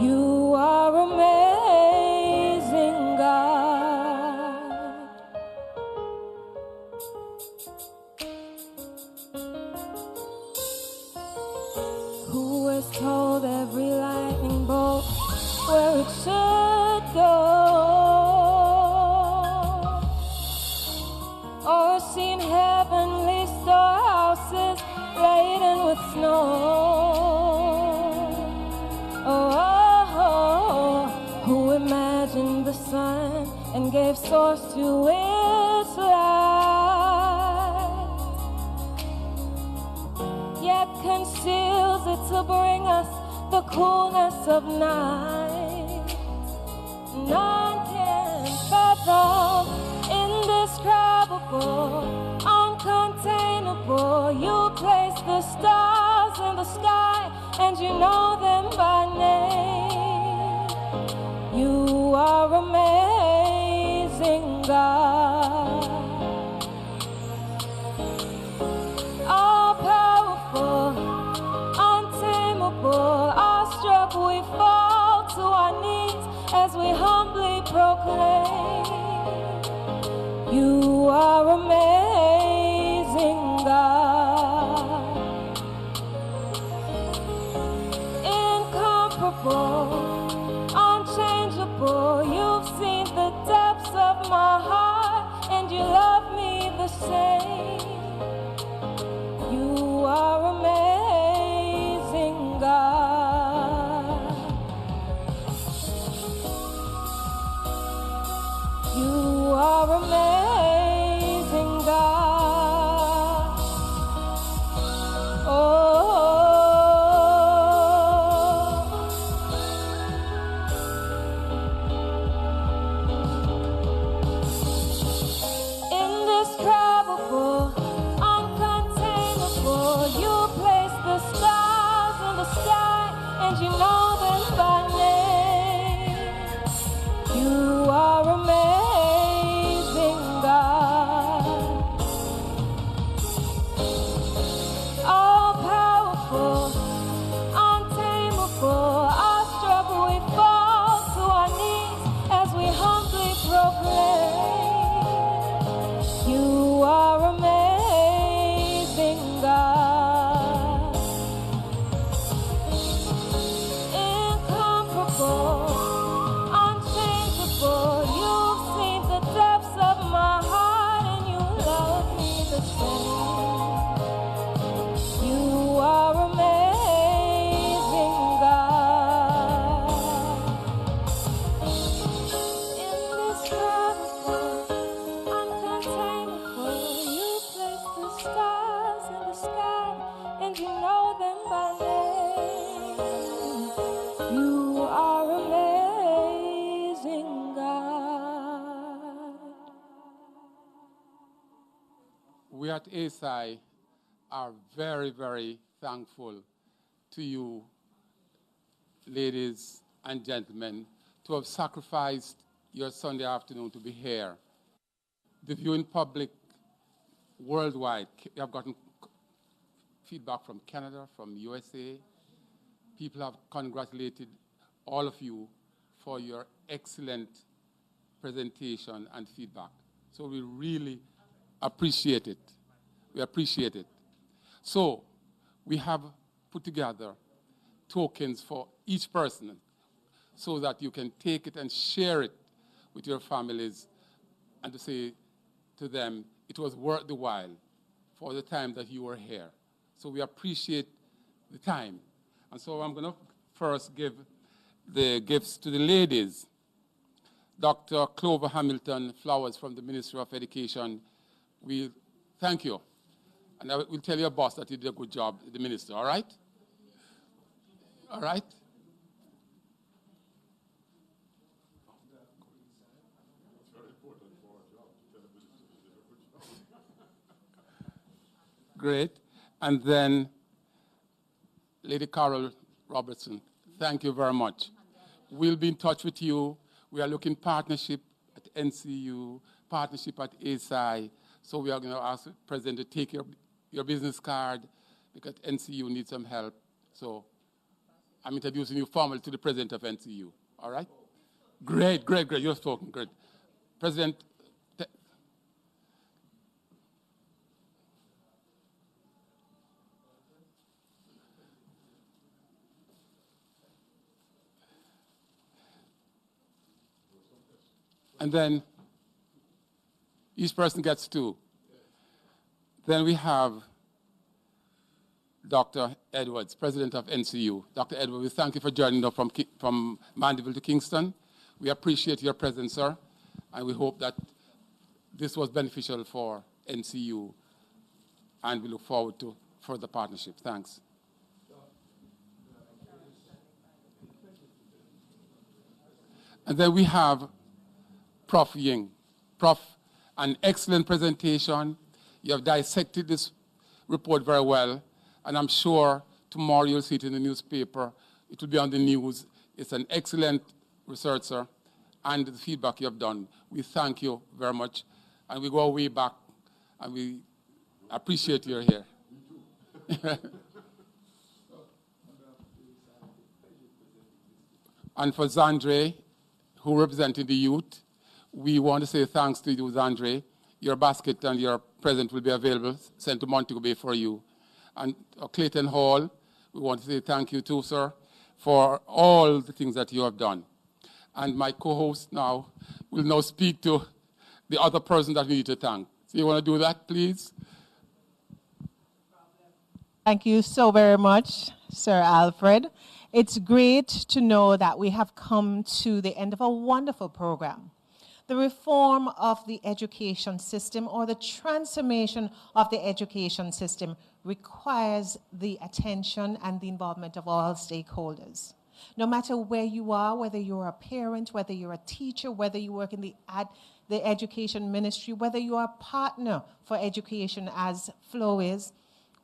you are amazing, God. Who has told every lightning bolt where it should go, or seen heavenly storehouses laden with snow? Who imagined the sun and gave source to its light, yet conceals it to bring us the coolness of night? None can fathom, indescribable, uncontainable. You place the stars in the sky and you know them by name. You are amazing, God. All powerful, untamable, as we humbly proclaim, you are amazing, God. Incomparable, unchangeable, you've seen the depths of my heart, and you love me the same. You are amazing, God. You are amazing, God. Oh. Indescribable, uncontainable, you place the stars in the sky, and you know them by name. You are amazing, God. All powerful, untamable, our struggle we fall to our knees as we humbly proclaim, you are amazing, God. Incomparable, unchangeable, you've seen the depths of my heart, and you love me the same. You are amazing, God. Indescribable, uncontainable, you place the stars in the sky, and you know them by name. You are amazing, God. We at ASI are very, very thankful to you, ladies and gentlemen, to have sacrificed your Sunday afternoon to be here. The viewing public worldwide, we have gotten feedback from Canada, from USA. People have congratulated all of you for your excellent presentation and feedback. So we really appreciate it. We appreciate it. So we have put together tokens for each person so that you can take it and share it with your families and to say to them, it was worth the while for the time that you were here. So we appreciate the time. And so I'm going to first give the gifts to the ladies. Dr. Clover Hamilton Flowers from the Ministry of Education, we thank you. And I will tell your boss that you did a good job, the minister, all right? All right? Great. And then Lady Carol Robertson, thank you very much. We'll be in touch with you. We are looking partnership at NCU, partnership at ASI. So we are going to ask the president to take your business card because NCU needs some help. So I'm introducing you formally to the president of NCU. All right? Great, great, great. You're talking great. President. And then each person gets two. Then we have Dr. Edwards, president of NCU. Dr. Edwards, we thank you for joining us from Mandeville to Kingston. We appreciate your presence, sir, and we hope that this was beneficial for NCU, and we look forward to further partnership. Thanks. And then we have Prof. Ying. Prof, an excellent presentation. You have dissected this report very well, and I'm sure tomorrow you'll see it in the newspaper. It will be on the news. It's an excellent researcher, and the feedback you have done. We thank you very much, and we go way back, and we appreciate you're here. And for Zandre, who represented the youth. We want to say thanks to you, Andre. Your basket and your present will be available, sent to Montego Bay for you. And Clayton Hall, we want to say thank you too, sir, for all the things that you have done. And my co-host now will now speak to the other person that we need to thank. So you want to do that, please? Thank you so very much, Sir Alfred. It's great to know that we have come to the end of a wonderful program. The reform of the education system or the transformation of the education system requires the attention and the involvement of all stakeholders. No matter where you are, whether you're a parent, whether you're a teacher, whether you work in the education ministry, whether you are a partner for education as Flo is,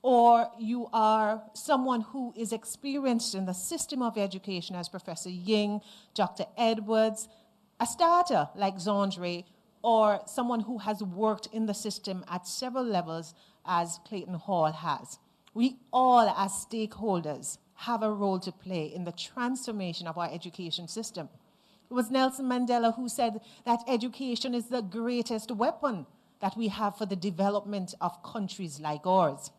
or you are someone who is experienced in the system of education as Professor Ying, Dr. Edwards, a starter like Zandre, or someone who has worked in the system at several levels as Clayton Hall has. We all, as stakeholders, have a role to play in the transformation of our education system. It was Nelson Mandela who said that education is the greatest weapon that we have for the development of countries like ours.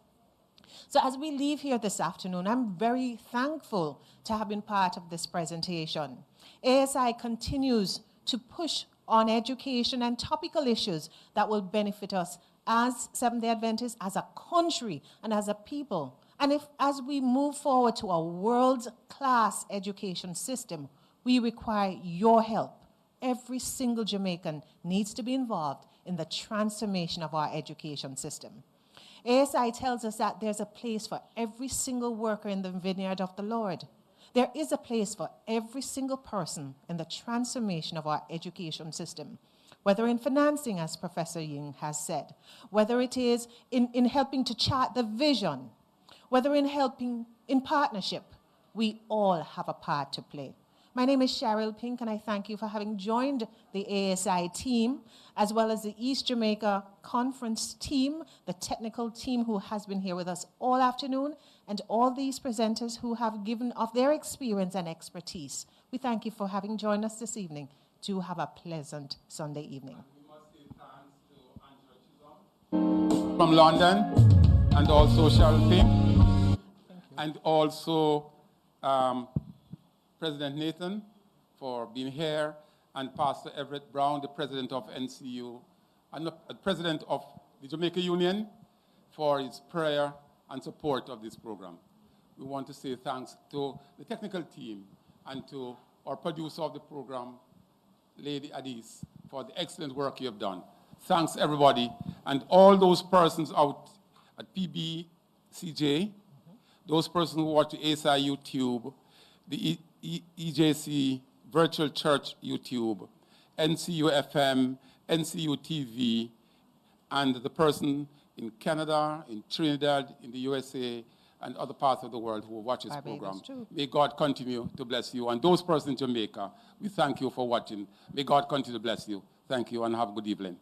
So as we leave here this afternoon, I'm very thankful to have been part of this presentation. ASI continues to push on education and topical issues that will benefit us as Seventh-day Adventists, as a country, and as a people. And as we move forward to a world-class education system, we require your help. Every single Jamaican needs to be involved in the transformation of our education system. ASI tells us that there's a place for every single worker in the vineyard of the Lord. There is a place for every single person in the transformation of our education system, whether in financing, as Professor Ying has said, whether it is in helping to chart the vision, whether in helping in partnership. We all have a part to play. My name is Cheryl Pink, and I thank you for having joined the ASI team, as well as the East Jamaica Conference team, the technical team who has been here with us all afternoon, and all these presenters who have given of their experience and expertise. We thank you for having joined us this evening. Do have a pleasant Sunday evening. We must say thanks to Angela Chisholm from London, and also Cheryl Pink, and also President Nathan for being here, and Pastor Everett Brown, the president of NCU, and the president of the Jamaica Union, for his prayer and support of this program. We want to say thanks to the technical team and to our producer of the program, Lady Adis, for the excellent work you have done. Thanks, everybody, and all those persons out at PBCJ, those persons who watch the ASI YouTube, the EJC Virtual Church YouTube, NCU FM, NCU TV, and the person in Canada, in Trinidad, in the USA, and other parts of the world who watch this program. May God continue to bless you. And those persons in Jamaica, we thank you for watching. May God continue to bless you. Thank you, and have a good evening.